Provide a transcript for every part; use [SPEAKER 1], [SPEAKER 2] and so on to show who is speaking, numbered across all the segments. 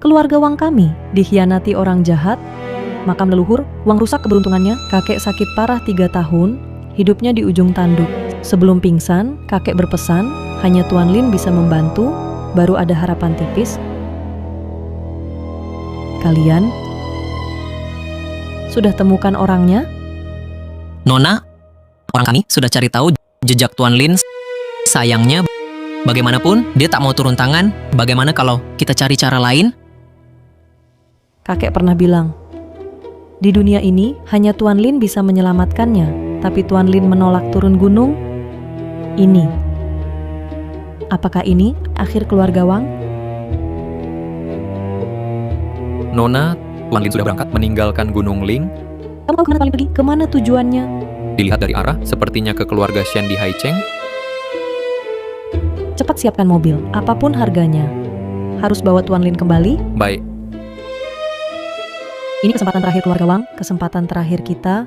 [SPEAKER 1] keluarga Wang kami dikhianati orang jahat. Makam leluhur, Wang rusak keberuntungannya. Kakek sakit parah 3 tahun, hidupnya di ujung tanduk. Sebelum pingsan, kakek berpesan, hanya Tuan Lin bisa membantu, baru ada harapan tipis. Kalian sudah temukan orangnya?
[SPEAKER 2] Nona, orang kami sudah cari tahu jejak Tuan Lin. Sayangnya, bagaimanapun dia tak mau turun tangan. Bagaimana kalau kita cari cara lain?
[SPEAKER 1] Kakek pernah bilang, di dunia ini hanya Tuan Lin bisa menyelamatkannya, tapi Tuan Lin menolak turun gunung. Apakah ini akhir keluarga Wang?
[SPEAKER 3] Nona, Tuan Lin sudah berangkat meninggalkan Gunung Ling.
[SPEAKER 1] Kamu tahu kemana Tuan Lin pergi? Kemana tujuannya?
[SPEAKER 3] Dilihat dari arah, sepertinya ke keluarga Shen di Haicheng.
[SPEAKER 1] Cepat siapkan mobil, apapun harganya. Harus bawa Tuan Lin kembali.
[SPEAKER 3] Baik.
[SPEAKER 1] Ini kesempatan terakhir keluarga Wang, kesempatan terakhir kita.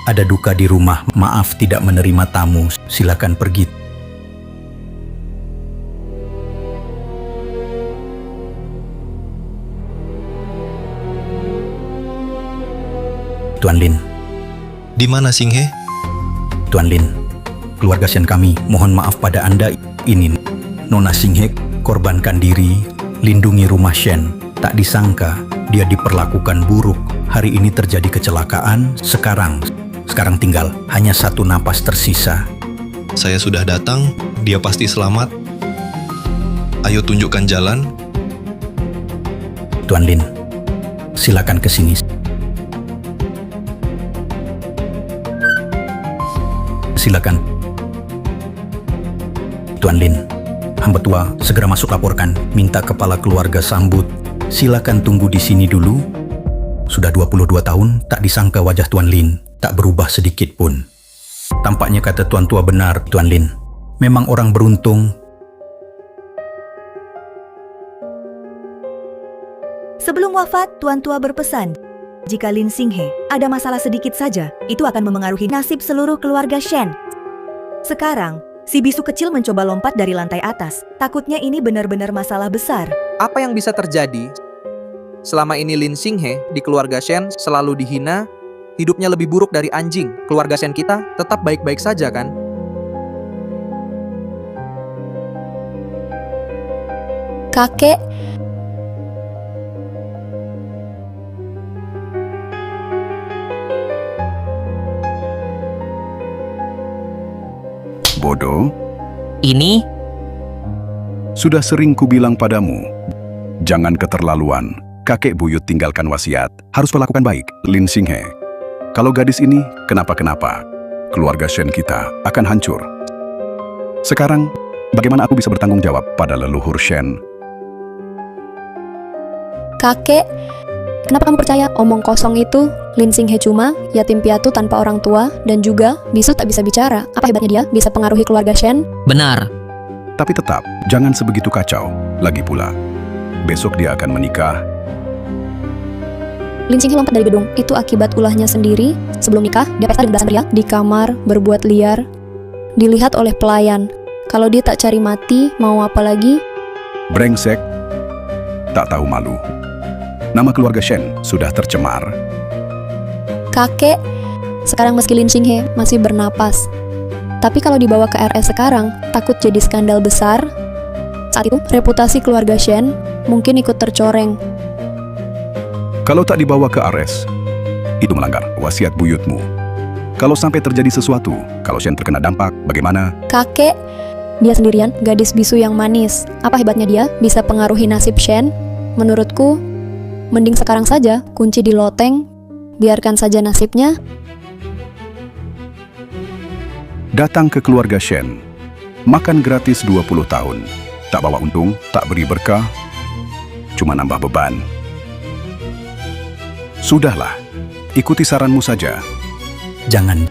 [SPEAKER 4] Ada duka di rumah, maaf tidak menerima tamu, silakan pergi. Tuan Lin.
[SPEAKER 5] Di mana Singhe?
[SPEAKER 4] Tuan Lin, keluarga Shen kami mohon maaf pada Anda. Ini Nona Singhe korbankan diri, lindungi rumah Shen. Tak disangka dia diperlakukan buruk. Hari ini terjadi kecelakaan, sekarang tinggal hanya 1 napas tersisa.
[SPEAKER 5] Saya sudah datang, dia pasti selamat. Ayo tunjukkan jalan.
[SPEAKER 4] Tuan Lin, silakan ke sini. Silakan. Tuan Lin, hamba tua segera masuk laporkan, minta kepala keluarga sambut. Silakan tunggu di sini dulu. Sudah 22 tahun, tak disangka wajah Tuan Lin tak berubah sedikit pun. Tampaknya kata Tuan Tua benar, Tuan Lin. Memang orang beruntung.
[SPEAKER 6] Sebelum wafat, Tuan Tua berpesan, jika Lin Singhe ada masalah sedikit saja, itu akan memengaruhi nasib seluruh keluarga Shen. Sekarang, si bisu kecil mencoba lompat dari lantai atas. Takutnya ini benar-benar masalah besar.
[SPEAKER 7] Apa yang bisa terjadi? Selama ini Lin Singhe di keluarga Shen selalu dihina, hidupnya lebih buruk dari anjing. Keluarga Shen kita tetap baik-baik saja kan?
[SPEAKER 8] Kakek,
[SPEAKER 9] bodoh,
[SPEAKER 2] Ini
[SPEAKER 9] sudah sering kubilang padamu, jangan keterlaluan. Kakek buyut tinggalkan wasiat, harus perlakukan baik Lin Singhe. Kalau gadis ini kenapa-kenapa, keluarga Shen kita akan hancur. Sekarang, bagaimana aku bisa bertanggung jawab pada leluhur Shen?
[SPEAKER 8] kakek, kenapa kamu percaya omong kosong itu? Lin Singhe cuma yatim piatu tanpa orang tua dan juga bisu tak bisa bicara. Apa hebatnya dia bisa pengaruhi keluarga Shen?
[SPEAKER 2] benar.
[SPEAKER 9] Tapi tetap, jangan sebegitu kacau. Lagi pula, besok dia akan menikah.
[SPEAKER 8] Lin Singhe lompat dari gedung, itu akibat ulahnya sendiri. Sebelum nikah, dia pesta dengan belasan pria di kamar, berbuat liar. Dilihat oleh pelayan. Kalau dia tak cari mati, mau apa lagi?
[SPEAKER 9] Brengsek, tak tahu malu. Nama keluarga Shen sudah tercemar.
[SPEAKER 8] Kakek, sekarang meski Lin Singhe masih bernapas. Tapi kalau dibawa ke RS sekarang, takut jadi skandal besar. Saat itu, reputasi keluarga Shen mungkin ikut tercoreng.
[SPEAKER 9] Kalau tak dibawa ke Ares, itu melanggar wasiat buyutmu. Kalau sampai terjadi sesuatu, kalau Shen terkena dampak, bagaimana?
[SPEAKER 8] Kakek, dia sendirian, gadis bisu yang manis. Apa hebatnya dia bisa pengaruhi nasib Shen? Menurutku, mending sekarang saja kunci di loteng, biarkan saja nasibnya.
[SPEAKER 9] Datang ke keluarga Shen, makan gratis 20 tahun. Tak bawa untung, tak beri berkah, cuma nambah beban. Sudahlah, ikuti saranmu saja.
[SPEAKER 4] Jangan.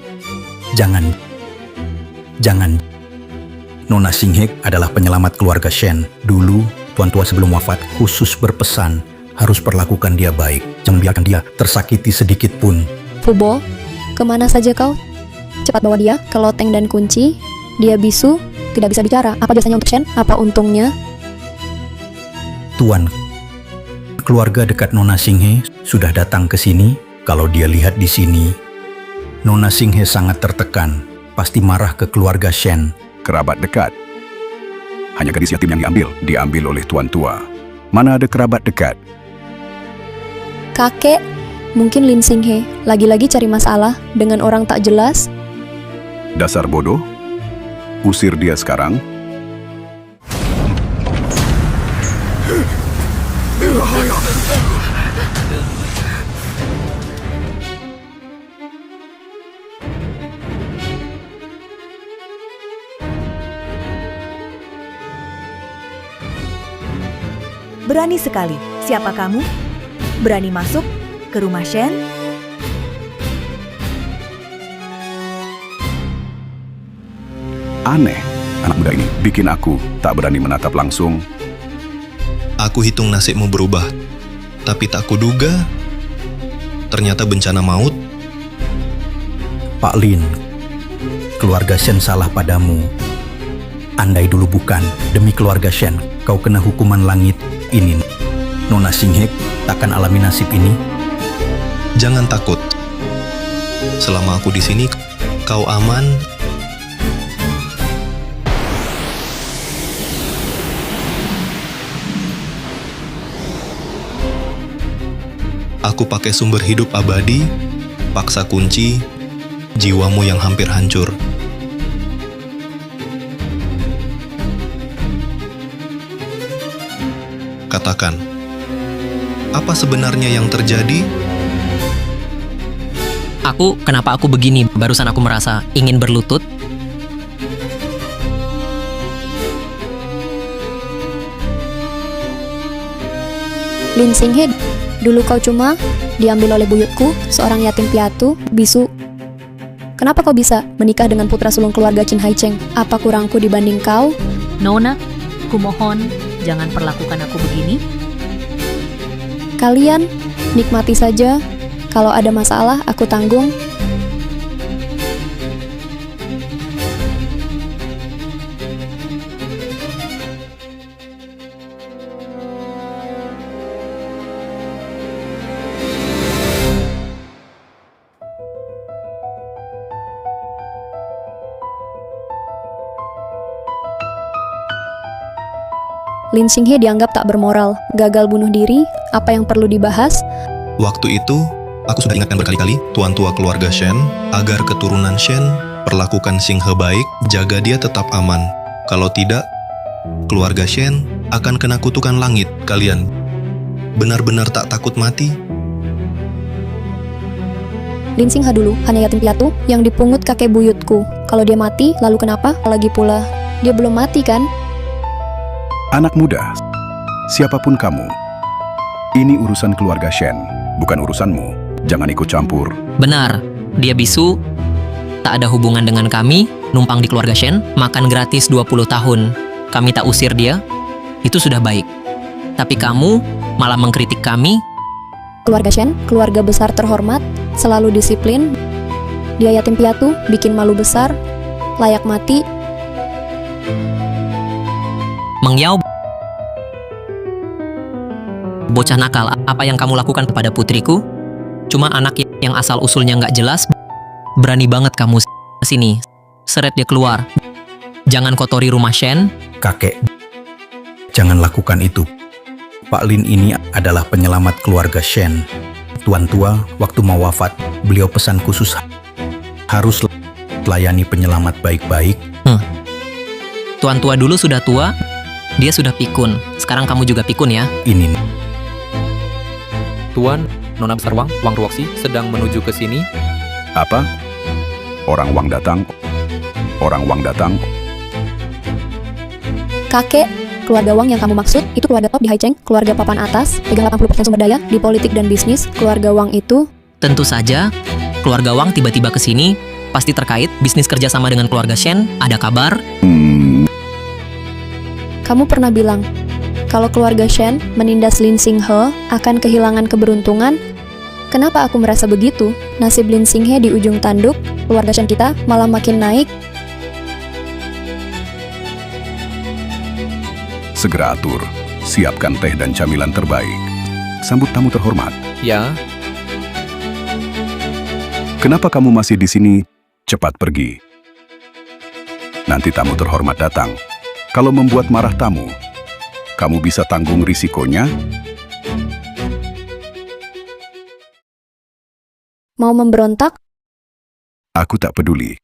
[SPEAKER 4] Nona Singhe adalah penyelamat keluarga Shen. Dulu, Tuan Tua sebelum wafat khusus berpesan, harus perlakukan dia baik. Jangan biarkan dia tersakiti sedikit pun.
[SPEAKER 8] Fubo, kemana saja kau? Cepat bawa dia ke loteng dan kunci. Dia bisu, tidak bisa bicara. Apa jasanya untuk Shen? Apa untungnya?
[SPEAKER 4] Tuan, keluarga dekat Nona Singhe sudah datang ke sini. Kalau dia lihat di sini, Nona Singhe sangat tertekan. Pasti marah ke keluarga Shen.
[SPEAKER 9] Kerabat dekat. Hanya gadis yatim yang diambil oleh tuan tua. Mana ada kerabat dekat?
[SPEAKER 8] Kakek, mungkin Lin Singhe lagi-lagi cari masalah dengan orang tak jelas.
[SPEAKER 9] Dasar bodoh. Usir dia sekarang.
[SPEAKER 6] Berani sekali. Siapa kamu? Berani masuk ke rumah Shen?
[SPEAKER 9] Aneh, anak muda ini bikin aku tak berani menatap langsung.
[SPEAKER 5] Aku hitung nasibmu berubah, tapi tak kuduga ternyata bencana maut.
[SPEAKER 4] Pak Lin, keluarga Shen salah padamu. Andai dulu bukan demi keluarga Shen, kau kena hukuman langit ini. Nona Singhe takkan alami nasib ini.
[SPEAKER 5] Jangan takut. Selama aku di sini, kau aman. Aku pakai sumber hidup abadi, paksa kunci jiwamu yang hampir hancur. Katakan, apa sebenarnya yang terjadi?
[SPEAKER 2] Kenapa aku begini? Barusan aku merasa ingin berlutut.
[SPEAKER 8] Lin Singhe, dulu kau cuma diambil oleh buyutku, seorang yatim piatu, bisu. Kenapa kau bisa menikah dengan putra sulung keluarga Qin Haicheng? Apa kurangku dibanding kau?
[SPEAKER 1] Nona, kumohon jangan perlakukan aku begini.
[SPEAKER 8] Kalian nikmati saja. Kalau ada masalah, aku tanggung. Lin Singhe dianggap tak bermoral, gagal bunuh diri. Apa yang perlu dibahas?
[SPEAKER 5] Waktu itu, aku sudah ingatkan berkali-kali tuan tua keluarga Shen agar keturunan Shen perlakukan Singhe baik, jaga dia tetap aman. Kalau tidak, keluarga Shen akan kena kutukan langit. Kalian benar-benar tak takut mati?
[SPEAKER 8] Lin Singhe dulu hanya yatim piatu yang dipungut kakek buyutku. Kalau dia mati, lalu kenapa? Lagi pula, dia belum mati kan?
[SPEAKER 9] Anak muda, siapapun kamu, ini urusan keluarga Shen, bukan urusanmu. Jangan ikut campur.
[SPEAKER 2] Benar, dia bisu, tak ada hubungan dengan kami, numpang di keluarga Shen, makan gratis 20 tahun. Kami tak usir dia, itu sudah baik. Tapi kamu malah mengkritik kami.
[SPEAKER 8] Keluarga Shen, keluarga besar terhormat, selalu disiplin. Dia yatim piatu, bikin malu besar, layak mati.
[SPEAKER 2] Meng Yao, bocah nakal, apa yang kamu lakukan kepada putriku? Cuma anak yang asal-usulnya nggak jelas, berani banget kamu sini. Seret dia keluar. Jangan kotori rumah Shen.
[SPEAKER 4] Kakek, jangan lakukan itu. Pak Lin ini adalah penyelamat keluarga Shen. Tuan tua, waktu mau wafat, beliau pesan khusus harus layani penyelamat baik-baik.
[SPEAKER 2] Tuan tua dulu sudah tua, dia sudah pikun. Sekarang kamu juga pikun ya.
[SPEAKER 4] Ini
[SPEAKER 3] Tuan, Nona Besar Wang Ruoxi sedang menuju ke sini.
[SPEAKER 9] Apa? Orang Wang datang. Orang Wang datang.
[SPEAKER 8] Kakek, keluarga Wang yang kamu maksud, itu keluarga top di Haicheng, keluarga papan atas, pegang 80% sumber daya di politik dan bisnis. Keluarga Wang itu...
[SPEAKER 2] Tentu saja, keluarga Wang tiba-tiba ke sini, pasti terkait bisnis kerjasama dengan keluarga Shen. Ada kabar?
[SPEAKER 8] Kamu pernah bilang, Kalau keluarga Shen menindas Lin Xinghe akan kehilangan keberuntungan, kenapa aku merasa begitu? Nasib Lin Xinghe di ujung tanduk, keluarga Shen kita malah makin naik.
[SPEAKER 9] Segera atur, siapkan teh dan camilan terbaik. Sambut tamu terhormat.
[SPEAKER 3] Ya,
[SPEAKER 9] Kenapa kamu masih di sini? Cepat pergi. Nanti tamu terhormat datang. Kalau membuat marah tamu, kamu bisa tanggung risikonya.
[SPEAKER 8] Mau memberontak?
[SPEAKER 9] Aku tak peduli.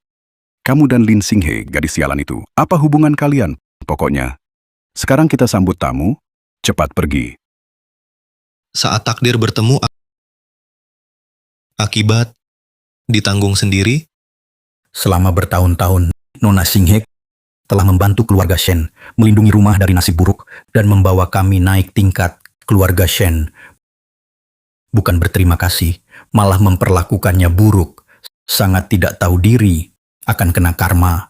[SPEAKER 9] Kamu dan Lin Xinghe, gadis sialan itu, apa hubungan kalian? Pokoknya, sekarang kita sambut tamu, cepat pergi.
[SPEAKER 5] Saat takdir bertemu, akibat ditanggung sendiri.
[SPEAKER 4] Selama bertahun-tahun, Nona Xinghe telah membantu keluarga Shen melindungi rumah dari nasib buruk dan membawa kami naik tingkat keluarga Shen. Bukan berterima kasih, malah memperlakukannya buruk. Sangat tidak tahu diri, akan kena karma.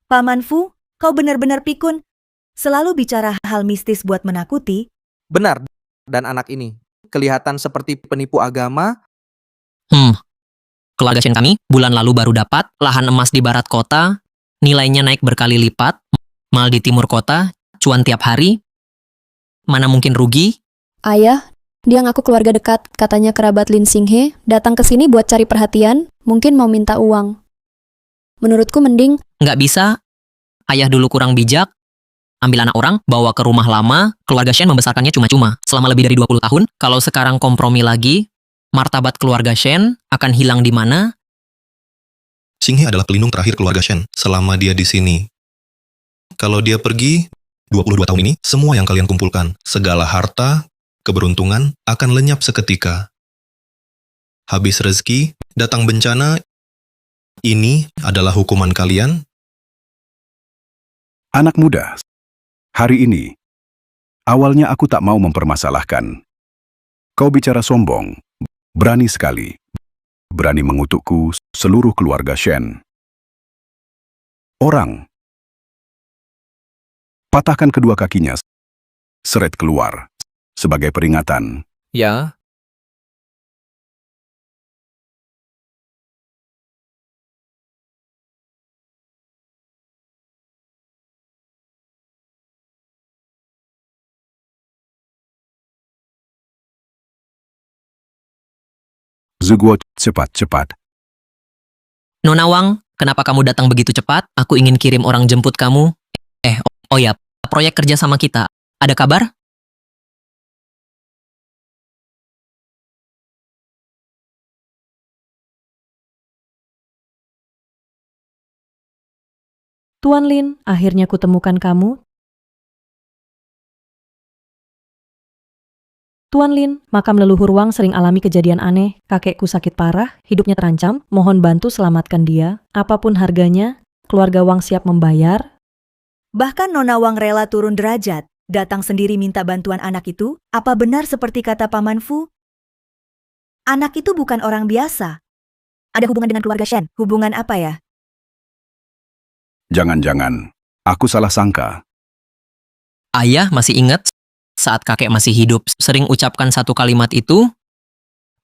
[SPEAKER 6] Paman Fu, kau benar-benar pikun. Selalu bicara hal mistis buat menakuti.
[SPEAKER 7] Benar, dan anak ini kelihatan seperti penipu agama.
[SPEAKER 2] Keluarga Shen kami bulan lalu baru dapat lahan emas di barat kota, nilainya naik berkali lipat, mal di timur kota, cuan tiap hari. Mana mungkin rugi?
[SPEAKER 8] Ayah, dia ngaku keluarga dekat, katanya kerabat Lin Xinghe, datang ke sini buat cari perhatian, mungkin mau minta uang. Menurutku mending,
[SPEAKER 2] Nggak bisa. Ayah dulu kurang bijak, ambil anak orang, bawa ke rumah lama, keluarga Shen membesarkannya cuma-cuma. Selama lebih dari 20 tahun, kalau sekarang kompromi lagi, martabat keluarga Shen akan hilang di mana?
[SPEAKER 5] Xinghe adalah pelindung terakhir keluarga Shen selama dia di sini. Kalau dia pergi, 22 tahun ini, semua yang kalian kumpulkan, segala harta, keberuntungan, akan lenyap seketika. Habis rezeki, datang bencana, ini adalah hukuman kalian.
[SPEAKER 9] Anak muda, hari ini, awalnya aku tak mau mempermasalahkan. Kau bicara sombong, berani sekali. Berani mengutukku seluruh keluarga Shen. Orang. Patahkan kedua kakinya, seret keluar, sebagai peringatan.
[SPEAKER 3] ya,
[SPEAKER 9] Zuguo, cepat-cepat.
[SPEAKER 2] Nona Wang, kenapa kamu datang begitu cepat? Aku ingin kirim orang jemput kamu. Oh ya, proyek kerja sama kita. Ada kabar?
[SPEAKER 1] Tuan Lin, akhirnya kutemukan kamu. Tuan Lin, makam leluhur Wang sering alami kejadian aneh. Kakekku sakit parah, hidupnya terancam. Mohon bantu selamatkan dia. Apapun harganya, keluarga Wang siap membayar.
[SPEAKER 6] Bahkan Nona Wang rela turun derajat, datang sendiri minta bantuan anak itu. Apa benar seperti kata Paman Fu? Anak itu bukan orang biasa. Ada hubungan dengan keluarga Shen. Hubungan apa ya?
[SPEAKER 9] Jangan-jangan, aku salah sangka.
[SPEAKER 2] Ayah masih ingat saat kakek masih hidup sering ucapkan satu kalimat itu?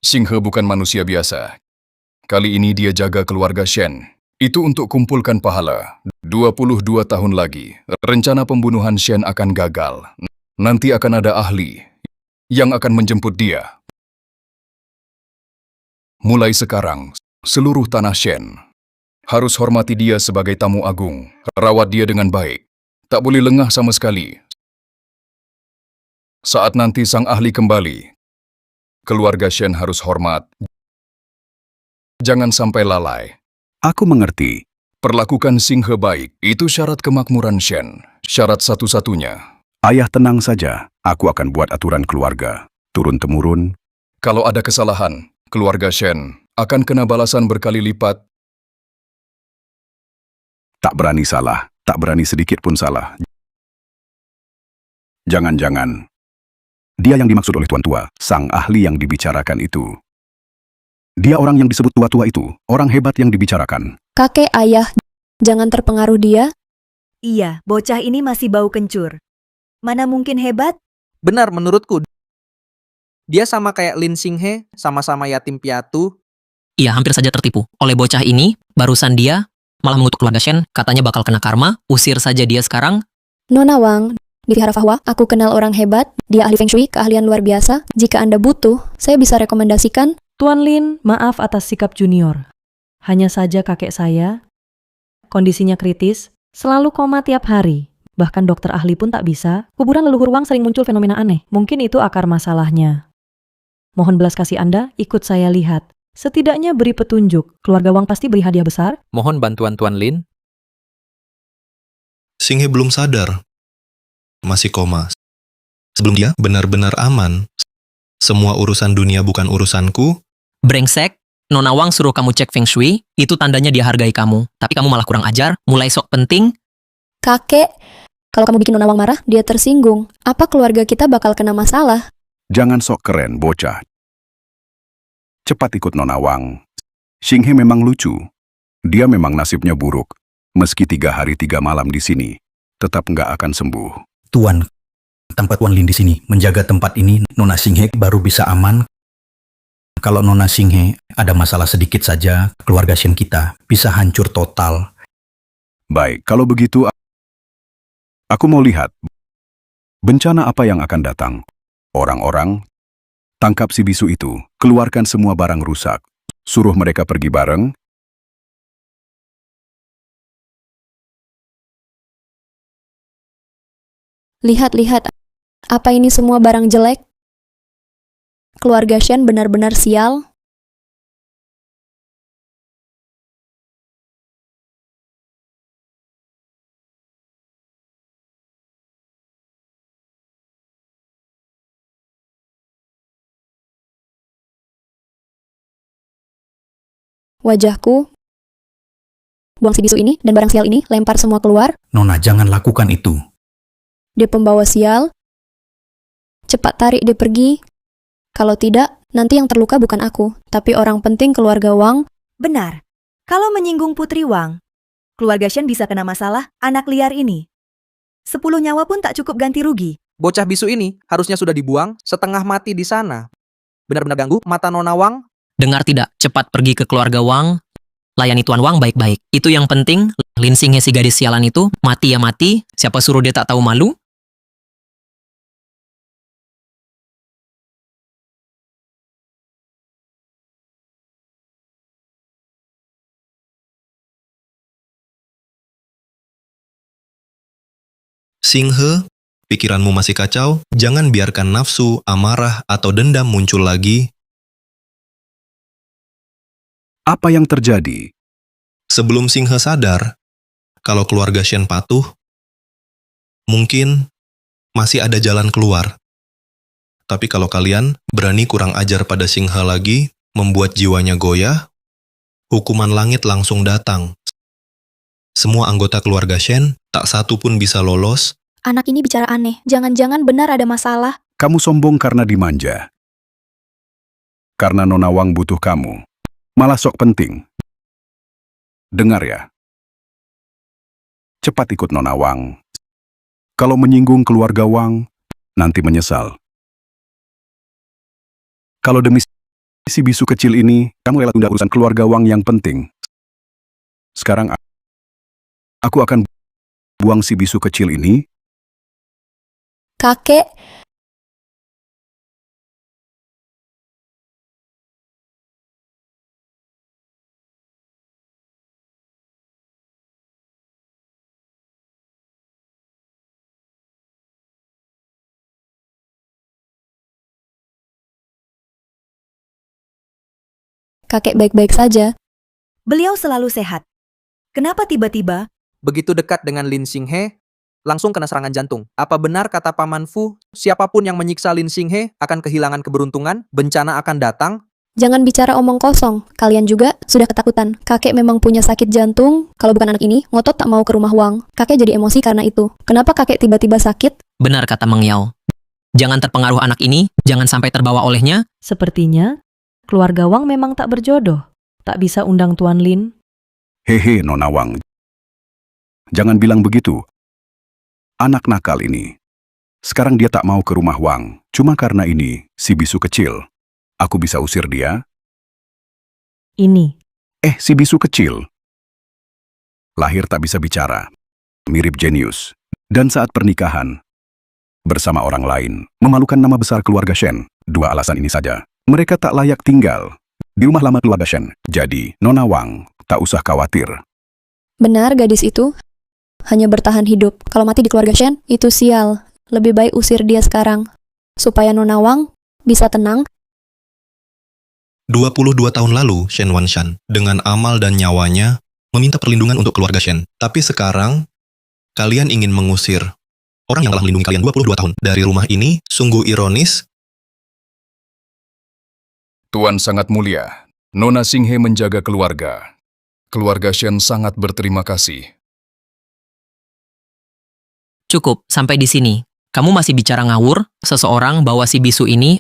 [SPEAKER 9] Xinghe bukan manusia biasa. Kali ini dia jaga keluarga Shen. Itu untuk kumpulkan pahala. 22 tahun lagi, rencana pembunuhan Shen akan gagal. Nanti akan ada ahli yang akan menjemput dia. Mulai sekarang, seluruh tanah Shen harus hormati dia sebagai tamu agung. Rawat dia dengan baik. Tak boleh lengah sama sekali. Saat nanti sang ahli kembali, keluarga Shen harus hormat. Jangan sampai lalai. Aku mengerti. Perlakukan Xinghe baik, itu syarat kemakmuran Shen. Syarat satu-satunya. Ayah tenang saja, aku akan buat aturan keluarga. Turun-temurun. Kalau ada kesalahan, keluarga Shen akan kena balasan berkali lipat. Tak berani salah, tak berani sedikit pun salah. Jangan-jangan, dia yang dimaksud oleh Tuan Tua, sang ahli yang dibicarakan itu. Dia orang yang disebut tua-tua itu, orang hebat yang dibicarakan.
[SPEAKER 8] kakek ayah, jangan terpengaruh dia.
[SPEAKER 6] Iya, bocah ini masih bau kencur. Mana mungkin hebat?
[SPEAKER 7] Benar menurutku. Dia sama kayak Lin Xinghe, sama-sama yatim piatu.
[SPEAKER 2] Ia hampir saja tertipu oleh bocah ini. Barusan dia malah mengutuk keluarga Shen, katanya bakal kena karma. Usir saja dia sekarang.
[SPEAKER 8] Nona Wang, di Vihara Fahwa, aku kenal orang hebat. Dia ahli Feng Shui, keahlian luar biasa. Jika Anda butuh, saya bisa rekomendasikan.
[SPEAKER 1] Tuan Lin, maaf atas sikap junior. Hanya saja kakek saya, kondisinya kritis, selalu koma tiap hari. Bahkan dokter ahli pun tak bisa. Kuburan leluhur Wang sering muncul fenomena aneh. Mungkin itu akar masalahnya. Mohon belas kasih Anda, ikut saya lihat. Setidaknya beri petunjuk. Keluarga Wang pasti beri hadiah besar.
[SPEAKER 3] Mohon bantuan Tuan Lin.
[SPEAKER 5] Xinghe belum sadar. Masih koma. Sebelum dia benar-benar aman. Semua urusan dunia bukan urusanku.
[SPEAKER 2] Brengsek, Nona Wang suruh kamu cek Feng Shui, itu tandanya dia hargai kamu. Tapi kamu malah kurang ajar, mulai sok penting.
[SPEAKER 8] Kakek, kalau kamu bikin Nona Wang marah, dia tersinggung. Apa keluarga kita bakal kena masalah?
[SPEAKER 9] Jangan sok keren, bocah. Cepat ikut Nona Wang. Xinghe memang lucu. Dia memang nasibnya buruk. Meski 3 hari 3 malam di sini, tetap nggak akan sembuh.
[SPEAKER 4] Tuan, tanpa Tuan Lin di sini menjaga tempat ini, Nona Xinghe baru bisa aman. Kalau Nona Xinghe ada masalah sedikit saja, keluarga Shen kita bisa hancur total.
[SPEAKER 9] Baik, kalau begitu, aku mau lihat bencana apa yang akan datang. Orang-orang, tangkap si bisu itu, keluarkan semua barang rusak, suruh mereka pergi bareng.
[SPEAKER 8] Lihat-lihat, apa ini semua barang jelek? Keluarga Shen benar-benar sial. Wajahku, buang si bisu ini dan barang sial ini, lempar semua keluar.
[SPEAKER 4] Nona, jangan lakukan itu.
[SPEAKER 8] Dia pembawa sial. Cepat tarik dia pergi. Kalau tidak, nanti yang terluka bukan aku, tapi orang penting keluarga Wang.
[SPEAKER 6] Benar. Kalau menyinggung Putri Wang, keluarga Shen bisa kena masalah anak liar ini. 10 nyawa pun tak cukup ganti rugi.
[SPEAKER 7] Bocah bisu ini harusnya sudah dibuang, setengah mati di sana. Benar-benar ganggu mata Nona Wang.
[SPEAKER 2] Dengar tidak, cepat pergi ke keluarga Wang. Layani Tuan Wang baik-baik. Itu yang penting. Lin Xinghe si gadis sialan itu, mati ya mati. Siapa suruh dia tak tahu malu?
[SPEAKER 5] Xinghe, pikiranmu masih kacau? Jangan biarkan nafsu, amarah, atau dendam muncul lagi.
[SPEAKER 9] Apa yang terjadi?
[SPEAKER 5] Sebelum Xinghe sadar, kalau keluarga Shen patuh, mungkin masih ada jalan keluar. Tapi kalau kalian berani kurang ajar pada Xinghe lagi, membuat jiwanya goyah, hukuman langit langsung datang. Semua anggota keluarga Shen, tak satu pun bisa lolos.
[SPEAKER 8] Anak ini bicara aneh, jangan-jangan benar ada masalah.
[SPEAKER 9] Kamu sombong karena dimanja. Karena Nona Wang butuh kamu. Malah sok penting. Dengar ya. Cepat ikut Nona Wang. Kalau menyinggung keluarga Wang, nanti menyesal. Kalau demi si bisu kecil ini, kamu rela tunda urusan keluarga Wang yang penting. Sekarang aku akan buang si bisu kecil ini.
[SPEAKER 8] Kakek, kakek baik-baik saja.
[SPEAKER 6] Beliau selalu sehat. Kenapa tiba-tiba?
[SPEAKER 7] Begitu dekat dengan Lin Xinghe, langsung kena serangan jantung. Apa benar kata Paman Fu, siapapun yang menyiksa Lin Xinghe akan kehilangan keberuntungan, bencana akan datang?
[SPEAKER 8] Jangan bicara omong kosong. Kalian juga sudah ketakutan. Kakek memang punya sakit jantung. Kalau bukan anak ini, ngotot tak mau ke rumah Wang. Kakek jadi emosi karena itu. Kenapa kakek tiba-tiba sakit?
[SPEAKER 2] Benar kata Meng Yao. Jangan terpengaruh anak ini, jangan sampai terbawa olehnya.
[SPEAKER 1] Sepertinya, keluarga Wang memang tak berjodoh. Tak bisa undang Tuan Lin.
[SPEAKER 9] Hehe, Nona Wang. Jangan bilang begitu. Anak nakal ini. Sekarang dia tak mau ke rumah Wang. Cuma karena ini, si bisu kecil. Aku bisa usir dia?
[SPEAKER 1] Ini,
[SPEAKER 9] Si bisu kecil. Lahir tak bisa bicara. Mirip jenius. Dan saat pernikahan, bersama orang lain, memalukan nama besar keluarga Shen. 2 alasan ini saja. Mereka tak layak tinggal di rumah lama keluarga Shen. Jadi, Nona Wang, tak usah khawatir.
[SPEAKER 8] Benar, gadis itu hanya bertahan hidup. Kalau mati di keluarga Shen, itu sial. Lebih baik usir dia sekarang, supaya Nona Wang bisa tenang.
[SPEAKER 5] 22 tahun lalu, Shen Wanshan, dengan amal dan nyawanya, meminta perlindungan untuk keluarga Shen. Tapi sekarang, kalian ingin mengusir orang yang telah melindungi kalian 22 tahun dari rumah ini. Sungguh ironis.
[SPEAKER 9] Tuan sangat mulia. Nona Xinghe menjaga keluarga. Keluarga Shen sangat berterima kasih.
[SPEAKER 2] Cukup, sampai di sini. Kamu masih bicara ngawur? Seseorang bawa si bisu ini,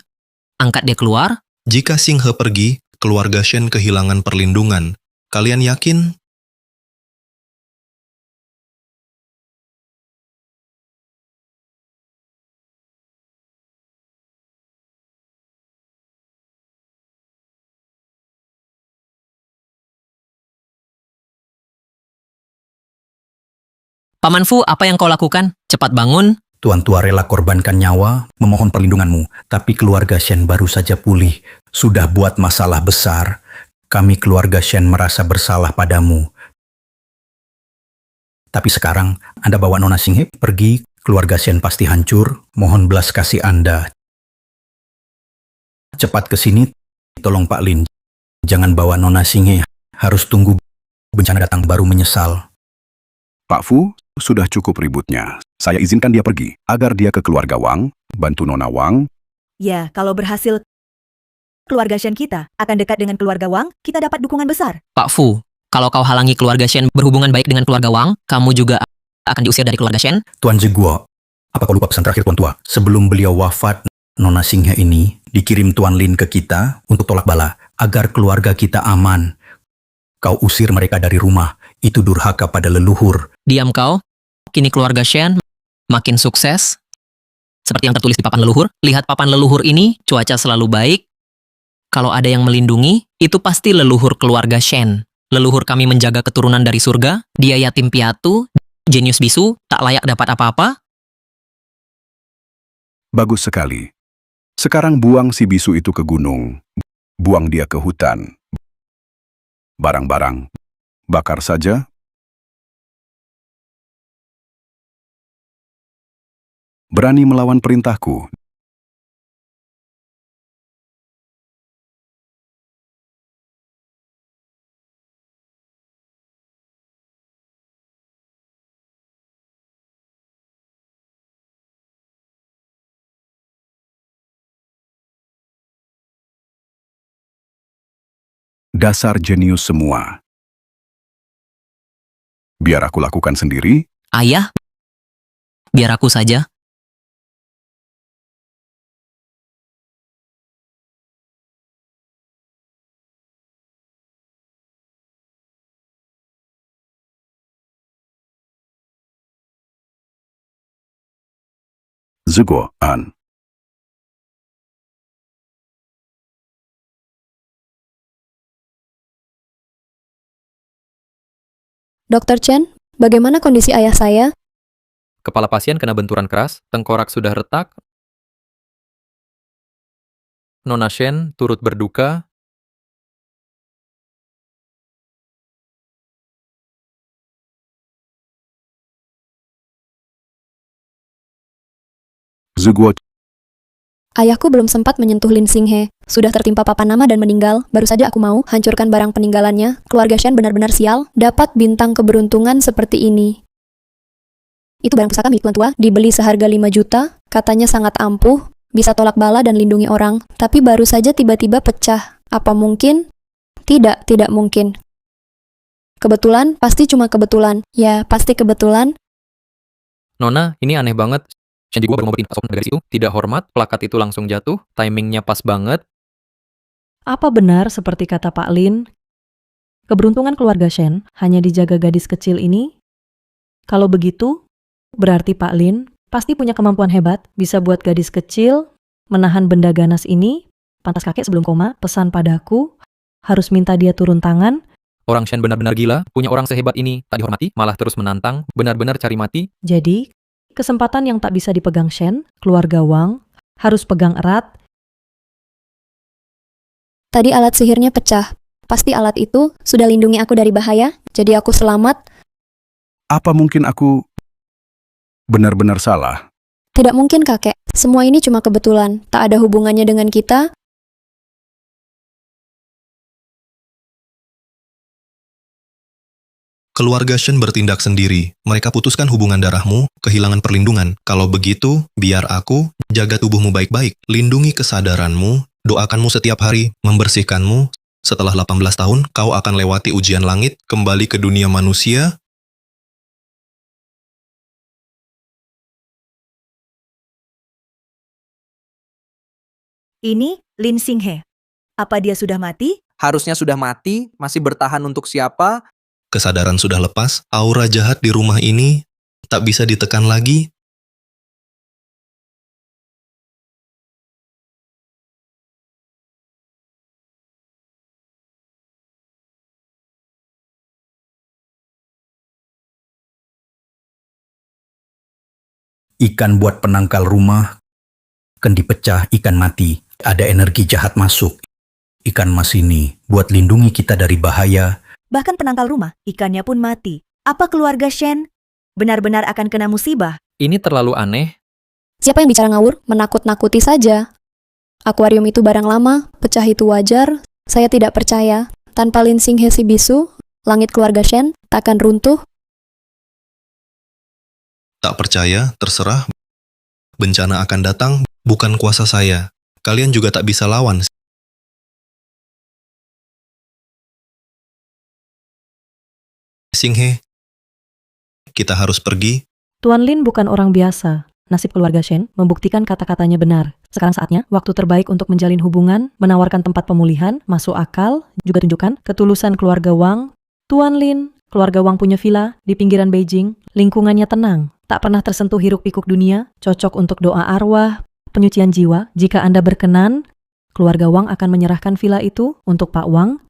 [SPEAKER 2] angkat dia keluar?
[SPEAKER 5] Jika Xinghe pergi, keluarga Shen kehilangan perlindungan. Kalian yakin?
[SPEAKER 2] Paman Fu, apa yang kau lakukan? Cepat bangun.
[SPEAKER 4] Tuan tua rela korbankan nyawa, memohon perlindunganmu. Tapi keluarga Shen baru saja pulih. Sudah buat masalah besar. Kami keluarga Shen merasa bersalah padamu. Tapi sekarang, Anda bawa Nona Xinghe pergi, keluarga Shen pasti hancur. Mohon belas kasih Anda. Cepat ke sini, tolong Pak Lin. Jangan bawa Nona Xinghe. Harus tunggu bencana datang baru menyesal.
[SPEAKER 9] Pak Fu, sudah cukup ributnya. Saya izinkan dia pergi, agar dia ke keluarga Wang, bantu Nona Wang.
[SPEAKER 6] Ya, kalau berhasil, keluarga Shen kita akan dekat dengan keluarga Wang, kita dapat dukungan besar.
[SPEAKER 2] Pak Fu, kalau kau halangi keluarga Shen berhubungan baik dengan keluarga Wang, kamu juga akan diusir dari keluarga Shen.
[SPEAKER 4] Tuan Ziguo, apa kau lupa pesan terakhir Tuan Tua? Sebelum beliau wafat, Nona Xinghe ini dikirim Tuan Lin ke kita untuk tolak bala, agar keluarga kita aman. Kau usir mereka dari rumah, itu durhaka pada leluhur.
[SPEAKER 2] Diam kau. Kini keluarga Shen makin sukses. Seperti yang tertulis di papan leluhur. Lihat papan leluhur ini, cuaca selalu baik. Kalau ada yang melindungi, itu pasti leluhur keluarga Shen. Leluhur kami menjaga keturunan dari surga. Dia yatim piatu, jenius bisu, tak layak dapat apa-apa.
[SPEAKER 9] Bagus sekali. Sekarang buang si bisu itu ke gunung. Buang dia ke hutan. Barang-barang, bakar saja. Berani melawan perintahku. Dasar jenius semua. Biar aku lakukan sendiri.
[SPEAKER 2] Ayah, biar aku saja.
[SPEAKER 9] Ziguo An.
[SPEAKER 8] Dr. Chen, bagaimana kondisi ayah saya?
[SPEAKER 3] Kepala pasien kena benturan keras, tengkorak sudah retak. Nona Shen turut berduka.
[SPEAKER 9] Ziguo.
[SPEAKER 8] Ayahku belum sempat menyentuh Lin Xinghe. Sudah tertimpa papan nama dan meninggal. Baru saja aku mau hancurkan barang peninggalannya. Keluarga Shen benar-benar sial. Dapat bintang keberuntungan seperti ini. Itu barang pusaka milik tuan tua. Dibeli seharga 5 juta. Katanya sangat ampuh. Bisa tolak bala dan lindungi orang. Tapi baru saja tiba-tiba pecah. Apa mungkin? Tidak mungkin. Kebetulan? Pasti cuma kebetulan. Ya, pasti kebetulan.
[SPEAKER 3] Nona, ini aneh banget. Shen Jiguo baru mau bikin pasokan dari itu, tidak hormat, plakat itu langsung jatuh, timingnya pas banget.
[SPEAKER 1] Apa benar seperti kata Pak Lin? Keberuntungan keluarga Shen hanya dijaga gadis kecil ini? Kalau begitu, berarti Pak Lin pasti punya kemampuan hebat, bisa buat gadis kecil menahan benda ganas ini. Pantas kakek sebelum koma pesan padaku, harus minta dia turun tangan.
[SPEAKER 3] Orang Shen benar-benar gila, punya orang sehebat ini tak dihormati, malah terus menantang, benar-benar cari mati.
[SPEAKER 1] Jadi, kesempatan yang tak bisa dipegang Shen, keluarga Wang, harus pegang erat.
[SPEAKER 8] Tadi alat sihirnya pecah. Pasti alat itu sudah lindungi aku dari bahaya, jadi aku selamat.
[SPEAKER 9] Apa mungkin aku benar-benar salah?
[SPEAKER 8] Tidak mungkin, kakek. Semua ini cuma kebetulan, tak ada hubungannya dengan kita.
[SPEAKER 5] Keluarga Shen bertindak sendiri. Mereka putuskan hubungan darahmu, kehilangan perlindungan. Kalau begitu, biar aku jaga tubuhmu baik-baik, lindungi kesadaranmu, doakanmu setiap hari, membersihkanmu. Setelah 18 tahun, kau akan lewati ujian langit, kembali ke dunia manusia.
[SPEAKER 6] Ini Lin Xinghe. Apa dia sudah mati?
[SPEAKER 7] Harusnya sudah mati, masih bertahan untuk siapa?
[SPEAKER 5] Kesadaran sudah lepas, aura jahat di rumah ini tak bisa ditekan lagi.
[SPEAKER 4] Ikan buat penangkal rumah, kan dipecah ikan mati. Ada energi jahat masuk. Ikan mas ini buat lindungi kita dari bahaya.
[SPEAKER 6] Bahkan penangkal rumah, ikannya pun mati. Apa keluarga Shen benar-benar akan kena musibah?
[SPEAKER 3] Ini terlalu aneh.
[SPEAKER 8] Siapa yang bicara ngawur? Menakut-nakuti saja. Akuarium itu barang lama, pecah itu wajar. Saya tidak percaya. Tanpa Lin Xinghe si bisu, langit keluarga Shen tak akan runtuh.
[SPEAKER 5] Tak percaya, terserah. Bencana akan datang, bukan kuasa saya. Kalian juga tak bisa lawan. Xinghe, kita harus pergi.
[SPEAKER 1] Tuan Lin bukan orang biasa. Nasib keluarga Shen membuktikan kata-katanya benar. Sekarang saatnya, waktu terbaik untuk menjalin hubungan, menawarkan tempat pemulihan, masuk akal, juga tunjukkan ketulusan keluarga Wang. Tuan Lin, keluarga Wang punya villa di pinggiran Beijing, lingkungannya tenang, tak pernah tersentuh hiruk-pikuk dunia, cocok untuk doa arwah, penyucian jiwa. Jika Anda berkenan, keluarga Wang akan menyerahkan villa itu untuk Pak Wang.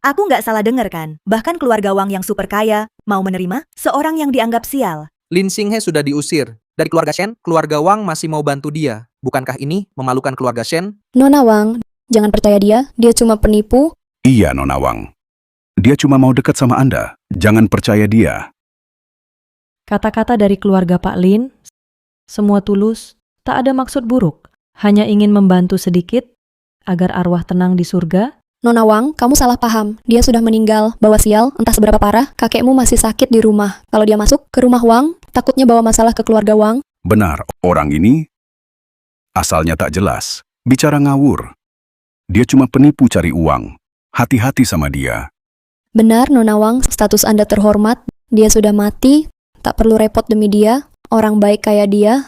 [SPEAKER 6] Aku nggak salah dengar kan? Bahkan keluarga Wang yang super kaya mau menerima seorang yang dianggap sial.
[SPEAKER 7] Lin Xinghe sudah diusir. Dari keluarga Shen, keluarga Wang masih mau bantu dia. Bukankah ini memalukan keluarga Shen?
[SPEAKER 8] Nona Wang, jangan percaya dia cuma penipu.
[SPEAKER 9] Iya, Nona Wang. Dia cuma mau dekat sama Anda. Jangan percaya dia.
[SPEAKER 1] Kata-kata dari keluarga Pak Lin, semua tulus, tak ada maksud buruk, hanya ingin membantu sedikit agar arwah tenang di surga.
[SPEAKER 8] Nona Wang, kamu salah paham. Dia sudah meninggal, bawa sial, entah seberapa parah. Kakekmu masih sakit di rumah. Kalau dia masuk ke rumah Wang, takutnya bawa masalah ke keluarga Wang.
[SPEAKER 9] Benar, orang ini asalnya tak jelas. Bicara ngawur. Dia cuma penipu cari uang. Hati-hati sama dia.
[SPEAKER 8] Benar, Nona Wang, status Anda terhormat. Dia sudah mati, tak perlu repot demi dia. Orang baik kayak dia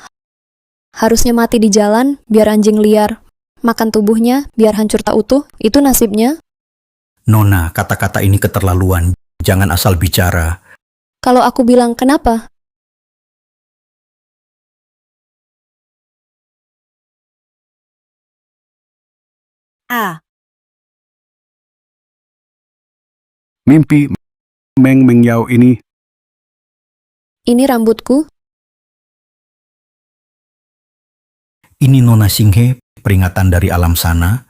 [SPEAKER 8] harusnya mati di jalan biar anjing liar makan tubuhnya biar hancur tak utuh. Itu nasibnya.
[SPEAKER 4] Nona, kata-kata ini keterlaluan. Jangan asal bicara.
[SPEAKER 8] Kalau aku bilang kenapa?
[SPEAKER 6] Ah,
[SPEAKER 9] Mimpi Meng Mengyao ini.
[SPEAKER 8] Ini rambutku.
[SPEAKER 4] Ini Nona Xinghe, peringatan dari alam sana.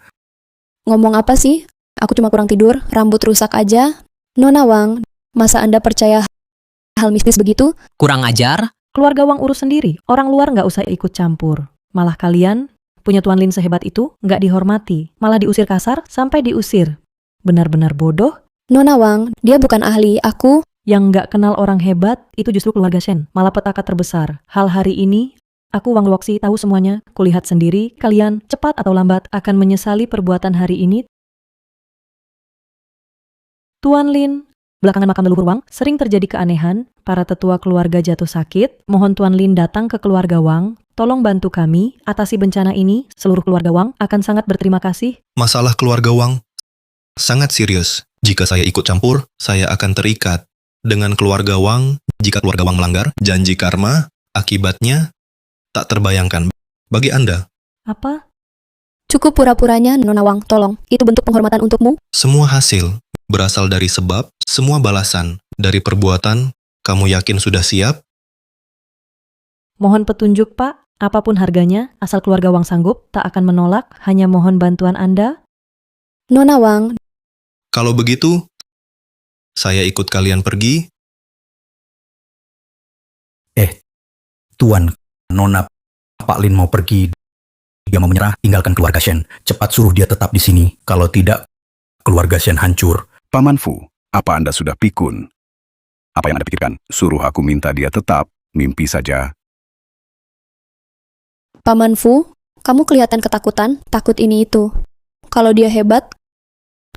[SPEAKER 8] Ngomong apa sih? Aku cuma kurang tidur, rambut rusak aja. Nona Wang, masa Anda percaya hal mistis begitu?
[SPEAKER 2] Kurang ajar.
[SPEAKER 1] Keluarga Wang urus sendiri, orang luar nggak usah ikut campur. Malah kalian, punya Tuan Lin sehebat itu, nggak dihormati, malah diusir kasar sampai diusir. Benar-benar bodoh.
[SPEAKER 8] Nona Wang, dia bukan ahli, aku.
[SPEAKER 1] Yang nggak kenal orang hebat, itu justru keluarga Shen, malah petaka terbesar. Hal hari ini, aku Wang Luoxi tahu semuanya, kulihat sendiri, kalian cepat atau lambat akan menyesali perbuatan hari ini. Tuan Lin, belakangan makam leluhur Wang, sering terjadi keanehan, para tetua keluarga jatuh sakit, mohon Tuan Lin datang ke keluarga Wang, tolong bantu kami, atasi bencana ini, seluruh keluarga Wang akan sangat berterima kasih.
[SPEAKER 5] Masalah keluarga Wang sangat serius. Jika saya ikut campur, saya akan terikat dengan keluarga Wang. Jika keluarga Wang melanggar janji karma, Akibatnya tak terbayangkan bagi Anda.
[SPEAKER 1] Apa?
[SPEAKER 8] Cukup pura-puranya, Nona Wang, tolong. Itu bentuk penghormatan untukmu.
[SPEAKER 5] Semua hasil berasal dari sebab, semua balasan dari perbuatan. Kamu yakin sudah siap?
[SPEAKER 1] Mohon petunjuk, Pak. Apapun harganya, asal keluarga Wang sanggup, tak akan menolak, hanya mohon bantuan Anda.
[SPEAKER 8] Nona Wang,
[SPEAKER 5] Kalau begitu, saya ikut kalian pergi.
[SPEAKER 4] Tuan, Nona, Pak Lin mau pergi. Dia mau menyerah, tinggalkan keluarga Shen. Cepat suruh dia tetap di sini. Kalau tidak, keluarga Shen hancur.
[SPEAKER 9] Paman Fu, apa Anda sudah pikun? Apa yang Anda pikirkan? Suruh aku minta dia tetap, mimpi saja.
[SPEAKER 8] Paman Fu, kamu kelihatan ketakutan, takut ini itu. Kalau dia hebat,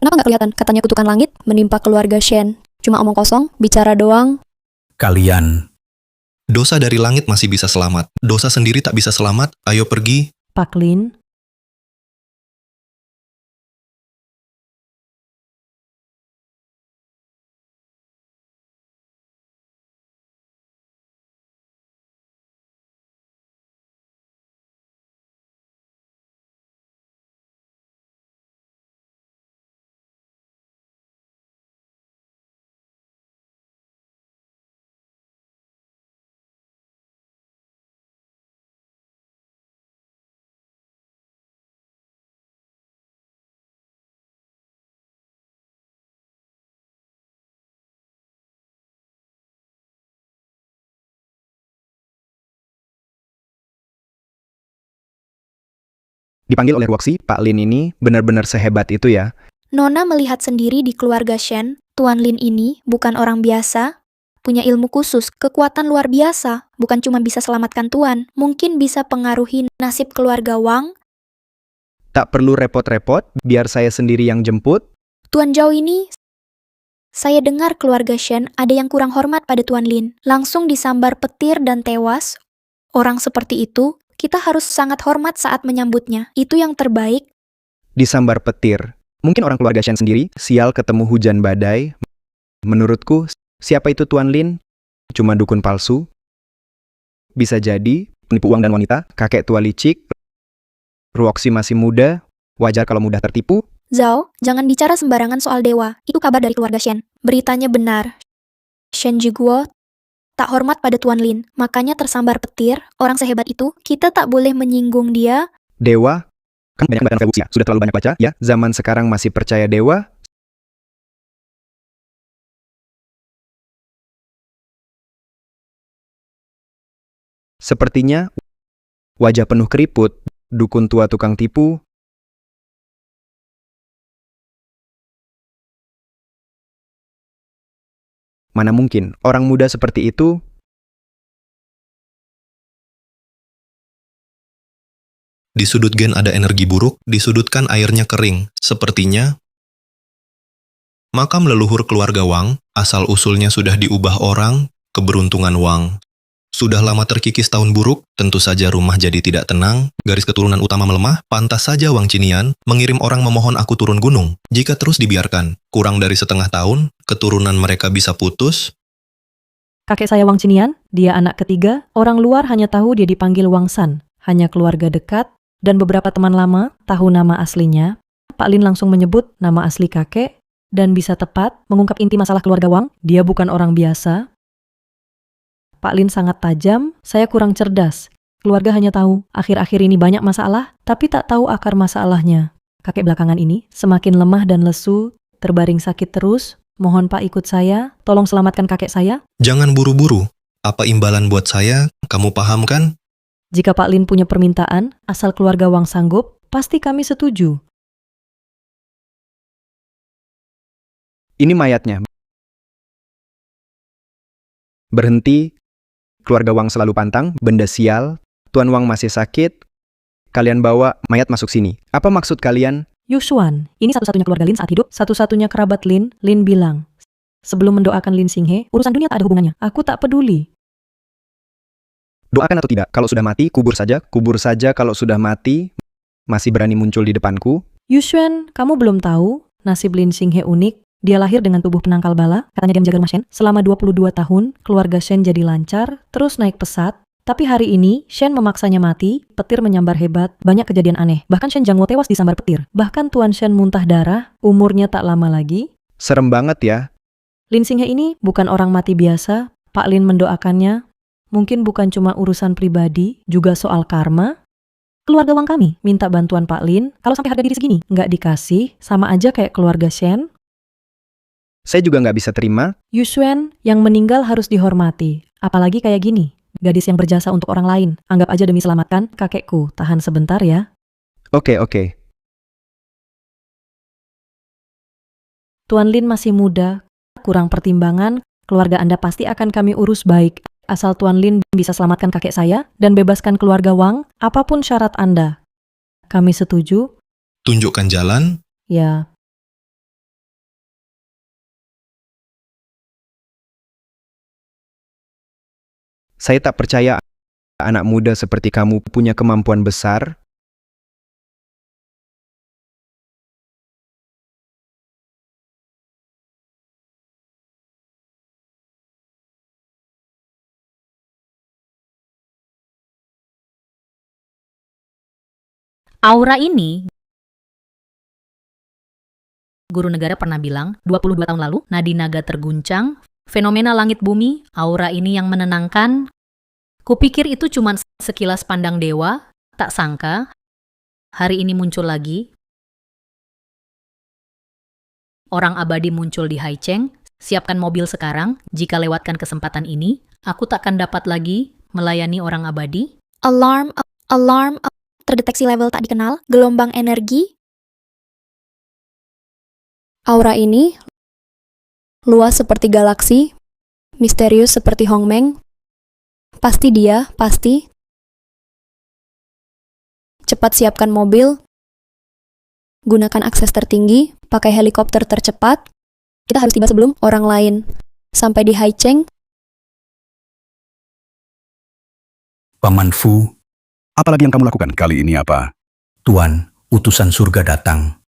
[SPEAKER 8] kenapa nggak kelihatan? Katanya kutukan langit menimpa keluarga Shen. Cuma omong kosong, bicara doang.
[SPEAKER 4] Kalian,
[SPEAKER 5] Dosa dari langit masih bisa selamat. Dosa sendiri tak bisa selamat. Ayo pergi.
[SPEAKER 1] Pak Lin,
[SPEAKER 10] Dipanggil oleh Ruoxi, Pak Lin ini benar-benar sehebat itu ya.
[SPEAKER 11] Nona melihat sendiri di keluarga Shen, Tuan Lin ini bukan orang biasa, punya ilmu khusus, kekuatan luar biasa, bukan cuma bisa selamatkan Tuan, mungkin bisa pengaruhi nasib keluarga Wang.
[SPEAKER 10] Tak perlu repot-repot, biar saya sendiri yang jemput.
[SPEAKER 11] Tuan Zhao ini, saya dengar keluarga Shen ada yang kurang hormat pada Tuan Lin, langsung disambar petir dan tewas. Orang seperti itu, kita harus sangat hormat saat menyambutnya. Itu yang terbaik.
[SPEAKER 10] Disambar petir. Mungkin orang keluarga Shen sendiri, sial ketemu hujan badai. Menurutku, siapa itu Tuan Lin? Cuma dukun palsu. Bisa jadi, penipu uang dan wanita, kakek tua licik. Ruoxi masih muda, wajar kalau mudah tertipu.
[SPEAKER 11] Zhao, jangan bicara sembarangan soal dewa. Itu kabar dari keluarga Shen. Beritanya benar. Shen Jiguo tak hormat pada Tuan Lin, makanya tersambar petir. Orang sehebat itu, kita tak boleh menyinggung dia.
[SPEAKER 10] Dewa? Kan banyak baca novel usia, sudah terlalu banyak baca, ya? Zaman sekarang masih percaya dewa? Sepertinya, wajah penuh keriput, dukun tua tukang tipu. Mana mungkin, orang muda seperti itu.
[SPEAKER 5] Di sudut gen ada energi buruk, di sudut kan airnya kering. Sepertinya, makam leluhur keluarga Wang, asal-usulnya sudah diubah orang, keberuntungan Wang. Sudah lama terkikis tahun buruk, tentu saja rumah jadi tidak tenang, garis keturunan utama melemah, pantas saja Wang Qinian mengirim orang memohon aku turun gunung. Jika terus dibiarkan, kurang dari setengah tahun, keturunan mereka bisa putus.
[SPEAKER 1] kakek saya Wang Qinian, dia anak ketiga, orang luar hanya tahu dia dipanggil Wang San, hanya keluarga dekat, dan beberapa teman lama tahu nama aslinya. Pak Lin langsung menyebut nama asli kakek, dan bisa tepat mengungkap inti masalah keluarga Wang, dia bukan orang biasa. Pak Lin sangat tajam, saya kurang cerdas. Keluarga hanya tahu, akhir-akhir ini banyak masalah, tapi tak tahu akar masalahnya. Kakek belakangan ini semakin lemah dan lesu, terbaring sakit terus. Mohon Pak ikut saya, tolong selamatkan kakek saya.
[SPEAKER 5] Jangan buru-buru. Apa imbalan buat saya, kamu paham kan?
[SPEAKER 1] Jika Pak Lin punya permintaan, asal keluarga Wang sanggup, pasti kami setuju.
[SPEAKER 10] Ini mayatnya. Berhenti. Keluarga Wang selalu pantang, benda sial. Tuan Wang masih sakit. Kalian bawa mayat masuk sini. Apa maksud kalian?
[SPEAKER 1] Yushuan, ini satu-satunya keluarga Lin saat hidup, satu-satunya kerabat Lin. Lin bilang, sebelum mendoakan Lin Xinghe, urusan dunia tak ada hubungannya. Aku tak peduli.
[SPEAKER 10] Doakan atau tidak, kalau sudah mati, kubur saja. Kubur saja kalau sudah mati, masih berani muncul di depanku.
[SPEAKER 1] Yushuan, kamu belum tahu, nasib Lin Xinghe unik. Dia lahir dengan tubuh penangkal bala, katanya dia menjaga rumah Shen. Selama 22 tahun, keluarga Shen jadi lancar, terus naik pesat. Tapi hari ini, Shen memaksanya mati, petir menyambar hebat, banyak kejadian aneh. Bahkan Shen Jiangwo tewas disambar petir. Bahkan Tuan Shen muntah darah, umurnya tak lama lagi.
[SPEAKER 10] Serem banget ya.
[SPEAKER 1] Lin Xinghe ini bukan orang mati biasa. Pak Lin mendoakannya. Mungkin bukan cuma urusan pribadi, juga soal karma. Keluarga Wang kami minta bantuan Pak Lin. Kalau sampai harga diri segini, nggak dikasih, sama aja kayak keluarga Shen.
[SPEAKER 10] Saya juga nggak bisa terima.
[SPEAKER 1] Yu Xuan yang meninggal harus dihormati. Apalagi kayak gini. Gadis yang berjasa untuk orang lain. Anggap aja demi selamatkan kakekku. Tahan sebentar ya.
[SPEAKER 10] Oke.
[SPEAKER 1] Tuan Lin masih muda, kurang pertimbangan, keluarga Anda pasti akan kami urus baik. Asal Tuan Lin bisa selamatkan kakek saya dan bebaskan keluarga Wang, apapun syarat Anda. Kami setuju?
[SPEAKER 5] Tunjukkan jalan.
[SPEAKER 1] Ya.
[SPEAKER 10] Saya tak percaya anak muda seperti kamu punya kemampuan besar.
[SPEAKER 12] Aura ini, guru negara pernah bilang, 22 tahun lalu, nadi naga terguncang, fenomena langit bumi, aura ini yang menenangkan. Kupikir itu cuma sekilas pandang dewa, tak sangka, hari ini muncul lagi. Orang abadi muncul di Haicheng, siapkan mobil sekarang, jika lewatkan kesempatan ini, aku takkan dapat lagi melayani orang abadi.
[SPEAKER 11] Alarm, terdeteksi level tak dikenal, gelombang energi.
[SPEAKER 8] Aura ini luas seperti galaksi, misterius seperti Hongmeng. Pasti dia, pasti. Cepat siapkan mobil. Gunakan akses tertinggi, pakai helikopter tercepat. Kita harus tiba sebelum orang lain. Sampai di Haicheng.
[SPEAKER 4] Paman Fu,
[SPEAKER 9] Apalagi yang kamu lakukan kali ini apa?
[SPEAKER 4] Tuan, utusan surga datang.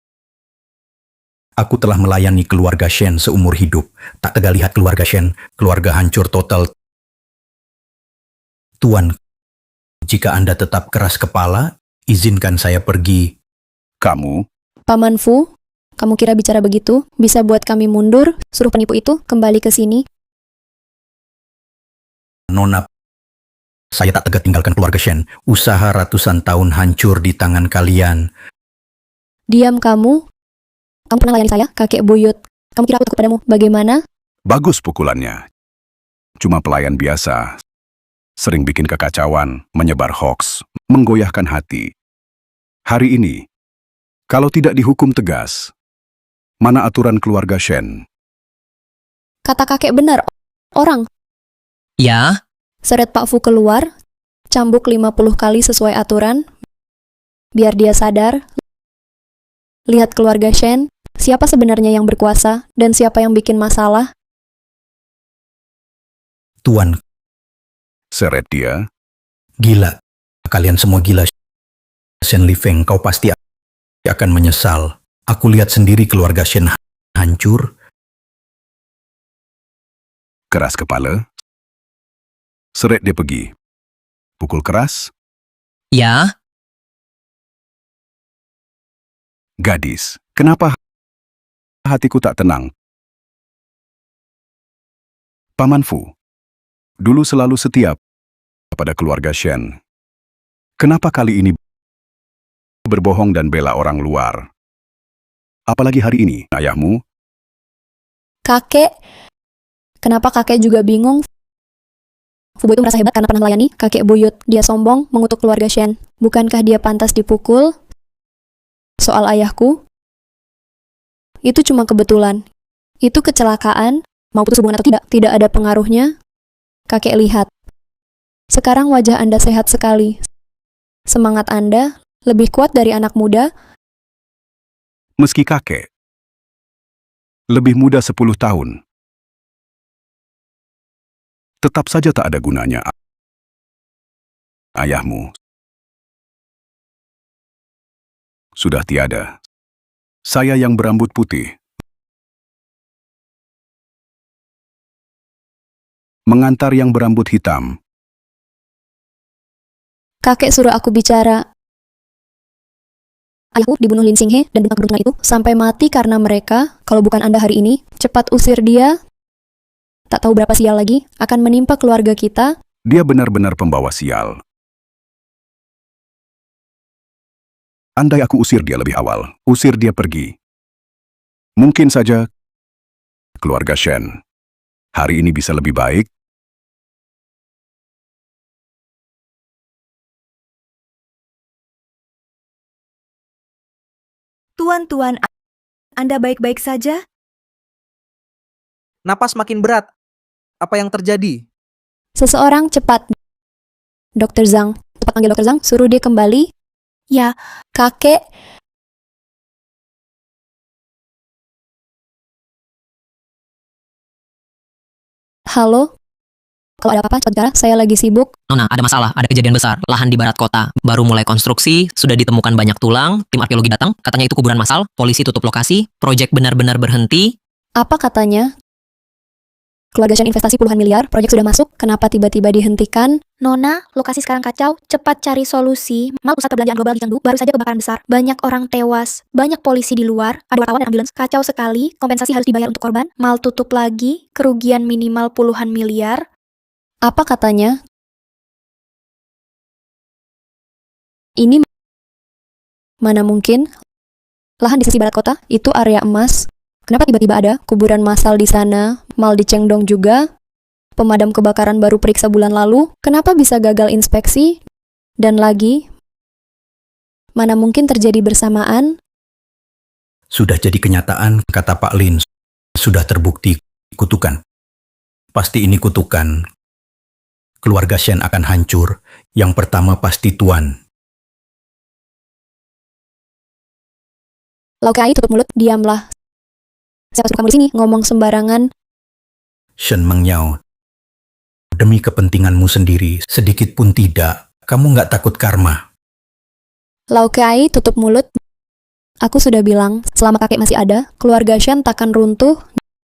[SPEAKER 4] Aku telah melayani keluarga Shen seumur hidup. Tak tega lihat keluarga Shen, keluarga hancur total. Tuan, jika Anda tetap keras kepala, izinkan saya pergi.
[SPEAKER 9] Kamu?
[SPEAKER 8] Paman Fu, kamu kira bicara begitu bisa buat kami mundur, suruh penipu itu kembali ke sini?
[SPEAKER 4] Nona, saya tak tega tinggalkan keluarga Shen. Usaha ratusan tahun hancur di tangan kalian.
[SPEAKER 8] Diam kamu. Kamu pernah layani saya, kakek buyut. Kamu kira aku takut padamu? Bagaimana?
[SPEAKER 9] Bagus pukulannya. Cuma pelayan biasa. Sering bikin kekacauan, menyebar hoaks, menggoyahkan hati. Hari ini, kalau tidak dihukum tegas, mana aturan keluarga Shen?
[SPEAKER 8] Kata kakek benar, orang.
[SPEAKER 2] Ya,
[SPEAKER 8] Seret Pak Fu keluar, cambuk 50 kali sesuai aturan, biar dia sadar. Lihat keluarga Shen, siapa sebenarnya yang berkuasa dan siapa yang bikin masalah.
[SPEAKER 4] Tuan,
[SPEAKER 9] Seret dia.
[SPEAKER 4] gila. Kalian semua gila. Shen Lifeng, kau pasti akan menyesal. Aku lihat sendiri keluarga Shen hancur.
[SPEAKER 9] Keras kepala. Seret dia pergi. Pukul keras.
[SPEAKER 2] ya,
[SPEAKER 9] Gadis, kenapa hatiku tak tenang? Paman Fu, dulu selalu setia pada keluarga Shen. Kenapa kali ini berbohong dan bela orang luar? Apalagi hari ini, ayahmu?
[SPEAKER 8] Kakek, kenapa kakek juga bingung? Fu Bo itu merasa hebat karena pernah melayani kakek buyut. Dia sombong mengutuk keluarga Shen. Bukankah dia pantas dipukul? Soal ayahku, itu cuma kebetulan. Itu kecelakaan, mau putus hubungan atau tidak, tidak ada pengaruhnya. Kakek lihat. Sekarang wajah Anda sehat sekali. Semangat Anda lebih kuat dari anak muda.
[SPEAKER 9] Meski kakek lebih muda 10 tahun, tetap saja tak ada gunanya. Ayahmu sudah tiada. Saya yang berambut putih mengantar yang berambut hitam.
[SPEAKER 8] Kakek suruh aku bicara. Ayahku dibunuh Lin Xinghe dan bintang keberuntungan itu sampai mati karena mereka. Kalau bukan Anda hari ini, cepat usir dia. Tak tahu berapa sial lagi akan menimpa keluarga kita.
[SPEAKER 9] Dia benar-benar pembawa sial. Andai aku usir dia lebih awal, usir dia pergi. Mungkin saja keluarga Shen hari ini bisa lebih baik.
[SPEAKER 6] Tuan, Anda baik-baik saja?
[SPEAKER 7] Napas makin berat. Apa yang terjadi?
[SPEAKER 8] Seseorang cepat. Dokter Zhang, cepat panggil Dokter Zhang, suruh dia kembali.
[SPEAKER 11] Ya,
[SPEAKER 8] Kakek, halo? Kalau ada apa-apa, cepat bicara, saya lagi sibuk.
[SPEAKER 2] Nona, ada masalah, ada kejadian besar. Lahan di barat kota, baru mulai konstruksi, sudah ditemukan banyak tulang, tim arkeologi datang, katanya itu kuburan massal, polisi tutup lokasi, proyek benar-benar berhenti.
[SPEAKER 8] Apa katanya? Keluarga Shen investasi puluhan miliar, proyek sudah masuk, kenapa tiba-tiba dihentikan?
[SPEAKER 11] Nona, lokasi sekarang kacau. Cepat cari solusi. Mal pusat perbelanjaan global di Chengdu, baru saja kebakaran besar. Banyak orang tewas, banyak polisi di luar, ada wartawan dan ambulans. Kacau sekali, kompensasi harus dibayar untuk korban. Mal tutup lagi, kerugian minimal puluhan miliar.
[SPEAKER 8] Apa katanya? Ini mana mungkin? Lahan di sisi barat kota, itu area emas. Kenapa tiba-tiba ada kuburan massal di sana? Mal di Chengdong juga. Pemadam kebakaran baru periksa bulan lalu. Kenapa bisa gagal inspeksi? Dan lagi, mana mungkin terjadi bersamaan?
[SPEAKER 4] Sudah jadi kenyataan, kata Pak Lin. Sudah terbukti kutukan. Pasti ini kutukan. Keluarga Shen akan hancur. Yang pertama pasti Tuan.
[SPEAKER 8] Lau Kai tutup mulut, diamlah. Siapa suruh kamu di sini ngomong sembarangan?
[SPEAKER 4] Shen Mengyao, demi kepentinganmu sendiri, sedikit pun tidak. Kamu nggak takut karma?
[SPEAKER 8] Lau Kai tutup mulut. Aku sudah bilang, selama kakek masih ada, keluarga Shen takkan runtuh.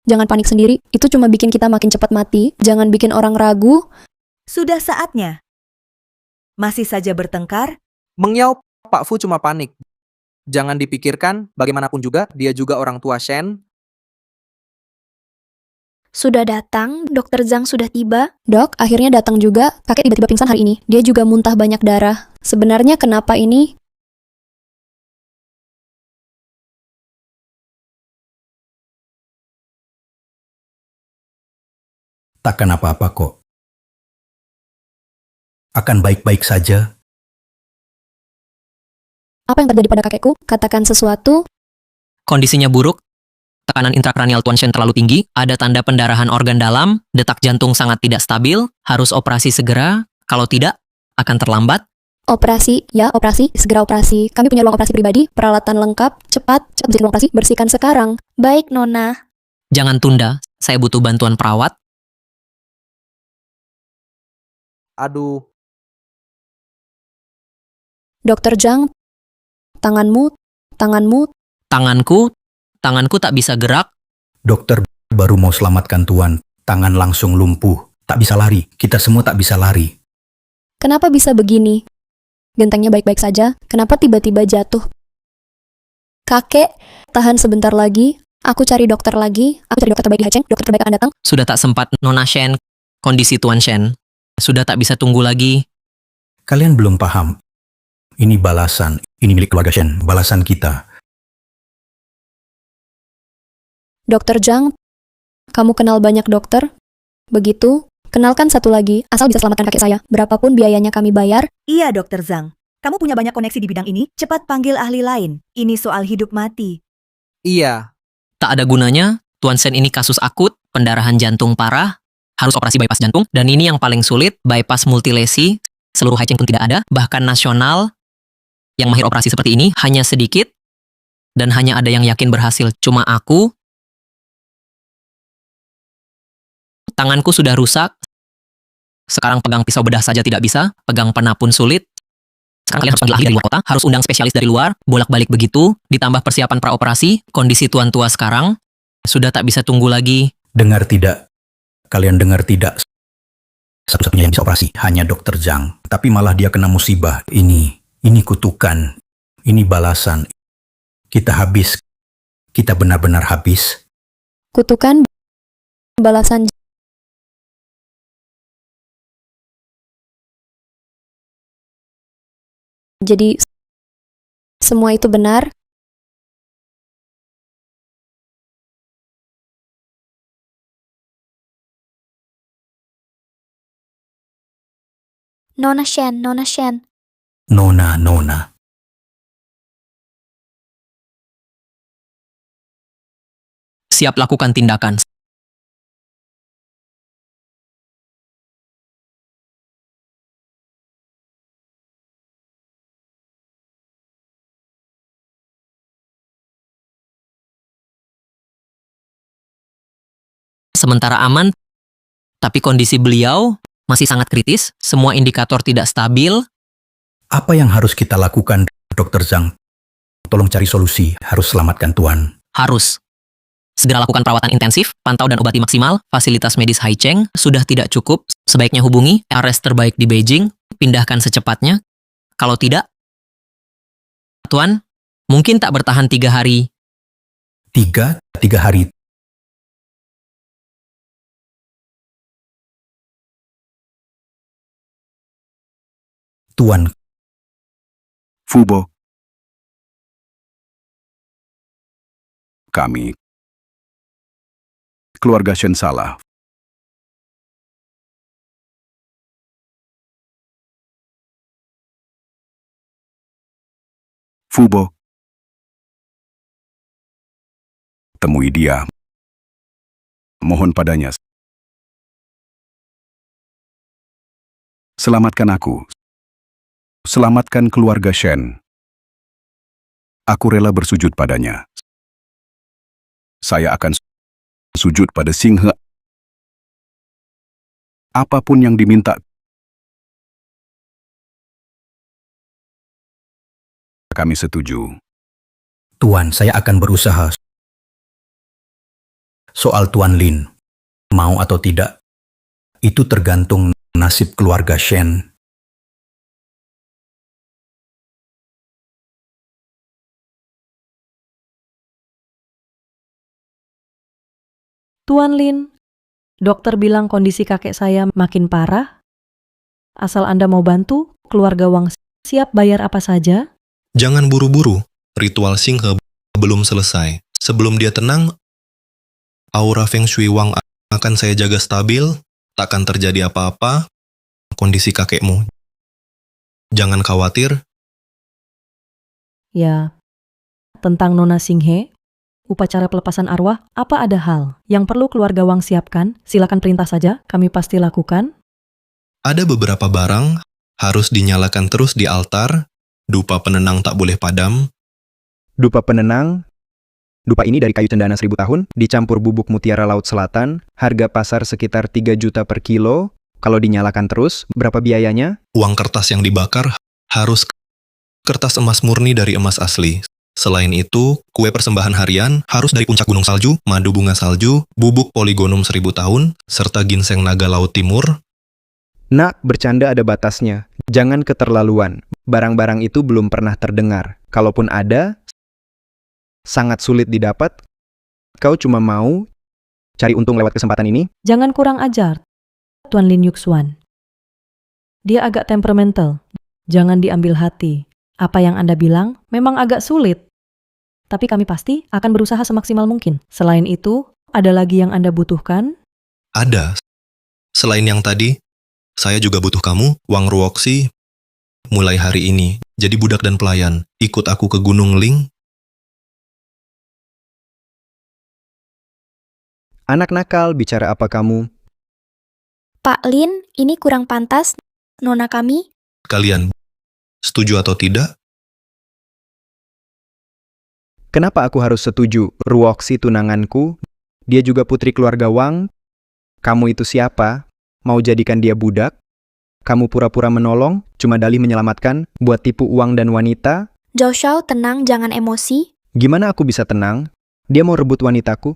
[SPEAKER 8] Jangan panik sendiri, itu cuma bikin kita makin cepat mati. Jangan bikin orang ragu.
[SPEAKER 6] Sudah saatnya. Masih saja bertengkar?
[SPEAKER 7] Mengyao, Pak Fu cuma panik. Jangan dipikirkan, bagaimanapun juga, dia juga orang tua Shen.
[SPEAKER 11] Sudah datang, Dokter Zhang sudah tiba.
[SPEAKER 8] Dok, akhirnya datang juga. Kakek tiba-tiba pingsan hari ini. Dia juga muntah banyak darah. Sebenarnya kenapa ini?
[SPEAKER 4] Takkan apa-apa kok. Akan baik-baik saja.
[SPEAKER 8] Apa yang terjadi pada kakekku? Katakan sesuatu.
[SPEAKER 2] Kondisinya buruk, tekanan intrakranial Tuan Shen terlalu tinggi, ada tanda pendarahan organ dalam, detak jantung sangat tidak stabil, harus operasi segera, kalau tidak, akan terlambat.
[SPEAKER 8] Operasi, ya operasi, segera operasi. Kami punya ruang operasi pribadi, peralatan lengkap, cepat bersihkan ruang operasi, bersihkan sekarang.
[SPEAKER 11] Baik, Nona.
[SPEAKER 2] Jangan tunda, saya butuh bantuan perawat.
[SPEAKER 7] Aduh,
[SPEAKER 8] Dokter Zhang, tanganmu.
[SPEAKER 2] Tanganku tak bisa gerak.
[SPEAKER 4] Dokter baru mau selamatkan Tuan. Tangan langsung lumpuh. Tak bisa lari. Kita semua tak bisa lari.
[SPEAKER 8] Kenapa bisa begini? Gentengnya baik-baik saja, kenapa tiba-tiba jatuh? Kakek, tahan sebentar lagi. Aku cari dokter lagi. Aku cari dokter terbaik di Haicheng. Dokter terbaik akan datang.
[SPEAKER 2] Sudah tak sempat, Nona Shen, kondisi Tuan Shen. Sudah tak bisa tunggu lagi.
[SPEAKER 4] Kalian belum paham. Ini balasan. Ini milik keluarga Shen. Balasan kita.
[SPEAKER 8] Dokter Zhang, kamu kenal banyak dokter? Begitu? Kenalkan satu lagi, asal bisa selamatkan kakek saya. Berapapun biayanya kami bayar.
[SPEAKER 6] Iya, Dokter Zhang. Kamu punya banyak koneksi di bidang ini. Cepat panggil ahli lain. Ini soal hidup mati.
[SPEAKER 7] iya.
[SPEAKER 2] Tak ada gunanya, Tuan Shen ini kasus akut, pendarahan jantung parah, harus operasi bypass jantung, dan ini yang paling sulit, bypass multilesi, seluruh Haicheng pun tidak ada, bahkan nasional, yang mahir operasi seperti ini, hanya sedikit, dan hanya ada yang yakin berhasil, cuma aku. Tanganku sudah rusak, sekarang pegang pisau bedah saja tidak bisa, pegang pena pun sulit. Sekarang kalian harus panggil ahli dari luar kota, harus undang spesialis dari luar, bolak-balik begitu, ditambah persiapan praoperasi, kondisi tuan tua sekarang, sudah tak bisa tunggu lagi.
[SPEAKER 4] Dengar tidak? Kalian dengar tidak? Satu-satunya yang bisa operasi hanya Dokter Zhang. Tapi malah dia kena musibah. Ini kutukan. Ini balasan. Kita habis. Kita benar-benar habis.
[SPEAKER 8] Kutukan balasan. Jadi semua itu benar?
[SPEAKER 11] Nona Shen, Nona Shen.
[SPEAKER 4] Nona.
[SPEAKER 2] Siap lakukan tindakan. Sementara aman, tapi kondisi beliau masih sangat kritis, semua indikator tidak stabil.
[SPEAKER 4] Apa yang harus kita lakukan, Dokter Zhang? Tolong cari solusi. Harus selamatkan Tuan.
[SPEAKER 2] Harus. Segera lakukan perawatan intensif, pantau dan obati maksimal, fasilitas medis Haicheng sudah tidak cukup, sebaiknya hubungi RS terbaik di Beijing, pindahkan secepatnya. Kalau tidak, Tuan, mungkin tak bertahan 3 hari.
[SPEAKER 4] Tiga hari. Tuan,
[SPEAKER 9] Fubo. Kami, keluarga Shen salah. Fubo. Temui dia. Mohon padanya. Selamatkan aku. Selamatkan keluarga Shen. Aku rela bersujud padanya. Saya akan sujud pada Singhe. Apapun yang diminta. Kami setuju.
[SPEAKER 4] Tuan, saya akan berusaha. Soal Tuan Lin, mau atau tidak, itu tergantung nasib keluarga Shen.
[SPEAKER 1] Tuan Lin, dokter bilang kondisi kakek saya makin parah. Asal Anda mau bantu, keluarga Wang siap bayar apa saja.
[SPEAKER 5] Jangan buru-buru, ritual Singhe belum selesai. Sebelum dia tenang, aura Feng Shui Wang akan saya jaga stabil, takkan terjadi apa-apa, kondisi kakekmu. Jangan khawatir.
[SPEAKER 1] Ya, tentang Nona Singhe, upacara pelepasan arwah, apa ada hal yang perlu keluarga Wang siapkan? Silakan perintah saja, kami pasti lakukan.
[SPEAKER 5] Ada beberapa barang harus dinyalakan terus di altar, dupa penenang tak boleh padam.
[SPEAKER 10] Dupa penenang. Dupa ini dari kayu cendana 1000 tahun, dicampur bubuk mutiara laut selatan, harga pasar sekitar 3 juta per kilo. Kalau dinyalakan terus, berapa biayanya?
[SPEAKER 5] Uang kertas yang dibakar harus kertas emas murni dari emas asli. Selain itu, kue persembahan harian harus dari puncak gunung salju, madu bunga salju, bubuk poligonum 1000 tahun, serta ginseng naga laut timur.
[SPEAKER 10] Nak, bercanda ada batasnya. Jangan keterlaluan. Barang-barang itu belum pernah terdengar. Kalaupun ada, sangat sulit didapat. Kau cuma mau cari untung lewat kesempatan ini?
[SPEAKER 1] Jangan kurang ajar, Tuan Lin Yuxuan. Dia agak temperamental. Jangan diambil hati. Apa yang Anda bilang memang agak sulit. Tapi kami pasti akan berusaha semaksimal mungkin. Selain itu, ada lagi yang Anda butuhkan?
[SPEAKER 5] Ada. Selain yang tadi, saya juga butuh kamu, Wang Ruoxi, mulai hari ini. Jadi budak dan pelayan. Ikut aku ke Gunung Ling.
[SPEAKER 10] Anak nakal, bicara apa kamu?
[SPEAKER 11] Pak Lin, ini kurang pantas, Nona kami.
[SPEAKER 5] Kalian setuju atau tidak?
[SPEAKER 10] Kenapa aku harus setuju? Ruoxi tunanganku. Dia juga putri keluarga Wang. Kamu itu siapa? Mau jadikan dia budak? Kamu pura-pura menolong, cuma dalih menyelamatkan, buat tipu uang dan wanita?
[SPEAKER 11] Zhao Shao, tenang, jangan emosi.
[SPEAKER 10] Gimana aku bisa tenang? Dia mau rebut wanitaku?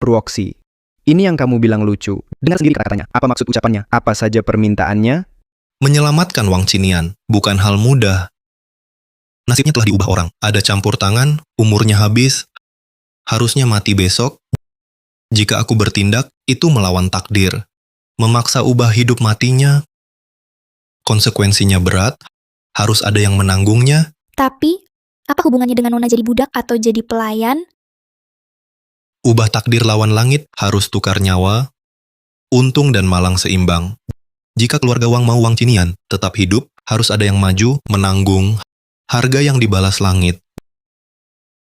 [SPEAKER 10] Ruoxi, Ini yang kamu bilang lucu. Dengar sendiri kata-katanya. Apa maksud ucapannya? Apa saja permintaannya?
[SPEAKER 5] Menyelamatkan Wang Qinian bukan hal mudah. Nasibnya telah diubah orang. Ada campur tangan, umurnya habis, harusnya mati besok. Jika aku bertindak, itu melawan takdir. Memaksa ubah hidup matinya, konsekuensinya berat, harus ada yang menanggungnya.
[SPEAKER 11] Tapi, apa hubungannya dengan Nona jadi budak atau jadi pelayan?
[SPEAKER 5] Ubah takdir lawan langit, harus tukar nyawa, untung dan malang seimbang. Jika keluarga Wang mau Wang Qinian tetap hidup, harus ada yang maju, menanggung, harga yang dibalas langit.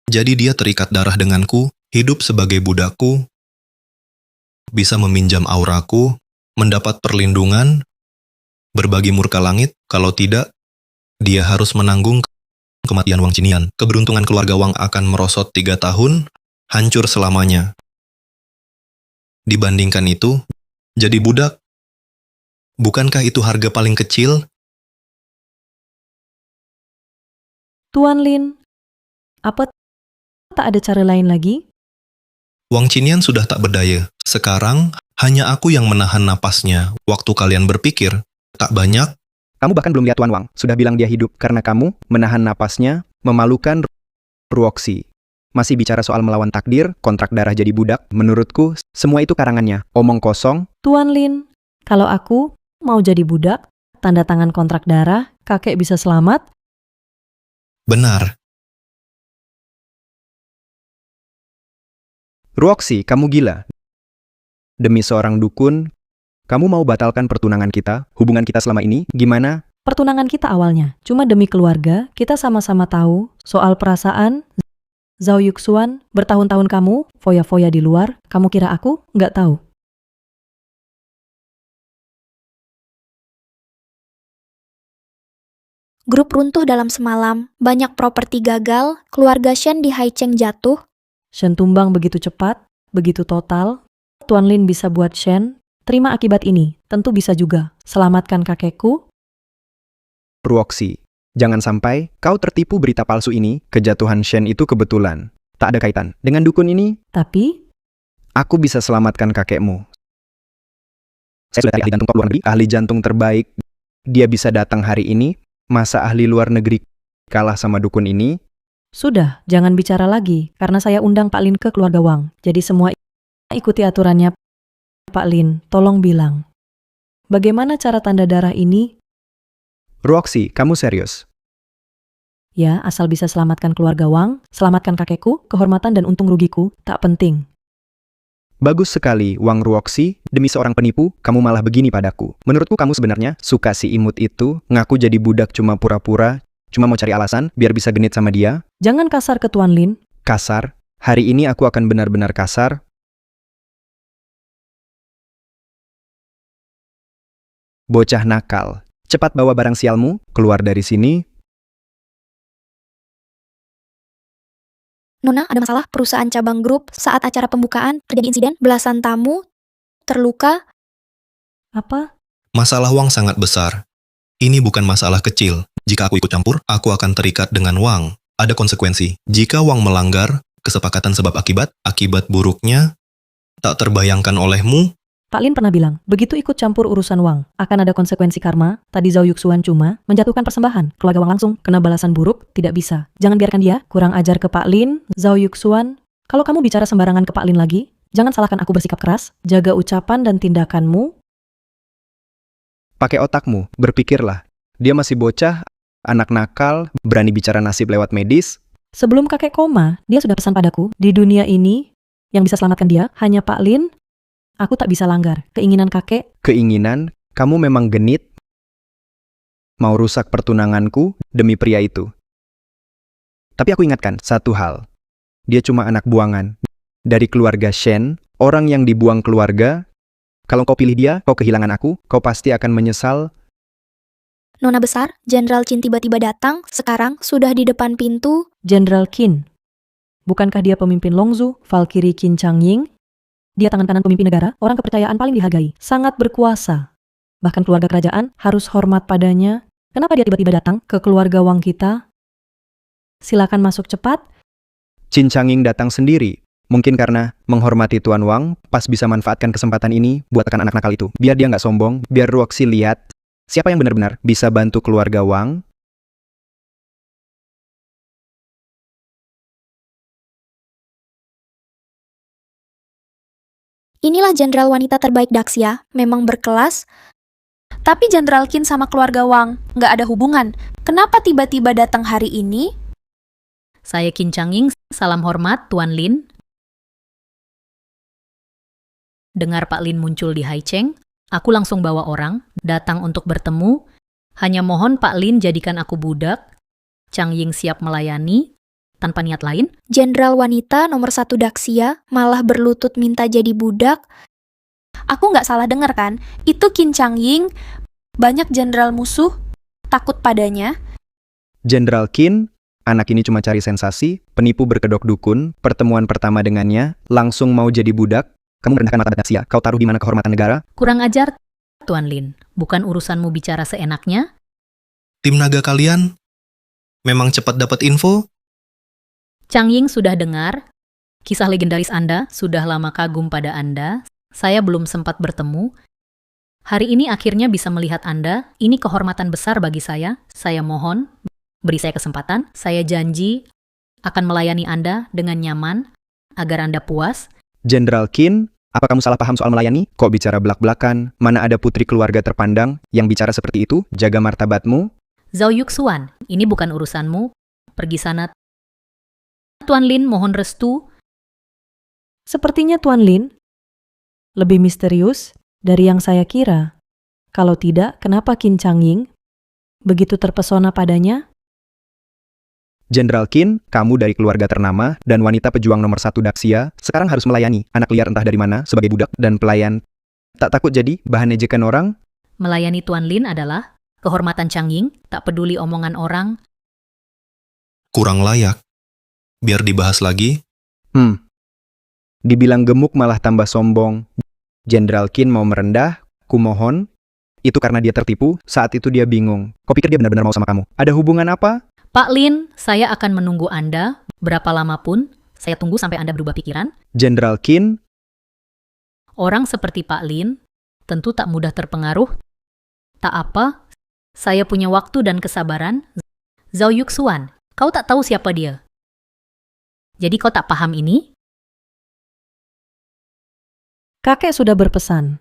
[SPEAKER 5] Jadi dia terikat darah denganku, hidup sebagai budakku, bisa meminjam auraku, mendapat perlindungan, berbagi murka langit, kalau tidak, dia harus menanggung kematian Wang Qinian. Keberuntungan keluarga Wang akan merosot 3 tahun, hancur selamanya. Dibandingkan itu, jadi budak, bukankah itu harga paling kecil?
[SPEAKER 1] Tuan Lin, apa tak ada cara lain lagi?
[SPEAKER 5] Wang Qinian sudah tak berdaya. Sekarang, hanya aku yang menahan napasnya. Waktu kalian berpikir, tak banyak.
[SPEAKER 10] Kamu bahkan belum lihat Tuan Wang. Sudah bilang dia hidup karena kamu menahan napasnya, memalukan Ruoxi. Masih bicara soal melawan takdir, kontrak darah jadi budak. Menurutku, semua itu karangannya. Omong kosong.
[SPEAKER 1] Tuan Lin, kalau aku mau jadi budak, tanda tangan kontrak darah, kakek bisa selamat?
[SPEAKER 5] Benar.
[SPEAKER 10] Ruoxi, kamu gila. Demi seorang dukun, kamu mau batalkan pertunangan kita? Hubungan kita selama ini, gimana?
[SPEAKER 1] Pertunangan kita awalnya, cuma demi keluarga, kita sama-sama tahu soal perasaan. Zhao Yuxuan, bertahun-tahun kamu, foya-foya di luar, kamu kira aku nggak tahu?
[SPEAKER 11] Grup runtuh dalam semalam, banyak properti gagal, keluarga Shen di Haicheng jatuh.
[SPEAKER 1] Shen tumbang begitu cepat, begitu total. Tuan Lin bisa buat Shen terima akibat ini, tentu bisa juga selamatkan kakekku.
[SPEAKER 10] Ruoxi, jangan sampai kau tertipu berita palsu ini. Kejatuhan Shen itu kebetulan. Tak ada kaitan dengan dukun ini.
[SPEAKER 1] Tapi,
[SPEAKER 10] aku bisa selamatkan kakekmu. Saya sudah cari ahli jantung top luar negeri, ahli jantung terbaik. Dia bisa datang hari ini. Masa ahli luar negeri kalah sama dukun ini?
[SPEAKER 1] Sudah, jangan bicara lagi, karena saya undang Pak Lin ke keluarga Wang. Jadi semua ikuti aturannya. Pak Lin, tolong bilang. Bagaimana cara tanda darah ini?
[SPEAKER 10] Ruoxi, kamu serius?
[SPEAKER 1] Ya, asal bisa selamatkan keluarga Wang, selamatkan kakekku, kehormatan dan untung rugiku, tak penting.
[SPEAKER 10] Bagus sekali, Wang Ruoxi. Demi seorang penipu, kamu malah begini padaku. Menurutku kamu sebenarnya suka si imut itu, ngaku jadi budak cuma pura-pura, cuma mau cari alasan biar bisa genit sama dia.
[SPEAKER 1] Jangan kasar ke Tuan Lin.
[SPEAKER 10] Kasar? Hari ini aku akan benar-benar kasar. Bocah nakal. Cepat bawa barang sialmu, keluar dari sini.
[SPEAKER 11] Nona, ada masalah perusahaan cabang grup saat acara pembukaan terjadi insiden, belasan tamu terluka.
[SPEAKER 1] Apa?
[SPEAKER 5] Masalah Wang sangat besar. Ini bukan masalah kecil. Jika aku ikut campur, aku akan terikat dengan Wang. Ada konsekuensi. Jika Wang melanggar kesepakatan sebab akibat buruknya tak terbayangkan olehmu.
[SPEAKER 1] Pak Lin pernah bilang, begitu ikut campur urusan Wang, akan ada konsekuensi karma. Tadi Zhao Yuxuan cuma menjatuhkan persembahan. Keluarga Wang langsung kena balasan buruk, tidak bisa. Jangan biarkan dia kurang ajar ke Pak Lin, Zhao Yuxuan. Kalau kamu bicara sembarangan ke Pak Lin lagi, jangan salahkan aku bersikap keras. Jaga ucapan dan tindakanmu.
[SPEAKER 10] Pakai otakmu, berpikirlah. Dia masih bocah, anak nakal, berani bicara nasib lewat medis.
[SPEAKER 1] Sebelum kakek koma, dia sudah pesan padaku, di dunia ini, yang bisa selamatkan dia hanya Pak Lin. Aku tak bisa langgar keinginan kakek.
[SPEAKER 10] Keinginan? Kamu memang genit? Mau rusak pertunanganku demi pria itu. Tapi aku ingatkan satu hal. Dia cuma anak buangan. Dari keluarga Shen, orang yang dibuang keluarga. Kalau kau pilih dia, kau kehilangan aku, kau pasti akan menyesal.
[SPEAKER 11] Nona besar, Jenderal Qin tiba-tiba datang, sekarang sudah di depan pintu.
[SPEAKER 1] Jenderal Qin. Bukankah dia pemimpin Longzhu, Valkyrie Qin Changying? Dia tangan kanan pemimpin negara, orang kepercayaan paling dihargai, sangat berkuasa. Bahkan keluarga kerajaan harus hormat padanya. Kenapa dia tiba-tiba datang ke keluarga Wang kita? Silakan masuk cepat.
[SPEAKER 10] Qin Changying datang sendiri. Mungkin karena menghormati Tuan Wang, pas bisa manfaatkan kesempatan ini buat tekan anak nakal itu. Biar dia nggak sombong, biar Ruoxi lihat siapa yang benar-benar bisa bantu keluarga Wang.
[SPEAKER 11] Inilah jenderal wanita terbaik Daxia, memang berkelas. Tapi Jenderal Qin sama keluarga Wang nggak ada hubungan. Kenapa tiba-tiba datang hari ini?
[SPEAKER 12] Saya Qin Changying, salam hormat Tuan Lin. Dengar Pak Lin muncul di Haicheng, aku langsung bawa orang, datang untuk bertemu. Hanya mohon Pak Lin jadikan aku budak. Changying siap melayani, tanpa niat lain.
[SPEAKER 11] Jenderal wanita nomor 1 Daxia malah berlutut minta jadi budak. Aku nggak salah dengar kan? Itu Qin Changying, banyak jenderal musuh, takut padanya.
[SPEAKER 10] Jenderal Qin, anak ini cuma cari sensasi, penipu berkedok dukun, pertemuan pertama dengannya, langsung mau jadi budak. Kamu merendahkan martabat Daxia, kau taruh di mana kehormatan negara?
[SPEAKER 12] Kurang ajar, Tuan Lin. Bukan urusanmu bicara seenaknya.
[SPEAKER 5] Tim naga kalian memang cepat dapat info?
[SPEAKER 12] Changying sudah dengar. Kisah legendaris Anda sudah lama kagum pada Anda. Saya belum sempat bertemu. Hari ini akhirnya bisa melihat Anda. Ini kehormatan besar bagi saya. Saya mohon, beri saya kesempatan. Saya janji akan melayani Anda dengan nyaman, agar Anda puas.
[SPEAKER 10] Jenderal Qin, apa kamu salah paham soal melayani? Kok bicara belak-belakan? Mana ada putri keluarga terpandang yang bicara seperti itu? Jaga martabatmu.
[SPEAKER 12] Zhao Yuxuan, ini bukan urusanmu. Pergi sana. Tuan Lin mohon restu.
[SPEAKER 1] Sepertinya Tuan Lin lebih misterius dari yang saya kira. Kalau tidak, kenapa Qin Changying begitu terpesona padanya?
[SPEAKER 10] Jenderal Qin, kamu dari keluarga ternama dan wanita pejuang nomor 1 Daxia, sekarang harus melayani anak liar entah dari mana sebagai budak dan pelayan. Tak takut jadi bahan ejekan orang?
[SPEAKER 12] Melayani Tuan Lin adalah kehormatan Changying, tak peduli omongan orang.
[SPEAKER 5] Kurang layak. Biar dibahas lagi.
[SPEAKER 10] Dibilang gemuk malah tambah sombong. Jenderal Qin mau merendah, kumohon. Itu karena dia tertipu, saat itu dia bingung. Kau pikir dia benar-benar mau sama kamu? Ada hubungan apa?
[SPEAKER 12] Pak Lin, saya akan menunggu Anda berapa lama pun. Saya tunggu sampai Anda berubah pikiran.
[SPEAKER 10] Jenderal Qin,
[SPEAKER 12] Orang seperti Pak Lin tentu tak mudah terpengaruh. Tak apa, saya punya waktu dan kesabaran. Zhao Yuxuan, kau tak tahu siapa dia. Jadi kau tak paham ini?
[SPEAKER 1] Kakek sudah berpesan.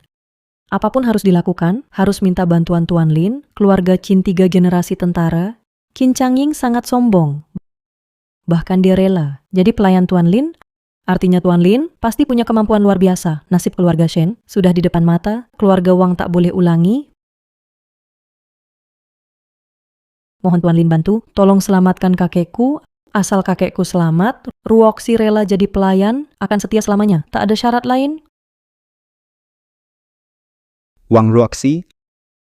[SPEAKER 1] Apapun harus dilakukan, harus minta bantuan Tuan Lin, keluarga Qin 3 generasi tentara. Qin Changying sangat sombong. Bahkan dia rela jadi pelayan Tuan Lin. Artinya Tuan Lin pasti punya kemampuan luar biasa. Nasib keluarga Shen sudah di depan mata, keluarga Wang tak boleh ulangi. Mohon Tuan Lin bantu, tolong selamatkan kakekku. Asal kakekku selamat, Ruoxi rela jadi pelayan, akan setia selamanya. Tak ada syarat lain.
[SPEAKER 10] Wang Ruoxi,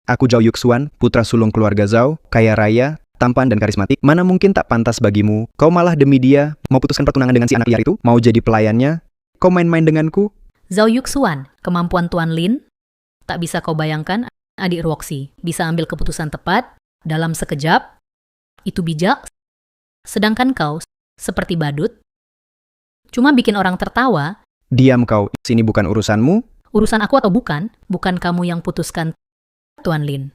[SPEAKER 10] aku Zhao Yuxuan, putra sulung keluarga Zhao, kaya raya, tampan dan karismatik. Mana mungkin tak pantas bagimu? Kau malah demi dia mau putuskan pertunangan dengan si anak liar itu? Mau jadi pelayannya? Kau main-main denganku?
[SPEAKER 12] Zhao Yuxuan, kemampuan Tuan Lin tak bisa kau bayangkan. Adik Ruoxi bisa ambil keputusan tepat dalam sekejap. Itu bijak. Sedangkan kau seperti badut, cuma bikin orang tertawa.
[SPEAKER 10] Diam kau, sini bukan urusanmu.
[SPEAKER 12] Urusan aku atau bukan kamu yang putuskan, Tuan Lin.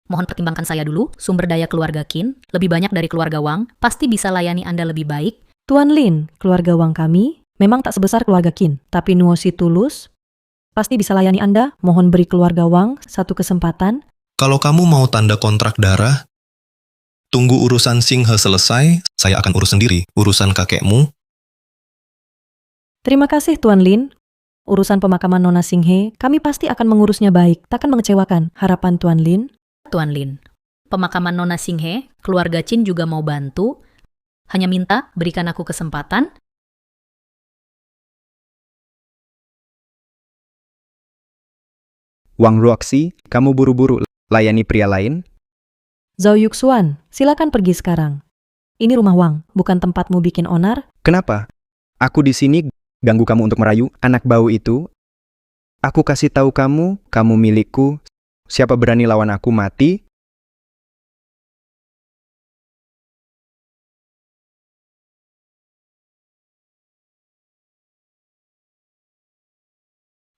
[SPEAKER 12] Mohon pertimbangkan saya dulu, sumber daya keluarga Qin lebih banyak dari keluarga Wang, pasti bisa layani Anda lebih baik.
[SPEAKER 1] Tuan Lin, keluarga Wang kami memang tak sebesar keluarga Qin, tapi Nuosi tulus, pasti bisa layani Anda. Mohon beri keluarga Wang satu kesempatan.
[SPEAKER 5] Kalau kamu mau tanda kontrak darah, tunggu urusan Xinghe selesai, saya akan urus sendiri. Urusan kakekmu.
[SPEAKER 1] Terima kasih Tuan Lin. Urusan pemakaman Nona Xinghe, kami pasti akan mengurusnya baik, takkan mengecewakan. Harapan Tuan Lin.
[SPEAKER 12] Tuan Lin, pemakaman Nona Xinghe, keluarga Qin juga mau bantu. Hanya minta berikan aku kesempatan.
[SPEAKER 10] Wang Ruoxi, kamu buru-buru layani pria lain?
[SPEAKER 1] Zhao Yuxuan, silakan pergi sekarang. Ini rumah Wang, bukan tempatmu bikin onar.
[SPEAKER 10] Kenapa? Aku di sini ganggu kamu untuk merayu anak bau itu. Aku kasih tahu kamu, kamu milikku. Siapa berani lawan aku mati?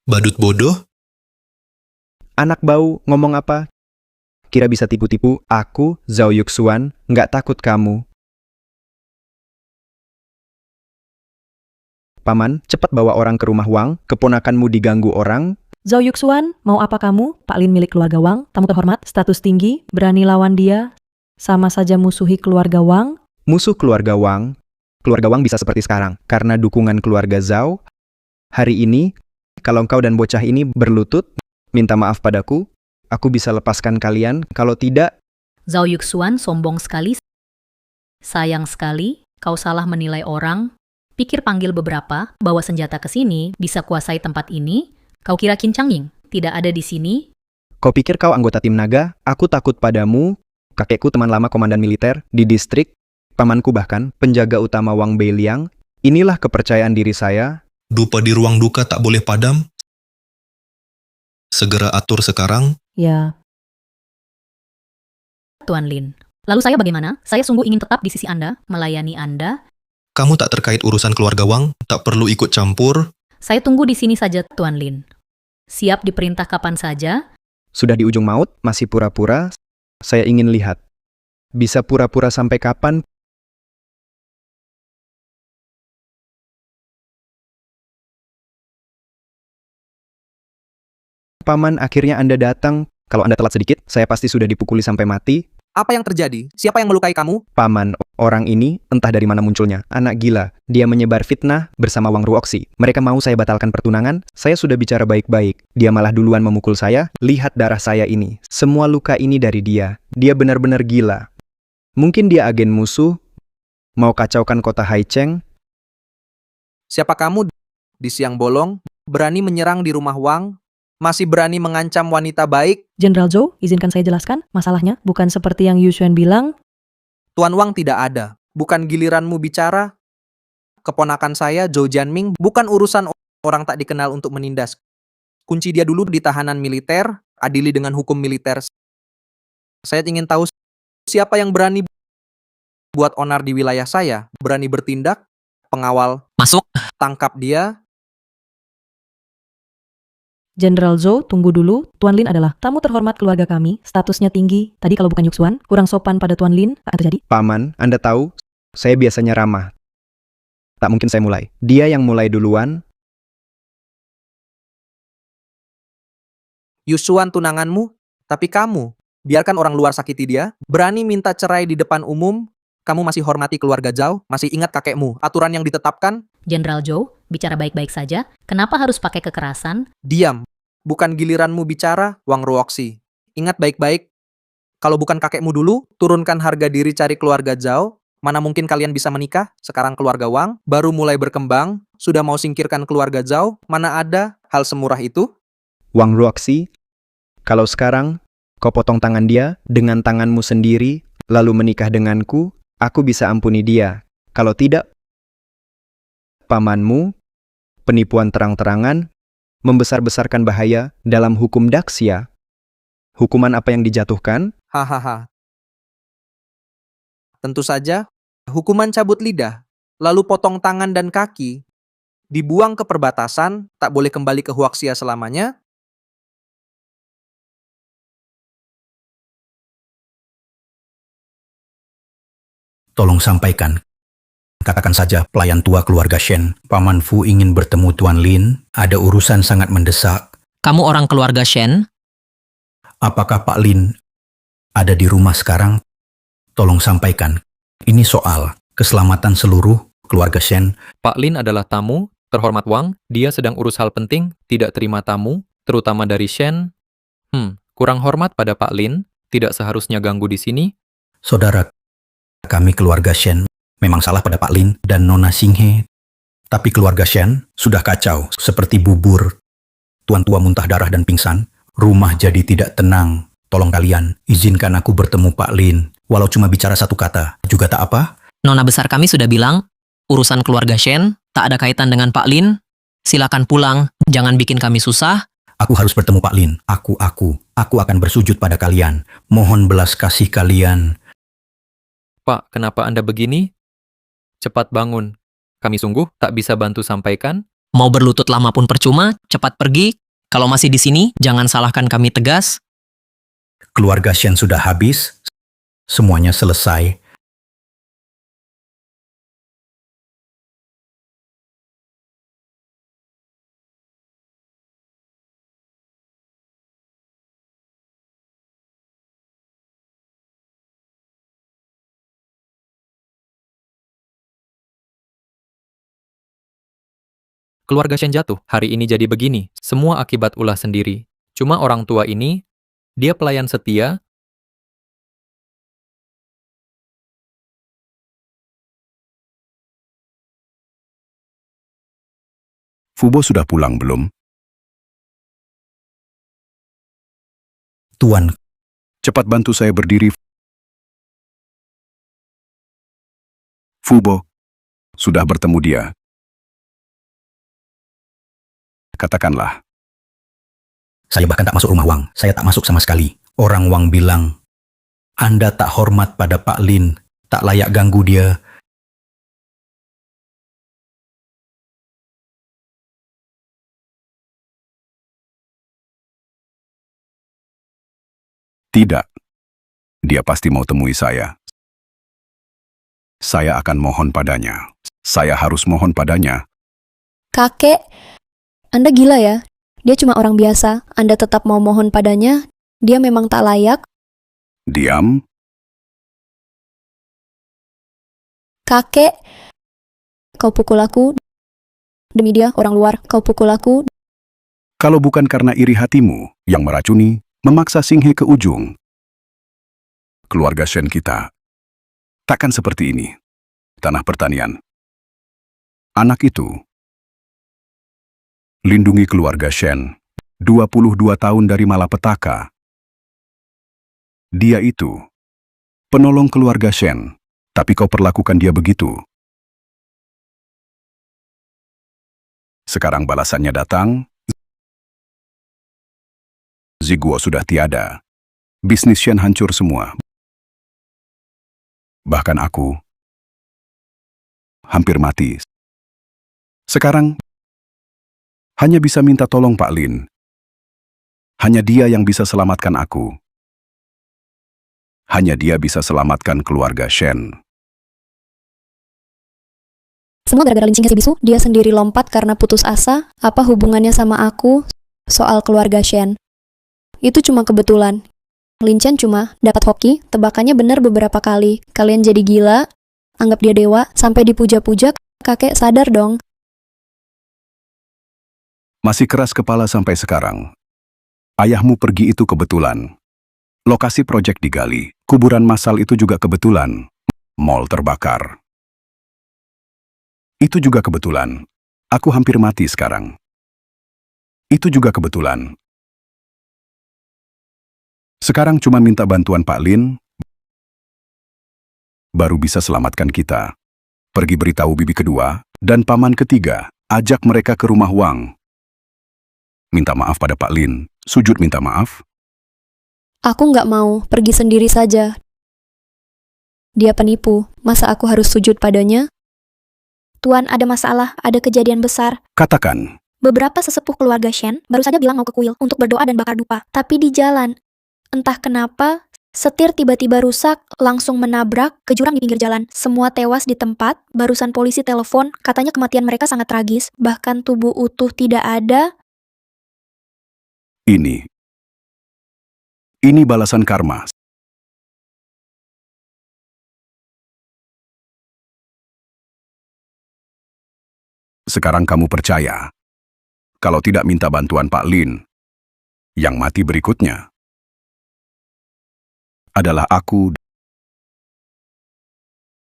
[SPEAKER 5] Badut bodoh?
[SPEAKER 10] Anak bau, ngomong apa? Kira bisa tipu-tipu? Aku, Zhao Yuxuan, nggak takut kamu. Paman, cepat bawa orang ke rumah Wang, keponakanmu diganggu orang.
[SPEAKER 1] Zhao Yuxuan, mau apa kamu? Pak Lin milik keluarga Wang, tamu terhormat, status tinggi, berani lawan dia, sama saja musuhi keluarga Wang.
[SPEAKER 10] Musuh keluarga Wang bisa seperti sekarang, karena dukungan keluarga Zhao. Hari ini, kalau engkau dan bocah ini berlutut, minta maaf padaku, aku bisa lepaskan kalian, kalau tidak,
[SPEAKER 12] Zhao Yuxuan sombong sekali. Sayang sekali, kau salah menilai orang. Pikir panggil beberapa, bawa senjata ke sini, bisa kuasai tempat ini. Kau kira Qin Changying tidak ada di sini?
[SPEAKER 10] kau pikir kau anggota tim naga, aku takut padamu, kakekku teman lama komandan militer di distrik, pamanku bahkan penjaga utama Wang Beiliang, inilah kepercayaan diri saya.
[SPEAKER 5] Dupa di ruang duka tak boleh padam? Segera atur sekarang.
[SPEAKER 1] Ya,
[SPEAKER 12] Tuan Lin. Lalu saya bagaimana? Saya sungguh ingin tetap di sisi Anda, melayani Anda.
[SPEAKER 5] Kamu tak terkait urusan keluarga Wang, tak perlu ikut campur.
[SPEAKER 12] Saya tunggu di sini saja, Tuan Lin. Siap diperintah kapan saja.
[SPEAKER 10] Sudah di ujung maut, masih pura-pura, saya ingin lihat. Bisa pura-pura sampai kapan? Paman, akhirnya Anda datang. Kalau Anda telat sedikit, saya pasti sudah dipukuli sampai mati.
[SPEAKER 7] Apa yang terjadi? Siapa yang melukai kamu?
[SPEAKER 10] Paman, orang ini entah dari mana munculnya. Anak gila. Dia menyebar fitnah bersama Wang Ruoxi. Mereka mau saya batalkan pertunangan. Saya sudah bicara baik-baik. Dia malah duluan memukul saya. Lihat darah saya ini. Semua luka ini dari dia. Dia benar-benar gila. Mungkin dia agen musuh. Mau kacaukan kota Haicheng.
[SPEAKER 7] Siapa kamu di siang bolong, berani menyerang di rumah Wang, masih berani mengancam wanita baik?
[SPEAKER 1] Jenderal Zhou, izinkan saya jelaskan, masalahnya bukan seperti yang Yu Xuan bilang.
[SPEAKER 7] Tuan Wang tidak ada. Bukan giliranmu bicara. Keponakan saya, Zhou Jianming, bukan urusan orang tak dikenal untuk menindas. Kunci dia dulu di tahanan militer, adili dengan hukum militer. Saya ingin tahu siapa yang berani buat onar di wilayah saya, berani bertindak, pengawal,
[SPEAKER 2] Masuk.
[SPEAKER 7] tangkap dia.
[SPEAKER 1] Jenderal Zhou, tunggu dulu. Tuan Lin adalah tamu terhormat keluarga kami, statusnya tinggi. Tadi kalau bukan Yuxuan, kurang sopan pada Tuan Lin, tak akan terjadi.
[SPEAKER 10] Paman, Anda tahu, saya biasanya ramah. Tak mungkin saya mulai. Dia yang mulai duluan.
[SPEAKER 7] Yusuan tunanganmu, tapi kamu, biarkan orang luar sakiti dia, berani minta cerai di depan umum, kamu masih hormati keluarga Zhao, masih ingat kakekmu, aturan yang ditetapkan?
[SPEAKER 12] Jenderal Zhou, bicara baik-baik saja. Kenapa harus pakai kekerasan?
[SPEAKER 7] Diam, bukan giliranmu bicara, Wang Ruoxi. Ingat baik-baik, kalau bukan kakekmu dulu, turunkan harga diri cari keluarga Zhao, mana mungkin kalian bisa menikah, sekarang keluarga Wang, baru mulai berkembang, sudah mau singkirkan keluarga Zhao, mana ada hal semurah itu?
[SPEAKER 10] Wang Ruoxi, kalau sekarang kau potong tangan dia dengan tanganmu sendiri, lalu menikah denganku, aku bisa ampuni dia. Kalau tidak, pamanmu, penipuan terang-terangan, membesar-besarkan bahaya dalam hukum Daxia. Hukuman apa yang dijatuhkan?
[SPEAKER 7] Hahaha. Tentu saja, hukuman cabut lidah, lalu potong tangan dan kaki, dibuang ke perbatasan, tak boleh kembali ke Huaxia selamanya.
[SPEAKER 4] Tolong sampaikan. Katakan saja pelayan tua keluarga Shen, Paman Fu ingin bertemu Tuan Lin, ada urusan sangat mendesak.
[SPEAKER 2] Kamu orang keluarga Shen?
[SPEAKER 4] Apakah Pak Lin ada di rumah sekarang? Tolong sampaikan. Ini soal keselamatan seluruh keluarga Shen.
[SPEAKER 3] Pak Lin adalah tamu, terhormat Wang, dia sedang urus hal penting, tidak terima tamu, terutama dari Shen. Kurang hormat pada Pak Lin, tidak seharusnya ganggu di sini.
[SPEAKER 4] Saudara kami keluarga Shen memang salah pada Pak Lin dan Nona Xinghe. Tapi keluarga Shen sudah kacau, seperti bubur. Tuan tua muntah darah dan pingsan, rumah jadi tidak tenang. Tolong kalian, izinkan aku bertemu Pak Lin. Walau cuma bicara satu kata, juga tak apa.
[SPEAKER 2] Nona besar kami sudah bilang, urusan keluarga Shen tak ada kaitan dengan Pak Lin. Silakan pulang, jangan bikin kami susah.
[SPEAKER 4] Aku harus bertemu Pak Lin. Aku akan bersujud pada kalian. Mohon belas kasih kalian.
[SPEAKER 3] Pak, kenapa Anda begini? Cepat bangun. Kami sungguh tak bisa bantu sampaikan.
[SPEAKER 2] Mau berlutut lama pun percuma, cepat pergi. Kalau masih di sini, jangan salahkan kami tegas.
[SPEAKER 4] Keluarga Shen sudah habis, semuanya selesai.
[SPEAKER 3] Keluarga Shen jatuh, hari ini jadi begini. Semua akibat ulah sendiri. Cuma orang tua ini, dia pelayan setia.
[SPEAKER 9] Fubo sudah pulang belum?
[SPEAKER 4] Tuan,
[SPEAKER 9] Cepat bantu saya berdiri. Fubo, sudah bertemu dia. Katakanlah.
[SPEAKER 4] saya bahkan tak masuk rumah Wang. Saya tak masuk sama sekali. Orang Wang bilang, Anda tak hormat pada Pak Lin, tak layak ganggu dia.
[SPEAKER 9] Tidak. Dia pasti mau temui saya. Saya akan mohon padanya. Saya harus mohon padanya.
[SPEAKER 8] Kakek, Anda gila ya? Dia cuma orang biasa. Anda tetap mau mohon padanya? Dia memang tak layak.
[SPEAKER 9] Diam.
[SPEAKER 8] Kakek, kau pukul aku. Demi dia, orang luar, kau pukul aku.
[SPEAKER 9] Kalau bukan karena iri hatimu yang meracuni, memaksa Singhe ke ujung. Keluarga Shen kita takkan seperti ini. Tanah pertanian. Anak itu lindungi keluarga Shen 22 tahun dari malapetaka. Dia itu penolong keluarga Shen, tapi kau perlakukan dia begitu. Sekarang balasannya datang. Ziguo sudah tiada. Bisnis Shen hancur semua. Bahkan aku hampir mati. Sekarang hanya bisa minta tolong Pak Lin. Hanya dia yang bisa selamatkan aku. Hanya dia bisa selamatkan keluarga Shen.
[SPEAKER 8] Semua gara-gara lincingnya si bisu, dia sendiri lompat karena putus asa. Apa hubungannya sama aku soal keluarga Shen? Itu cuma kebetulan. Lincen cuma dapat hoki, tebakannya benar beberapa kali. Kalian jadi gila, anggap dia dewa, sampai dipuja-puja, kakek sadar dong.
[SPEAKER 9] Masih keras kepala sampai sekarang. Ayahmu pergi itu kebetulan. Lokasi proyek digali, kuburan massal itu juga kebetulan. Mall terbakar. Itu juga kebetulan. Aku hampir mati sekarang. Itu juga kebetulan. Sekarang cuma minta bantuan Pak Lin, baru bisa selamatkan kita. Pergi beritahu bibi kedua dan paman ketiga, ajak mereka ke rumah Wang. Minta maaf pada Pak Lin, sujud minta maaf.
[SPEAKER 8] Aku nggak mau, pergi sendiri saja. Dia penipu, masa aku harus sujud padanya?
[SPEAKER 11] Tuan, ada masalah, ada kejadian besar.
[SPEAKER 9] Katakan.
[SPEAKER 11] Beberapa sesepuh keluarga Shen baru saja bilang mau ke kuil untuk berdoa dan bakar dupa. Tapi di jalan, entah kenapa, setir tiba-tiba rusak, langsung menabrak ke jurang di pinggir jalan. Semua tewas di tempat, barusan polisi telepon, katanya kematian mereka sangat tragis, bahkan tubuh utuh tidak ada.
[SPEAKER 9] Ini balasan karma. Sekarang kamu percaya, kalau tidak minta bantuan Pak Lin, yang mati berikutnya adalah aku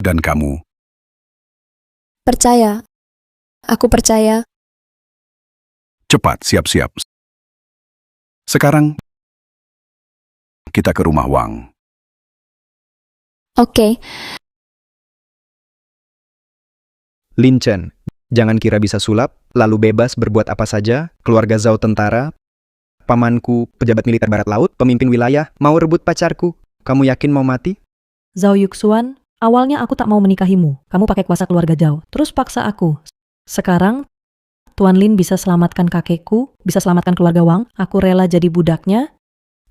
[SPEAKER 9] dan kamu.
[SPEAKER 8] Percaya. Aku percaya.
[SPEAKER 9] Cepat, siap-siap. Sekarang, kita ke rumah Wang.
[SPEAKER 8] Oke.
[SPEAKER 10] Lin Chen, jangan kira bisa sulap, lalu bebas berbuat apa saja. Keluarga Zhao tentara, pamanku pejabat militer barat laut, pemimpin wilayah, mau rebut pacarku. Kamu yakin mau mati?
[SPEAKER 1] Zhao Yuxuan, awalnya aku tak mau menikahimu. Kamu pakai kuasa keluarga Zhao, terus paksa aku. Sekarang, Tuan Lin bisa selamatkan kakekku, bisa selamatkan keluarga Wang, aku rela jadi budaknya.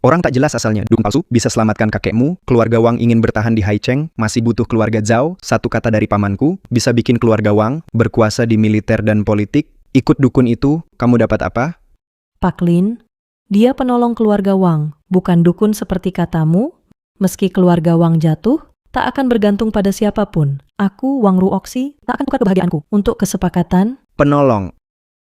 [SPEAKER 10] Orang tak jelas asalnya, dukun palsu, bisa selamatkan kakekmu, keluarga Wang ingin bertahan di Haicheng, masih butuh keluarga Zhao, satu kata dari pamanku, bisa bikin keluarga Wang berkuasa di militer dan politik. Ikut dukun itu, kamu dapat apa?
[SPEAKER 1] Pak Lin, dia penolong keluarga Wang, bukan dukun seperti katamu. Meski keluarga Wang jatuh, tak akan bergantung pada siapapun. Aku, Wang Ruoxi, tak akan tukar kebahagiaanku untuk kesepakatan.
[SPEAKER 10] Penolong.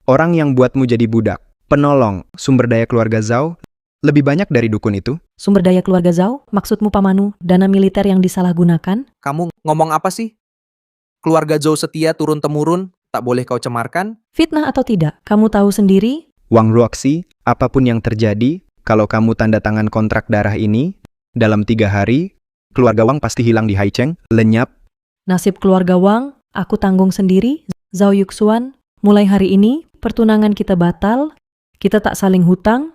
[SPEAKER 10] Orang yang buatmu jadi budak. Penolong, sumber daya keluarga Zhao, lebih banyak dari dukun itu.
[SPEAKER 1] Sumber daya keluarga Zhao, maksudmu Pamanu, dana militer yang disalahgunakan?
[SPEAKER 7] Kamu ngomong apa sih? Keluarga Zhou setia turun-temurun, tak boleh kau cemarkan?
[SPEAKER 1] Fitnah atau tidak, kamu tahu sendiri.
[SPEAKER 10] Wang Ruoxi, apapun yang terjadi, kalau kamu tanda tangan kontrak darah ini, dalam 3 hari, keluarga Wang pasti hilang di Haicheng, lenyap.
[SPEAKER 1] Nasib keluarga Wang, aku tanggung sendiri. Zhao Yuxuan, mulai hari ini, pertunangan kita batal, kita tak saling hutang.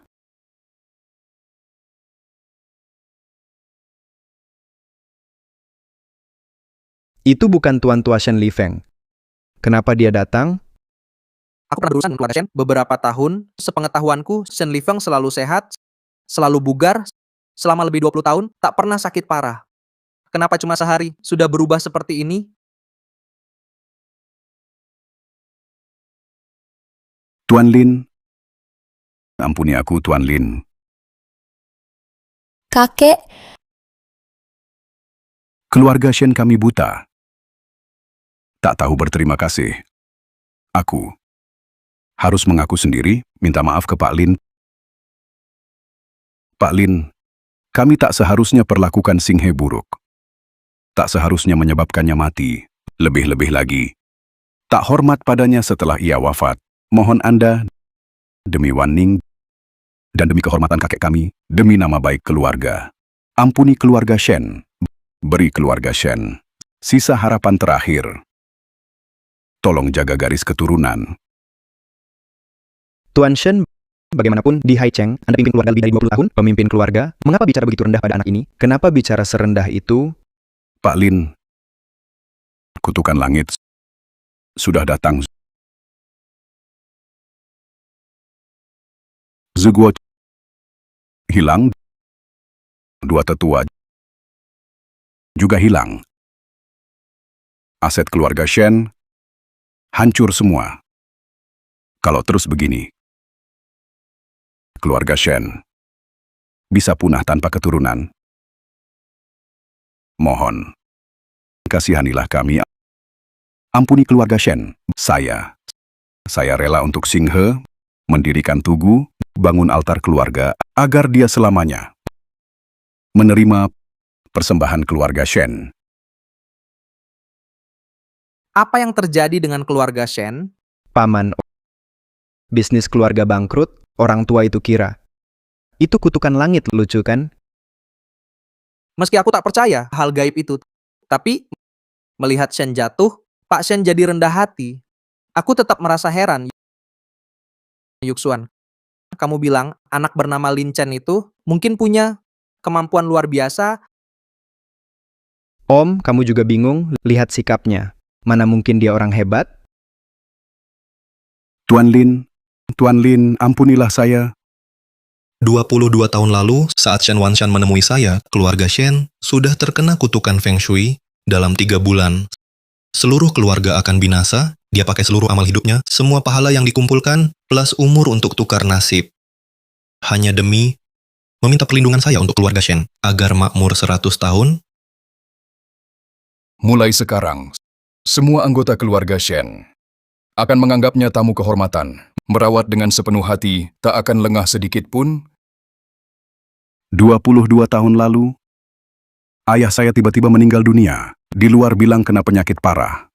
[SPEAKER 10] Itu bukan Tuan Tua Shen Li Feng. Kenapa dia datang?
[SPEAKER 7] Aku pernah berurusan dengan keluarga Shen beberapa tahun. Sepengetahuanku, Shen Li Feng selalu sehat, selalu bugar, selama lebih 20 tahun, tak pernah sakit parah. Kenapa cuma sehari sudah berubah seperti ini?
[SPEAKER 9] Tuan Lin, ampuni aku, Tuan Lin.
[SPEAKER 8] Kakek,
[SPEAKER 9] Keluarga Shen kami buta. Tak tahu berterima kasih. Aku harus mengaku sendiri, minta maaf ke Pak Lin. Pak Lin, kami tak seharusnya perlakukan Singhe buruk. Tak seharusnya menyebabkannya mati. Lebih-lebih lagi, tak hormat padanya setelah ia wafat. Mohon Anda, demi Wan Ning, dan demi kehormatan kakek kami, demi nama baik keluarga, ampuni keluarga Shen. Beri keluarga Shen sisa harapan terakhir. Tolong jaga garis keturunan.
[SPEAKER 10] Tuan Shen, bagaimanapun di Haicheng, Anda pimpin keluarga lebih dari 20 tahun, pemimpin keluarga. Mengapa bicara begitu rendah pada anak ini? Kenapa bicara serendah itu?
[SPEAKER 9] Pak Lin, kutukan langit sudah datang. Zuguo hilang, 2 tetua juga hilang. Aset keluarga Shen hancur semua. Kalau terus begini, keluarga Shen bisa punah tanpa keturunan. Mohon, kasihanilah kami. Ampuni keluarga Shen. Saya rela untuk Singhe mendirikan tugu, bangun altar keluarga, agar dia selamanya menerima persembahan keluarga Shen.
[SPEAKER 7] Apa yang terjadi dengan keluarga Shen?
[SPEAKER 10] Paman, bisnis keluarga bangkrut, orang tua itu kira. Itu kutukan langit, lucu kan?
[SPEAKER 7] Meski aku tak percaya hal gaib itu, tapi melihat Shen jatuh, Pak Shen jadi rendah hati. Aku tetap merasa heran. Yuxuan, kamu bilang anak bernama Lin Chen itu mungkin punya kemampuan luar biasa.
[SPEAKER 10] Om, kamu juga bingung, lihat sikapnya. Mana mungkin dia orang hebat?
[SPEAKER 9] Tuan Lin, ampunilah saya.
[SPEAKER 5] 22 tahun lalu, saat Shen Wanshan menemui saya, keluarga Shen sudah terkena kutukan Feng Shui dalam 3 bulan. Seluruh keluarga akan binasa, dia pakai seluruh amal hidupnya, semua pahala yang dikumpulkan, plus umur untuk tukar nasib. Hanya demi meminta perlindungan saya untuk keluarga Shen, agar makmur 100 tahun.
[SPEAKER 9] Mulai sekarang, semua anggota keluarga Shen akan menganggapnya tamu kehormatan, merawat dengan sepenuh hati, tak akan lengah sedikit pun. 22 tahun lalu, ayah saya tiba-tiba meninggal dunia, di luar bilang kena penyakit parah.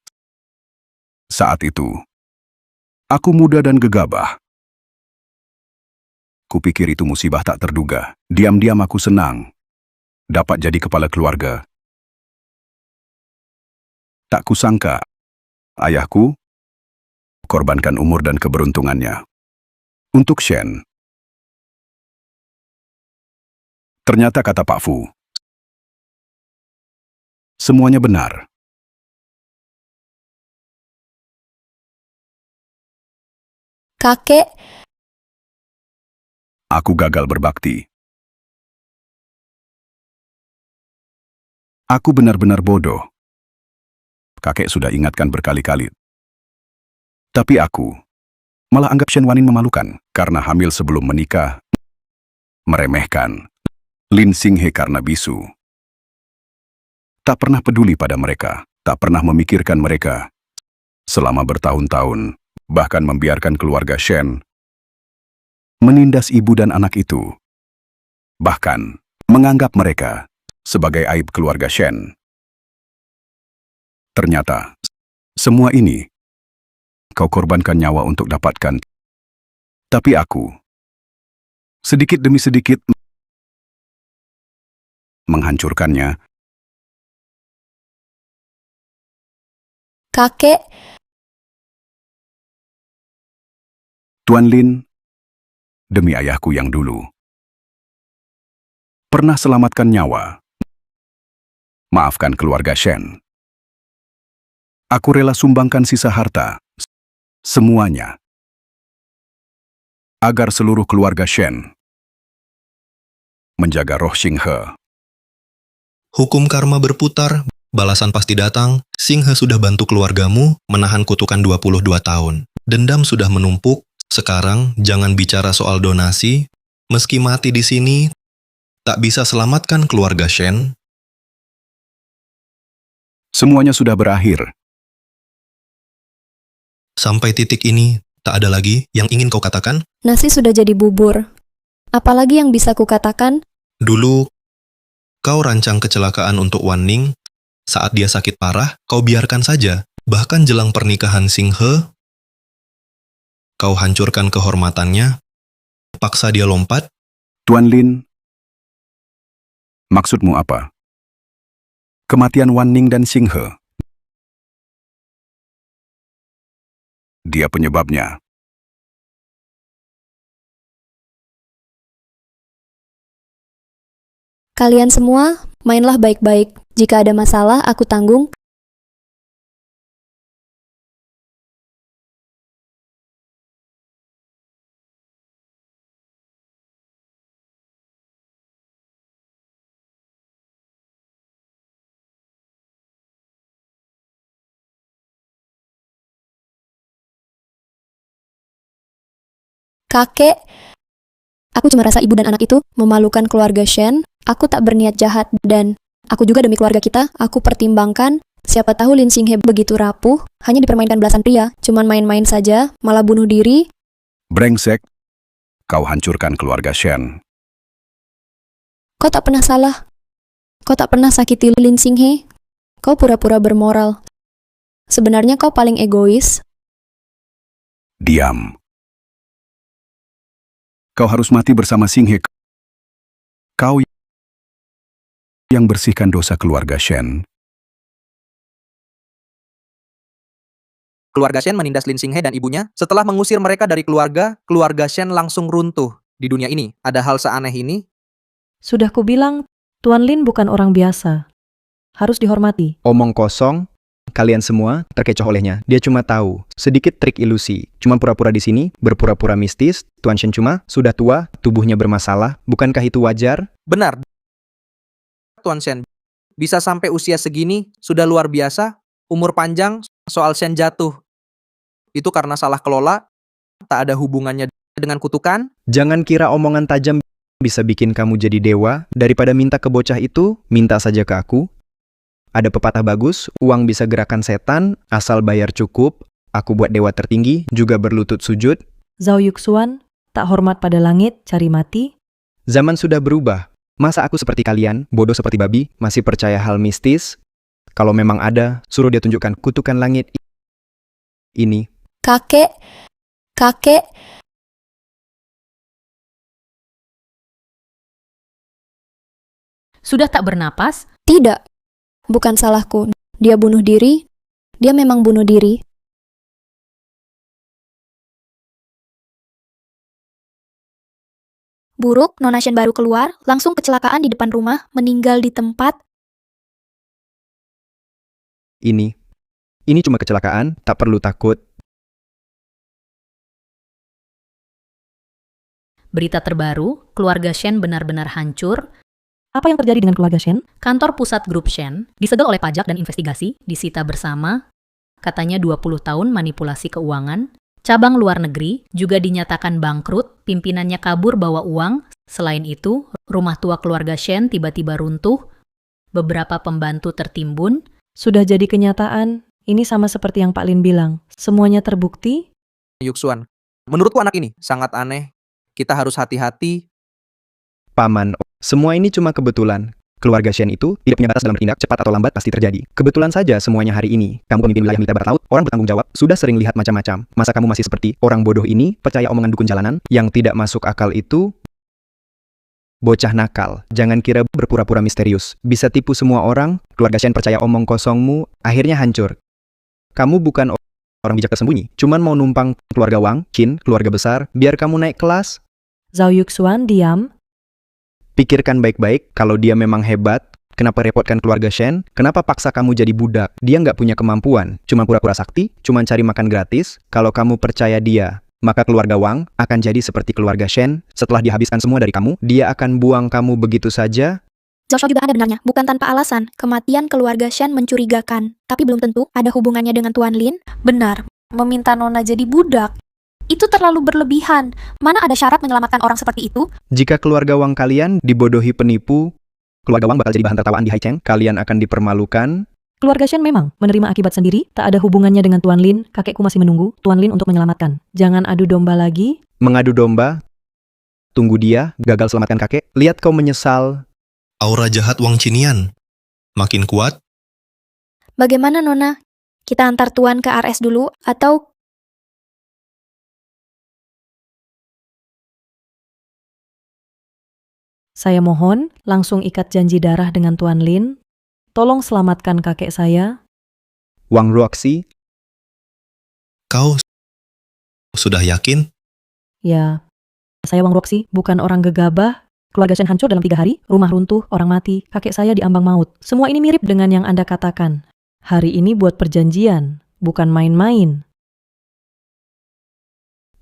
[SPEAKER 9] Saat itu, aku muda dan gegabah. Kupikir itu musibah tak terduga. Diam-diam aku senang dapat jadi kepala keluarga. Tak kusangka, ayahku korbankan umur dan keberuntungannya untuk Shen. Ternyata kata Pak Fu, semuanya benar.
[SPEAKER 8] Kakek,
[SPEAKER 9] Aku gagal berbakti. Aku benar-benar bodoh. Kakek sudah ingatkan berkali-kali. Tapi aku malah anggap Shen Wanin memalukan karena hamil sebelum menikah. Meremehkan Lin Xinghe karena bisu. Tak pernah peduli pada mereka, tak pernah memikirkan mereka. Selama bertahun-tahun, bahkan membiarkan keluarga Shen menindas ibu dan anak itu. Bahkan menganggap mereka sebagai aib keluarga Shen. Ternyata, semua ini kau korbankan nyawa untuk dapatkan. Tapi aku, sedikit demi sedikit, menghancurkannya.
[SPEAKER 8] kakek,
[SPEAKER 9] Tuan Lin, demi ayahku yang dulu, pernah selamatkan nyawa. Maafkan keluarga Shen. Aku rela sumbangkan sisa harta, semuanya, agar seluruh keluarga Shen menjaga roh Xinghe.
[SPEAKER 5] Hukum karma berputar, balasan pasti datang. Xinghe sudah bantu keluargamu menahan kutukan 22 tahun. Dendam sudah menumpuk. Sekarang jangan bicara soal donasi. Meski mati di sini, tak bisa selamatkan keluarga Shen.
[SPEAKER 9] Semuanya sudah berakhir.
[SPEAKER 5] Sampai titik ini, tak ada lagi yang ingin kau katakan?
[SPEAKER 8] nasi sudah jadi bubur. Apalagi yang bisa kukatakan?
[SPEAKER 5] Dulu, kau rancang kecelakaan untuk Wan Ning. Saat dia sakit parah, kau biarkan saja. Bahkan jelang pernikahan Xinghe, kau hancurkan kehormatannya, paksa dia lompat.
[SPEAKER 9] Tuan Lin, maksudmu apa? Kematian Wan Ning dan Xinghe. Dia penyebabnya.
[SPEAKER 8] Kalian semua, mainlah baik-baik. Jika ada masalah, aku tanggung. Kakek, aku cuma rasa ibu dan anak itu memalukan keluarga Shen. Aku tak berniat jahat dan aku juga demi keluarga kita, aku pertimbangkan. Siapa tahu Lin Xinghe begitu rapuh, hanya dipermainkan belasan pria, cuman main-main saja, malah bunuh diri.
[SPEAKER 9] Brengsek, kau hancurkan keluarga Shen.
[SPEAKER 8] Kau tak pernah salah. Kau tak pernah sakiti Lin Xinghe. Kau pura-pura bermoral. Sebenarnya kau paling egois.
[SPEAKER 9] Diam. Kau harus mati bersama Xinghe. Kau yang bersihkan dosa keluarga Shen.
[SPEAKER 7] Keluarga Shen menindas Lin Xinghe dan ibunya. Setelah mengusir mereka dari keluarga, keluarga Shen langsung runtuh. Di dunia ini, ada hal seaneh ini?
[SPEAKER 1] Sudah kubilang, Tuan Lin bukan orang biasa. Harus dihormati.
[SPEAKER 10] Omong kosong, kalian semua terkecoh olehnya. Dia cuma tahu sedikit trik ilusi. Cuma pura-pura di sini, berpura-pura mistis. Tuan Shen cuma sudah tua, tubuhnya bermasalah. Bukankah itu wajar?
[SPEAKER 7] Benar. Tuan Shen, bisa sampai usia segini, sudah luar biasa. Umur panjang, soal Shen jatuh. Itu karena salah kelola, tak ada hubungannya dengan kutukan.
[SPEAKER 10] Jangan kira omongan tajam bisa bikin kamu jadi dewa. Daripada minta ke bocah itu, minta saja ke aku. Ada pepatah bagus, uang bisa gerakan setan, asal bayar cukup. Aku buat dewa tertinggi, juga berlutut sujud.
[SPEAKER 1] Zhao Yuxuan, tak hormat pada langit, cari mati.
[SPEAKER 10] Zaman sudah berubah. Masa aku seperti kalian, bodoh seperti babi, masih percaya hal mistis? Kalau memang ada, suruh dia tunjukkan kutukan langit ini.
[SPEAKER 8] Kakek, kakek,
[SPEAKER 12] Sudah tak bernapas?
[SPEAKER 8] tidak. Bukan salahku. Dia bunuh diri. Dia memang bunuh diri.
[SPEAKER 11] Buruk, Nona Shen baru keluar, langsung kecelakaan di depan rumah, meninggal di tempat.
[SPEAKER 10] Ini cuma kecelakaan, tak perlu takut.
[SPEAKER 12] Berita terbaru, keluarga Shen benar-benar hancur.
[SPEAKER 1] Apa yang terjadi dengan keluarga Shen?
[SPEAKER 12] Kantor pusat grup Shen disegel oleh pajak dan investigasi, disita bersama. Katanya 20 tahun manipulasi keuangan. Cabang luar negeri juga dinyatakan bangkrut, pimpinannya kabur bawa uang. Selain itu, rumah tua keluarga Shen tiba-tiba runtuh. Beberapa pembantu tertimbun.
[SPEAKER 1] Sudah jadi kenyataan. Ini sama seperti yang Pak Lin bilang. Semuanya terbukti.
[SPEAKER 7] Yuksuan, menurutku anak ini sangat aneh. Kita harus hati-hati.
[SPEAKER 10] Paman, semua ini cuma kebetulan. Keluarga Shen itu tidak punya batas dalam bertindak, cepat atau lambat pasti terjadi. Kebetulan saja semuanya hari ini. Kamu pemimpin wilayah militer barat laut, orang bertanggung jawab, sudah sering lihat macam-macam. Masa kamu masih seperti orang bodoh ini, percaya omongan dukun jalanan, yang tidak masuk akal itu? Bocah nakal, jangan kira berpura-pura misterius. Bisa tipu semua orang, keluarga Shen percaya omong kosongmu, akhirnya hancur. Kamu bukan orang bijak tersembunyi, cuman mau numpang keluarga Wang, Qin, keluarga besar, biar kamu naik kelas.
[SPEAKER 1] Zhao Yuxuan diam.
[SPEAKER 10] Pikirkan baik-baik, kalau dia memang hebat, kenapa repotkan keluarga Shen? Kenapa paksa kamu jadi budak? Dia nggak punya kemampuan, cuma pura-pura sakti, cuma cari makan gratis. Kalau kamu percaya dia, maka keluarga Wang akan jadi seperti keluarga Shen. Setelah dihabiskan semua dari kamu, dia akan buang kamu begitu saja.
[SPEAKER 11] Zhao Shao juga ada benarnya, bukan tanpa alasan. Kematian keluarga Shen mencurigakan, tapi belum tentu ada hubungannya dengan Tuan Lin. Benar, meminta Nona jadi budak. Itu terlalu berlebihan. Mana ada syarat menyelamatkan orang seperti itu?
[SPEAKER 10] Jika keluarga Wang kalian dibodohi penipu, keluarga Wang bakal jadi bahan tertawaan di Haicheng. Kalian akan dipermalukan.
[SPEAKER 1] Keluarga Shen memang menerima akibat sendiri, tak ada hubungannya dengan Tuan Lin. Kakekku masih menunggu Tuan Lin untuk menyelamatkan. Jangan adu domba lagi.
[SPEAKER 10] Mengadu domba? Tunggu dia, gagal selamatkan kakek. Lihat kau menyesal.
[SPEAKER 5] Aura jahat Wang Qinian makin kuat.
[SPEAKER 11] Bagaimana Nona? Kita antar Tuan ke RS dulu atau...
[SPEAKER 1] Saya mohon, langsung ikat janji darah dengan Tuan Lin. Tolong selamatkan kakek saya.
[SPEAKER 10] Wang Ruoxi,
[SPEAKER 5] Kau sudah yakin?
[SPEAKER 1] Ya, saya Wang Ruoxi, bukan orang gegabah. Keluarga Shen hancur dalam 3 hari, rumah runtuh, orang mati, kakek saya diambang maut. Semua ini mirip dengan yang Anda katakan. Hari ini buat perjanjian, bukan main-main.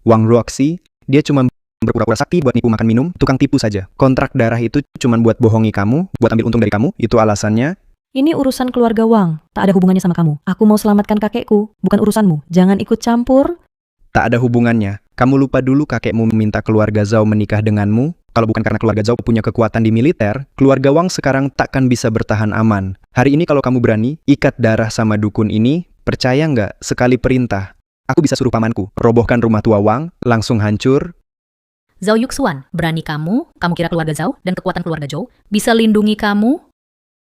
[SPEAKER 10] Wang Ruoxi, dia cuma berpura-pura sakti buat nipu makan minum, tukang tipu saja. Kontrak darah itu cuma buat bohongi kamu, buat ambil untung dari kamu, itu alasannya.
[SPEAKER 1] Ini urusan keluarga Wang, tak ada hubungannya sama kamu. Aku mau selamatkan kakekku, bukan urusanmu. Jangan ikut campur.
[SPEAKER 10] Tak ada hubungannya. Kamu lupa dulu kakekmu meminta keluarga Zhao menikah denganmu. Kalau bukan karena keluarga Zhao punya kekuatan di militer, keluarga Wang sekarang takkan bisa bertahan aman. Hari ini kalau kamu berani, ikat darah sama dukun ini, percaya nggak, sekali perintah, aku bisa suruh pamanku, robohkan rumah tua Wang, langsung hancur.
[SPEAKER 12] Zhao Yuxuan, berani kamu kira keluarga Zhao dan kekuatan keluarga Zhou bisa lindungi kamu?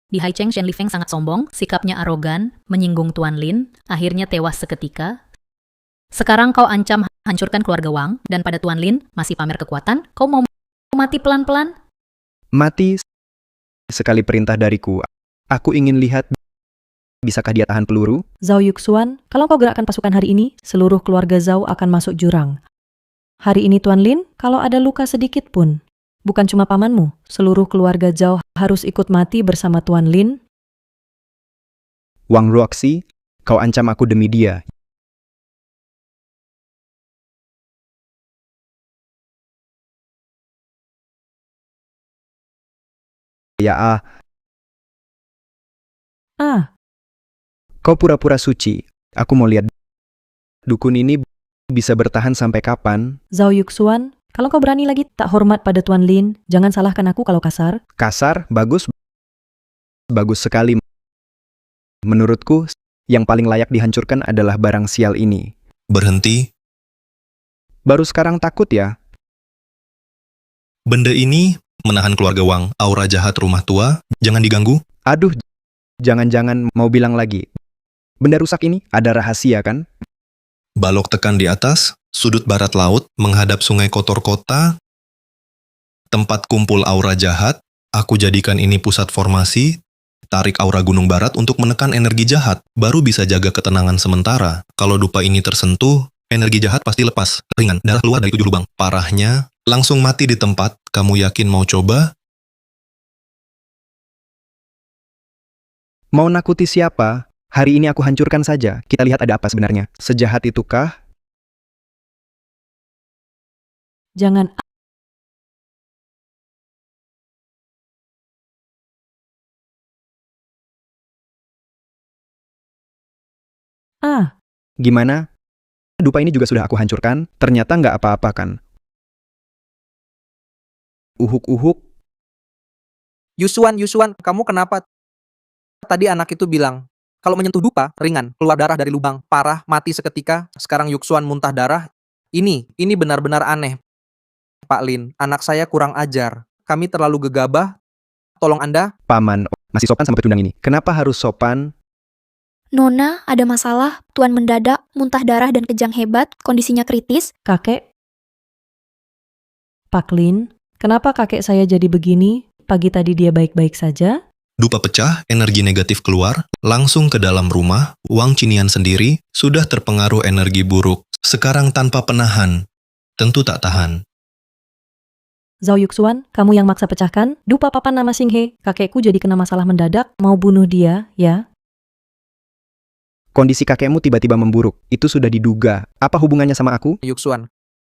[SPEAKER 12] Di Haicheng, Shen Lifeng sangat sombong, sikapnya arogan, menyinggung Tuan Lin, akhirnya tewas seketika. Sekarang kau ancam hancurkan keluarga Wang, dan pada Tuan Lin masih pamer kekuatan, kau mau mati pelan-pelan?
[SPEAKER 10] Mati sekali perintah dariku. Aku ingin lihat, bisakah dia tahan peluru?
[SPEAKER 1] Zhao Yuxuan, kalau kau gerakkan pasukan hari ini, seluruh keluarga Zhao akan masuk jurang. Hari ini Tuan Lin, kalau ada luka sedikit pun, bukan cuma pamanmu, seluruh keluarga Zhao harus ikut mati bersama Tuan Lin.
[SPEAKER 10] Wang Ruoxi, kau ancam aku demi dia. Ya kau pura-pura suci. Aku mau lihat dukun ini bisa bertahan sampai kapan.
[SPEAKER 1] Zhao Yuxuan, kalau kau berani lagi tak hormat pada Tuan Lin, jangan salahkan aku kalau kasar.
[SPEAKER 10] Kasar, bagus. Bagus sekali. Menurutku, yang paling layak dihancurkan adalah barang sial ini.
[SPEAKER 5] Berhenti.
[SPEAKER 10] Baru sekarang takut ya?
[SPEAKER 5] Benda ini menahan keluarga Wang. Aura jahat rumah tua, jangan diganggu.
[SPEAKER 10] Aduh, jangan-jangan mau bilang lagi. Benda rusak ini ada rahasia kan?
[SPEAKER 5] Balok tekan di atas, sudut barat laut, menghadap sungai kotor kota, tempat kumpul aura jahat. Aku jadikan ini pusat formasi, tarik aura gunung barat untuk menekan energi jahat, baru bisa jaga ketenangan sementara. Kalau dupa ini tersentuh, energi jahat pasti lepas, ringan, darah keluar dari 7 lubang. Parahnya, langsung mati di tempat. Kamu yakin mau coba?
[SPEAKER 10] Mau nakuti siapa? Hari ini aku hancurkan saja. Kita lihat ada apa sebenarnya. Sejahat itukah?
[SPEAKER 1] Jangan
[SPEAKER 10] Gimana? Dupa ini juga sudah aku hancurkan, ternyata nggak apa-apa kan? Uhuk-uhuk,
[SPEAKER 7] Yusuan, kamu kenapa? Tadi anak itu bilang, kalau menyentuh dupa, ringan, keluar darah dari lubang, parah, mati seketika, sekarang Yusuan muntah darah. Ini benar-benar aneh. Pak Lin, anak saya kurang ajar. Kami terlalu gegabah. Tolong Anda.
[SPEAKER 10] Paman, masih sopan sama pecundang ini. Kenapa harus sopan?
[SPEAKER 11] Nona, ada masalah. Tuan mendadak, muntah darah dan kejang hebat, kondisinya kritis.
[SPEAKER 1] Kakek? Pak Lin, kenapa kakek saya jadi begini? Pagi tadi dia baik-baik saja?
[SPEAKER 5] Dupa pecah, energi negatif keluar, langsung ke dalam rumah. Wang Qinian sendiri sudah terpengaruh energi buruk. Sekarang tanpa penahan. Tentu tak tahan.
[SPEAKER 1] Zhao Yuxuan, kamu yang maksa pecahkan? Dupa papan nama Xinghe, kakekku jadi kena masalah mendadak, mau bunuh dia, ya?
[SPEAKER 10] Kondisi kakekmu tiba-tiba memburuk. Itu sudah diduga. Apa hubungannya sama aku?
[SPEAKER 7] Yusuan,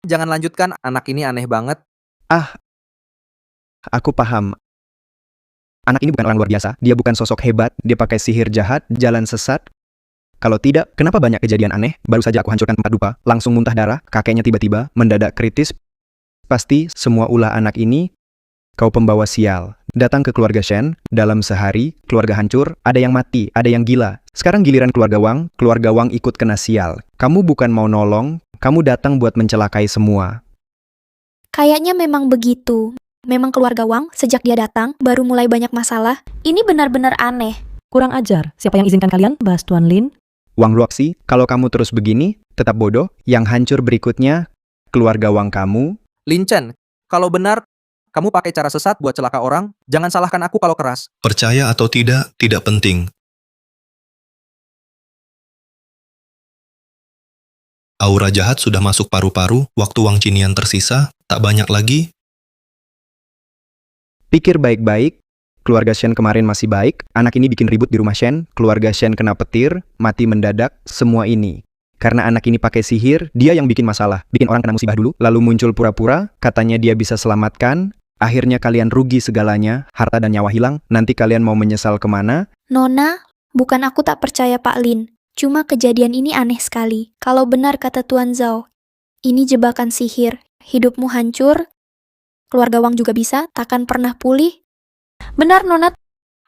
[SPEAKER 7] jangan lanjutkan. Anak ini aneh banget.
[SPEAKER 10] Aku paham. Anak ini bukan orang luar biasa. Dia bukan sosok hebat. Dia pakai sihir jahat, jalan sesat. Kalau tidak, kenapa banyak kejadian aneh? Baru saja aku hancurkan tempat dupa, langsung muntah darah, kakeknya tiba-tiba mendadak kritis. Pasti semua ulah anak ini. Kau pembawa sial. Datang ke keluarga Shen, dalam sehari, keluarga hancur, ada yang mati, ada yang gila. Sekarang giliran keluarga Wang ikut kena sial. Kamu bukan mau nolong, kamu datang buat mencelakai semua.
[SPEAKER 11] Kayaknya memang begitu. Memang keluarga Wang, sejak dia datang, baru mulai banyak masalah. Ini benar-benar aneh.
[SPEAKER 1] Kurang ajar, siapa yang izinkan kalian bahas Tuan Lin?
[SPEAKER 10] Wang Luoxi, kalau kamu terus begini, tetap bodoh. Yang hancur berikutnya, keluarga Wang kamu.
[SPEAKER 7] Lin Chen, kalau benar, kamu pakai cara sesat buat celaka orang, jangan salahkan aku kalau keras.
[SPEAKER 5] Percaya atau tidak penting. Aura jahat sudah masuk paru-paru, waktu Wang Qinian tersisa, tak banyak lagi.
[SPEAKER 10] Pikir baik-baik, keluarga Shen kemarin masih baik, anak ini bikin ribut di rumah Shen, keluarga Shen kena petir, mati mendadak, semua ini. Karena anak ini pakai sihir, dia yang bikin masalah, bikin orang kena musibah dulu, lalu muncul pura-pura, katanya dia bisa selamatkan, akhirnya kalian rugi segalanya, harta dan nyawa hilang, nanti kalian mau menyesal kemana?
[SPEAKER 11] Nona, bukan aku tak percaya Pak Lin. Cuma kejadian ini aneh sekali. Kalau benar kata Tuan Zhao, ini jebakan sihir. Hidupmu hancur, keluarga Wang juga bisa, takkan pernah pulih. Benar Nona,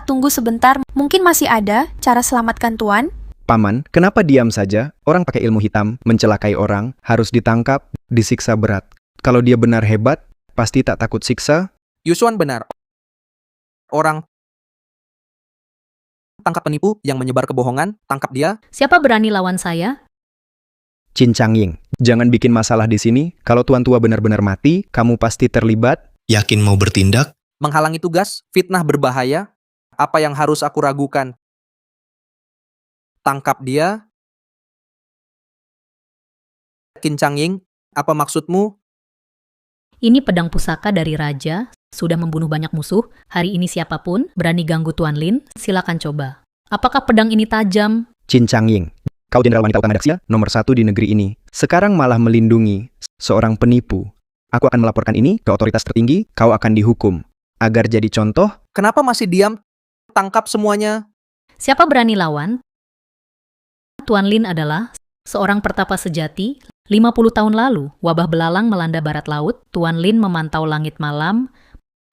[SPEAKER 11] tunggu sebentar. Mungkin masih ada cara selamatkan Tuan.
[SPEAKER 10] Paman, kenapa diam saja? Orang pakai ilmu hitam, mencelakai orang, harus ditangkap, disiksa berat. Kalau dia benar hebat, pasti tak takut siksa.
[SPEAKER 7] Yusuan benar. Orang tangkap penipu yang menyebar kebohongan, tangkap dia.
[SPEAKER 12] Siapa berani lawan saya?
[SPEAKER 10] Chin Changying, jangan bikin masalah di sini. Kalau tuan tua benar-benar mati, kamu pasti terlibat.
[SPEAKER 5] Yakin mau bertindak?
[SPEAKER 7] Menghalangi tugas, fitnah berbahaya. Apa yang harus aku ragukan? Tangkap dia. Qin Changying, apa maksudmu?
[SPEAKER 12] Ini pedang pusaka dari raja, sudah membunuh banyak musuh. Hari ini siapapun berani ganggu Tuan Lin, silakan coba. Apakah pedang ini tajam?
[SPEAKER 10] Chin Changying, kau jenderal wanita utama Daxia, nomor 1 di negeri ini. Sekarang malah melindungi seorang penipu. Aku akan melaporkan ini ke otoritas tertinggi, kau akan dihukum. Agar jadi contoh.
[SPEAKER 7] Kenapa masih diam? Tangkap semuanya.
[SPEAKER 12] Siapa berani lawan? Tuan Lin adalah seorang pertapa sejati. 50 tahun lalu, wabah belalang melanda barat laut. Tuan Lin memantau langit malam,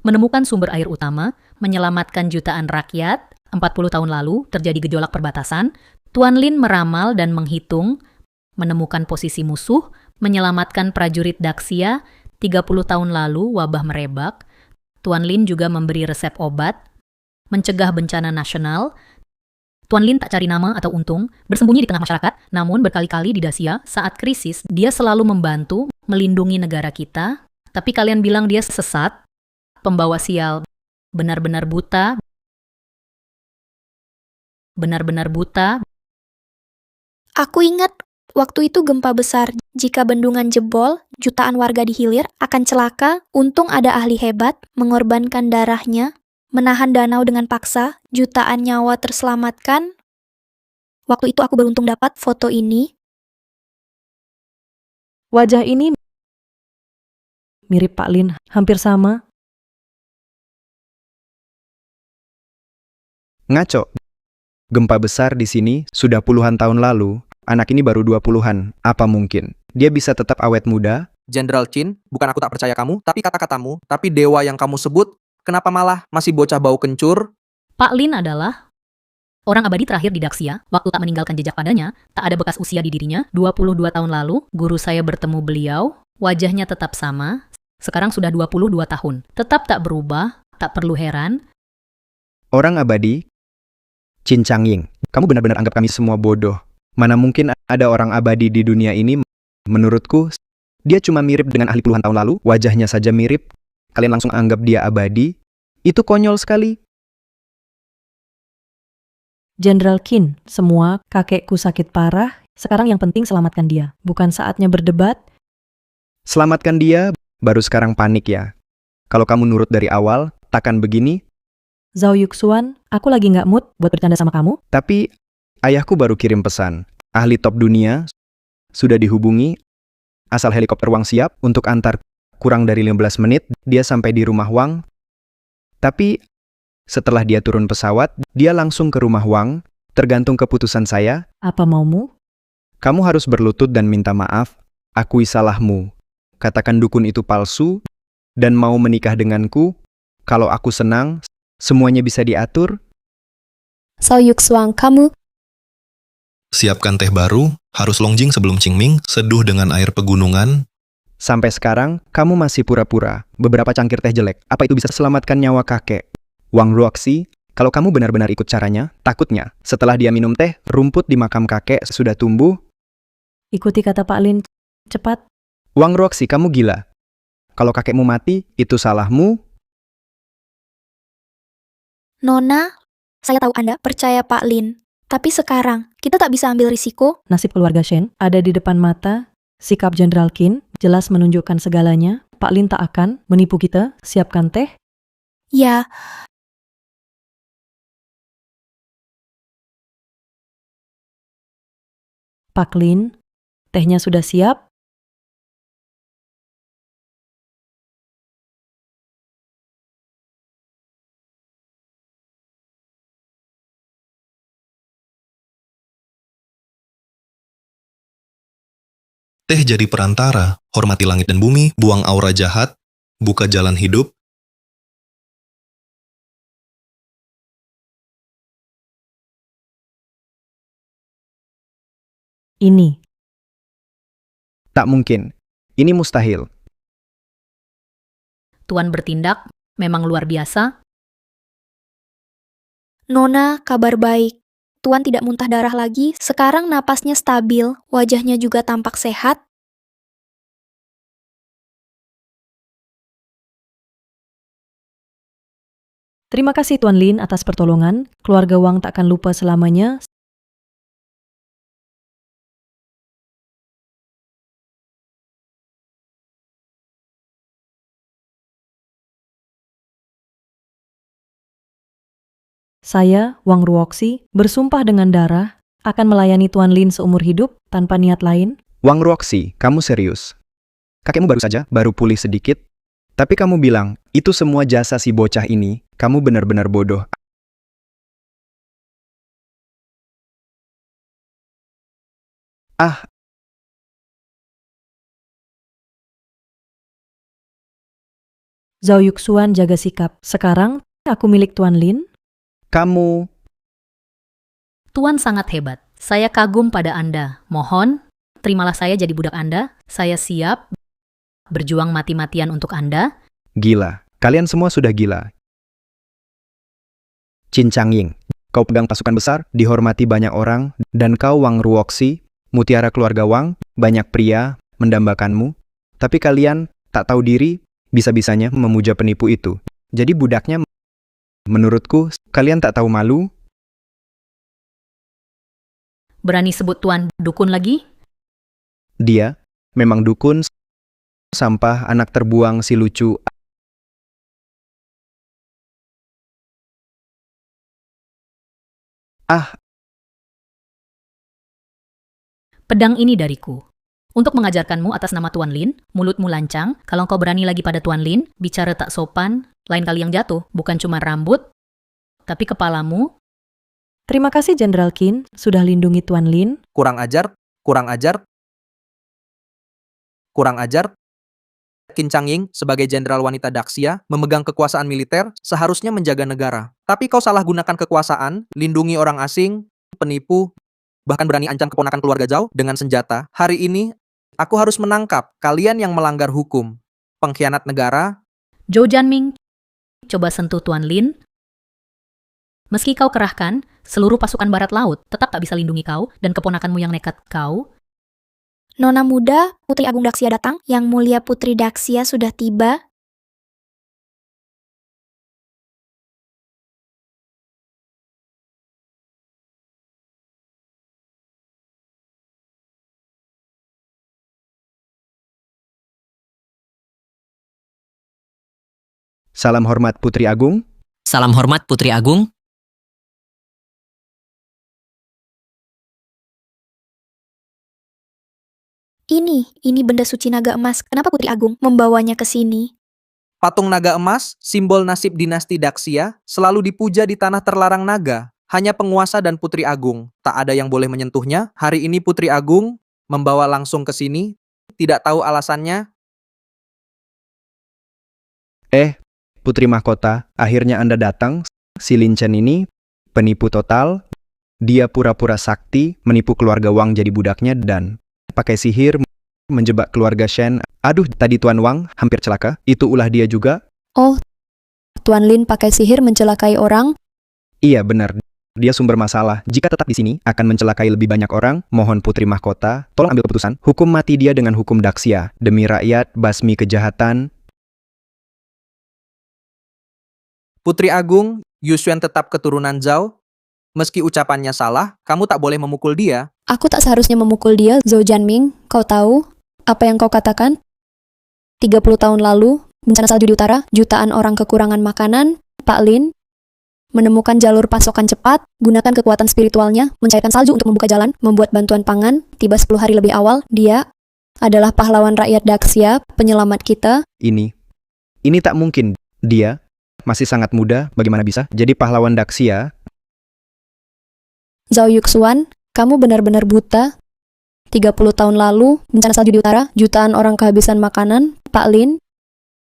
[SPEAKER 12] menemukan sumber air utama, menyelamatkan jutaan rakyat. 40 tahun lalu, terjadi gejolak perbatasan. Tuan Lin meramal dan menghitung, menemukan posisi musuh, menyelamatkan prajurit Daxia. 30 tahun lalu, wabah merebak. Tuan Lin juga memberi resep obat, mencegah bencana nasional. Tuan Lin tak cari nama atau untung, bersembunyi di tengah masyarakat, namun berkali-kali di Daxia, saat krisis, dia selalu membantu, melindungi negara kita. Tapi kalian bilang dia sesat, pembawa sial, benar-benar buta. Benar-benar buta.
[SPEAKER 11] Aku ingat, waktu itu gempa besar. Jika bendungan jebol, jutaan warga dihilir, akan celaka. Untung ada ahli hebat, mengorbankan darahnya, menahan danau dengan paksa, jutaan nyawa terselamatkan. Waktu itu aku beruntung dapat foto ini.
[SPEAKER 1] Wajah ini mirip Pak Lin, hampir sama.
[SPEAKER 10] Ngaco. Gempa besar di sini sudah puluhan tahun lalu. Anak ini baru 20-an, apa mungkin? Dia bisa tetap awet muda?
[SPEAKER 7] Jenderal Chin, bukan aku tak percaya kamu, tapi kata-katamu, tapi dewa yang kamu sebut, kenapa malah masih bocah bau kencur?
[SPEAKER 12] Pak Lin adalah orang abadi terakhir di Daxia. Waktu tak meninggalkan jejak padanya, tak ada bekas usia di dirinya. 22 tahun lalu, guru saya bertemu beliau, wajahnya tetap sama. Sekarang sudah 22 tahun. Tetap tak berubah, tak perlu heran.
[SPEAKER 10] Orang abadi? Chin Changying, kamu benar-benar anggap kami semua bodoh. Mana mungkin ada orang abadi di dunia ini? Menurutku, dia cuma mirip dengan ahli puluhan tahun lalu, wajahnya saja mirip. Kalian langsung anggap dia abadi? Itu konyol sekali.
[SPEAKER 1] Jenderal Qin, semua kakekku sakit parah. Sekarang yang penting selamatkan dia. Bukan saatnya berdebat.
[SPEAKER 10] Selamatkan dia, baru sekarang panik ya. Kalau kamu nurut dari awal, takkan begini.
[SPEAKER 1] Zhao Yuxuan, aku lagi nggak mood buat bercanda sama kamu.
[SPEAKER 10] Tapi, ayahku baru kirim pesan. Ahli top dunia sudah dihubungi. Asal helikopter Wang siap untuk antar kurang dari 15 menit, dia sampai di rumah Wang. Tapi, setelah dia turun pesawat, dia langsung ke rumah Wang. Tergantung keputusan saya.
[SPEAKER 1] Apa maumu?
[SPEAKER 10] Kamu harus berlutut dan minta maaf. Akui salahmu. Katakan dukun itu palsu dan mau menikah denganku. Kalau aku senang, semuanya bisa diatur.
[SPEAKER 8] Zhao Yuxuan, kamu
[SPEAKER 5] Siapkan teh baru, harus longjing sebelum Qingming, seduh dengan air pegunungan.
[SPEAKER 10] Sampai sekarang, kamu masih pura-pura. Beberapa cangkir teh jelek. Apa itu bisa selamatkan nyawa kakek? Wang Ruoxi, kalau kamu benar-benar ikut caranya, takutnya setelah dia minum teh, rumput di makam kakek sudah tumbuh.
[SPEAKER 1] Ikuti kata Pak Lin, cepat.
[SPEAKER 10] Wang Ruoxi, kamu gila. Kalau kakekmu mati, itu salahmu.
[SPEAKER 11] Nona, saya tahu Anda percaya Pak Lin. Tapi sekarang, kita tak bisa ambil risiko.
[SPEAKER 1] Nasib keluarga Shen ada di depan mata. Sikap Jenderal Qin jelas menunjukkan segalanya. Pak Lin tak akan menipu kita. Siapkan teh.
[SPEAKER 11] Ya,
[SPEAKER 1] Pak Lin, tehnya sudah siap.
[SPEAKER 5] Teh jadi perantara, hormati langit dan bumi, buang aura jahat, buka jalan hidup.
[SPEAKER 1] Ini.
[SPEAKER 10] Tak mungkin. Ini mustahil.
[SPEAKER 12] Tuan bertindak memang luar biasa.
[SPEAKER 11] Nona, kabar baik. Tuan tidak muntah darah lagi, sekarang napasnya stabil, wajahnya juga tampak sehat.
[SPEAKER 1] Terima kasih Tuan Lin atas pertolongan. Keluarga Wang tak akan lupa selamanya. Saya, Wang Ruoxi, bersumpah dengan darah akan melayani Tuan Lin seumur hidup tanpa niat lain.
[SPEAKER 10] Wang Ruoxi, kamu serius? Kakekmu baru pulih sedikit. Tapi kamu bilang, itu semua jasa si bocah ini. Kamu benar-benar bodoh. Ah,
[SPEAKER 1] Zhao Yuxuan jaga sikap. Sekarang, aku milik Tuan Lin.
[SPEAKER 10] kamu...
[SPEAKER 12] Tuan sangat hebat. Saya kagum pada Anda. Mohon, terimalah saya jadi budak Anda. Saya siap berjuang mati-matian untuk Anda.
[SPEAKER 10] Gila. Kalian semua sudah gila. Qin Changying, kau pegang pasukan besar, dihormati banyak orang, dan kau Wang Ruoxi, mutiara keluarga Wang, banyak pria mendambakanmu. Tapi kalian tak tahu diri, bisa-bisanya memuja penipu itu. Jadi budaknya, menurutku, kalian tak tahu malu.
[SPEAKER 12] Berani sebut Tuan dukun lagi?
[SPEAKER 10] Dia memang dukun, sampah anak terbuang si lucu. Ah,
[SPEAKER 12] Pedang ini dariku. Untuk mengajarkanmu atas nama Tuan Lin, mulutmu lancang. Kalau kau berani lagi pada Tuan Lin, bicara tak sopan, lain kali yang jatuh, bukan cuma rambut, tapi kepalamu.
[SPEAKER 1] Terima kasih Jenderal Qin sudah lindungi Tuan Lin.
[SPEAKER 7] Kurang ajar, kurang ajar, kurang ajar. Qin Changying sebagai jenderal wanita Daxia memegang kekuasaan militer seharusnya menjaga negara. Tapi kau salah gunakan kekuasaan, lindungi orang asing, penipu, bahkan berani ancam keponakan keluarga Zhao dengan senjata. Hari ini, aku harus menangkap kalian yang melanggar hukum. Pengkhianat negara.
[SPEAKER 12] Zhou Jianming, coba sentuh Tuan Lin. Meski kau kerahkan seluruh pasukan barat laut, tetap tak bisa lindungi kau dan keponakanmu yang nekat kau.
[SPEAKER 11] Nona muda, Putri Agung Daxia datang. Yang mulia Putri Daxia sudah tiba.
[SPEAKER 10] Salam hormat Putri Agung.
[SPEAKER 2] Salam hormat Putri Agung.
[SPEAKER 11] Ini benda suci naga emas. Kenapa Putri Agung membawanya ke sini?
[SPEAKER 7] Patung naga emas, simbol nasib dinasti Daxia, selalu dipuja di tanah terlarang naga. Hanya penguasa dan Putri Agung. Tak ada yang boleh menyentuhnya. Hari ini Putri Agung membawa langsung ke sini. Tidak tahu alasannya.
[SPEAKER 10] Putri Mahkota, akhirnya Anda datang. Si Lin Chen ini penipu total. Dia pura-pura sakti, menipu keluarga Wang jadi budaknya dan pakai sihir menjebak keluarga Shen. Aduh, tadi Tuan Wang hampir celaka. Itu ulah dia juga.
[SPEAKER 8] Oh, Tuan Lin pakai sihir mencelakai orang?
[SPEAKER 10] Iya, benar. Dia sumber masalah. Jika tetap di sini, akan mencelakai lebih banyak orang. Mohon Putri Mahkota, tolong ambil keputusan. Hukum mati dia dengan hukum Daxia. Demi rakyat, basmi kejahatan.
[SPEAKER 7] Putri Agung, Yuxuan tetap keturunan Zhao. Meski ucapannya salah, kamu tak boleh memukul dia.
[SPEAKER 8] Aku tak seharusnya memukul dia, Zhou Jianming. Kau tahu apa yang kau katakan? 30 tahun lalu, bencana salju di utara, jutaan orang kekurangan makanan. Pak Lin menemukan jalur pasokan cepat, gunakan kekuatan spiritualnya, mencairkan salju untuk membuka jalan, membuat bantuan pangan, tiba 10 hari lebih awal. Dia adalah pahlawan rakyat Daxia, penyelamat kita.
[SPEAKER 10] Ini tak mungkin. Dia masih sangat muda, bagaimana bisa jadi pahlawan Daxia?
[SPEAKER 8] Zhao Yuxuan, kamu benar-benar buta. 30 tahun lalu, bencana salju di utara, jutaan orang kehabisan makanan. Pak Lin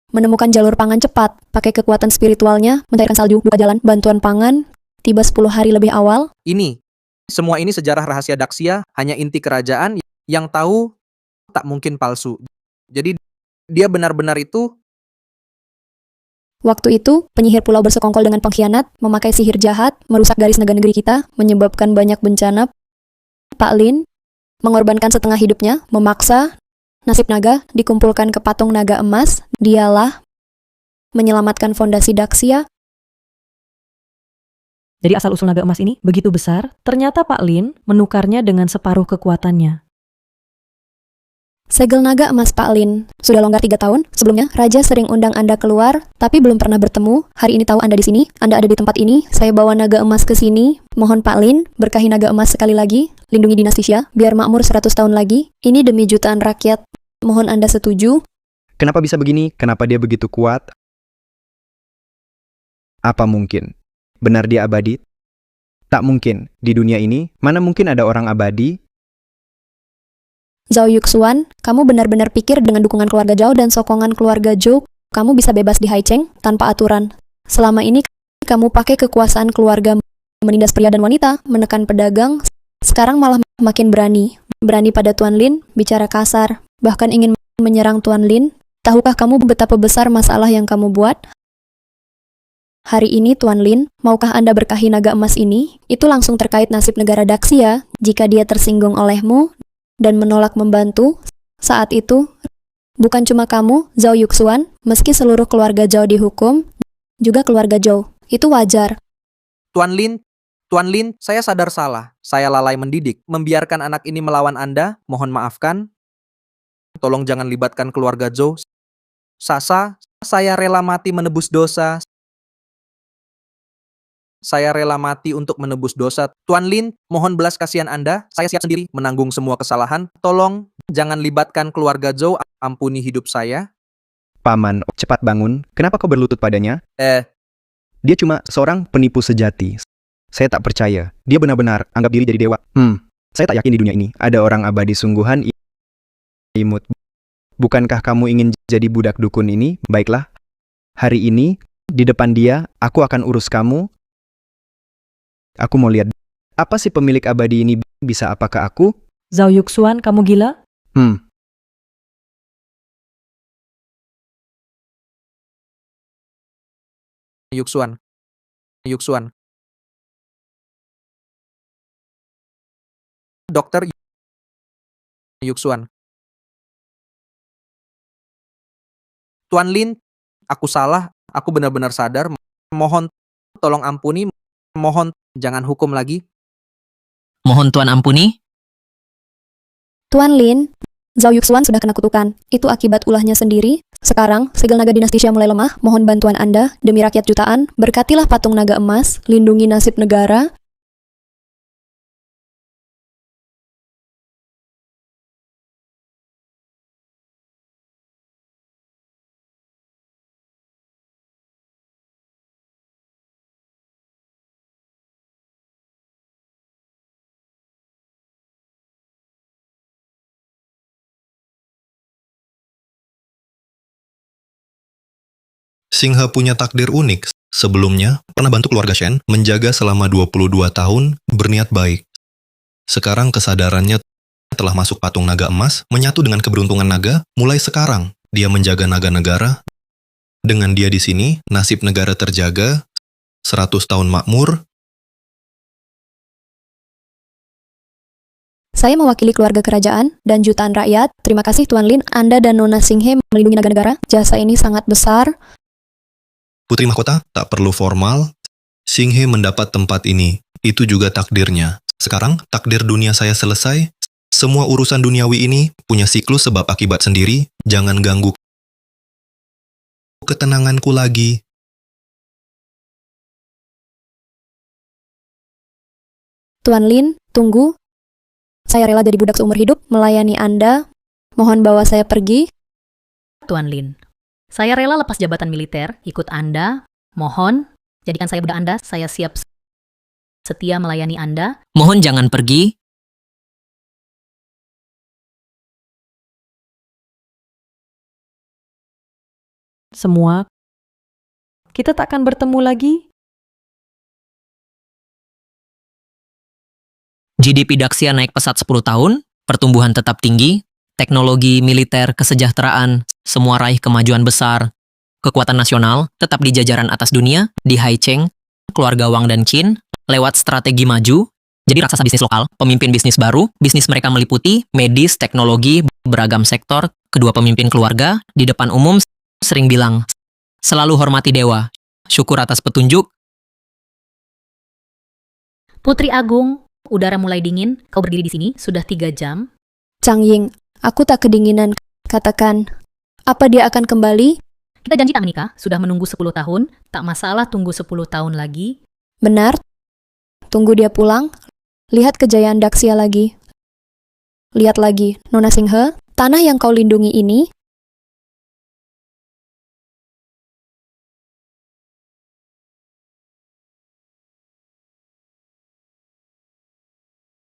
[SPEAKER 8] menemukan jalur pangan cepat, pakai kekuatan spiritualnya, mencairkan salju, buka jalan, bantuan pangan, tiba 10 hari lebih awal.
[SPEAKER 7] Semua ini sejarah rahasia Daxia, hanya inti kerajaan yang tahu tak mungkin palsu. Jadi dia benar-benar itu.
[SPEAKER 8] Waktu itu, penyihir pulau bersekongkol dengan pengkhianat, memakai sihir jahat, merusak garis negara-negeri kita, menyebabkan banyak bencana. Pak Lin mengorbankan setengah hidupnya, memaksa nasib naga dikumpulkan ke patung naga emas. Dialah menyelamatkan fondasi Daxia.
[SPEAKER 1] Jadi asal-usul naga emas ini begitu besar, ternyata Pak Lin menukarnya dengan separuh kekuatannya.
[SPEAKER 8] Segel naga emas Pak Lin. Sudah longgar 3 tahun. Sebelumnya, Raja sering undang Anda keluar, tapi belum pernah bertemu. Hari ini tahu Anda di sini. Anda ada di tempat ini. Saya bawa naga emas ke sini. Mohon Pak Lin, berkahi naga emas sekali lagi. Lindungi dinasti Xia, biar makmur 100 tahun lagi. Ini demi jutaan rakyat. Mohon Anda setuju.
[SPEAKER 10] Kenapa bisa begini? Kenapa dia begitu kuat? Apa mungkin? Benar dia abadi? Tak mungkin. Di dunia ini, mana mungkin ada orang abadi?
[SPEAKER 8] Zhao Yuxuan, kamu benar-benar pikir dengan dukungan keluarga Zhao dan sokongan keluarga Zhou, kamu bisa bebas di Haicheng tanpa aturan. Selama ini, kamu pakai kekuasaan keluarga menindas pria dan wanita, menekan pedagang, sekarang malah makin berani. Berani pada Tuan Lin, bicara kasar, bahkan ingin menyerang Tuan Lin. Tahukah kamu betapa besar masalah yang kamu buat? Hari ini Tuan Lin, maukah Anda berkahi naga emas ini? Itu langsung terkait nasib negara Daxia. Jika dia tersinggung olehmu dan menolak membantu, saat itu, bukan cuma kamu, Zhao Yuxuan, meski seluruh keluarga Zhao dihukum, juga keluarga Zhou. Itu wajar.
[SPEAKER 7] Tuan Lin, saya sadar salah. Saya lalai mendidik, membiarkan anak ini melawan Anda, mohon maafkan. Tolong jangan libatkan keluarga Zhou. Sasa, saya rela mati menebus dosa. Saya rela mati untuk menebus dosa. Tuan Lin, mohon belas kasihan Anda. Saya siap sendiri menanggung semua kesalahan. Tolong, jangan libatkan keluarga Zhou. Ampuni hidup saya.
[SPEAKER 10] Paman, cepat bangun. Kenapa kau berlutut padanya? Dia cuma seorang penipu sejati. Saya tak percaya. Dia benar-benar anggap diri jadi dewa. Saya tak yakin di dunia ini ada orang abadi sungguhan imut. Bukankah kamu ingin jadi budak dukun ini? Baiklah. Hari ini, di depan dia, aku akan urus kamu. Aku mau lihat, apa si pemilik abadi ini bisa apa ke aku?
[SPEAKER 1] Zhao Yuxuan, kamu gila?
[SPEAKER 7] Yuxuan. Dokter Yuxuan. Tuan Lin, aku salah. Aku benar-benar sadar. Mohon tolong ampuni. Mohon jangan hukum lagi.
[SPEAKER 2] Mohon Tuan ampuni.
[SPEAKER 8] Tuan Lin, Zhao Yuxuan sudah kena kutukan. Itu akibat ulahnya sendiri. Sekarang, segel naga dinasti Xia mulai lemah. Mohon bantuan Anda, demi rakyat jutaan. Berkatilah patung naga emas, lindungi nasib negara.
[SPEAKER 5] Singhe punya takdir unik. Sebelumnya, pernah bantu keluarga Shen menjaga selama 22 tahun, berniat baik. Sekarang kesadarannya telah masuk patung naga emas, menyatu dengan keberuntungan naga, mulai sekarang dia menjaga naga negara. Dengan dia di sini, nasib negara terjaga, 100 tahun makmur.
[SPEAKER 8] Saya mewakili keluarga kerajaan dan jutaan rakyat. Terima kasih Tuan Lin, Anda dan Nona Singhe melindungi naga negara. Jasa ini sangat besar.
[SPEAKER 5] Putri Mahkota tak perlu formal. Singhe mendapat tempat ini. Itu juga takdirnya. Sekarang, takdir dunia saya selesai. Semua urusan duniawi ini punya siklus sebab akibat sendiri. Jangan ganggu ketenanganku lagi.
[SPEAKER 8] Tuan Lin, tunggu. Saya rela jadi budak seumur hidup, melayani Anda. Mohon bawa saya pergi.
[SPEAKER 12] Tuan Lin, saya rela lepas jabatan militer, ikut Anda. Mohon, jadikan saya budak Anda. Saya siap setia melayani Anda.
[SPEAKER 2] Mohon jangan pergi.
[SPEAKER 1] Semua, kita tak akan bertemu lagi.
[SPEAKER 2] GDP Daxia naik pesat 10 tahun, pertumbuhan tetap tinggi, teknologi, militer, kesejahteraan, semua raih kemajuan besar. Kekuatan nasional tetap di jajaran atas dunia, di Haicheng, keluarga Wang dan Qin, lewat strategi maju, jadi raksasa bisnis lokal, pemimpin bisnis baru, bisnis mereka meliputi medis, teknologi, beragam sektor. Kedua pemimpin keluarga di depan umum sering bilang, selalu hormati dewa, syukur atas petunjuk.
[SPEAKER 12] Putri Agung, udara mulai dingin. Kau berdiri di sini sudah 3 jam.
[SPEAKER 8] Chang Ying, aku tak kedinginan. Katakan, apa dia akan kembali?
[SPEAKER 12] Kita janji tak menikah, sudah menunggu 10 tahun. Tak masalah tunggu 10 tahun lagi.
[SPEAKER 8] Benar. Tunggu dia pulang. Lihat kejayaan Daxia lagi. Lihat lagi, Nona Singhe, tanah yang kau lindungi ini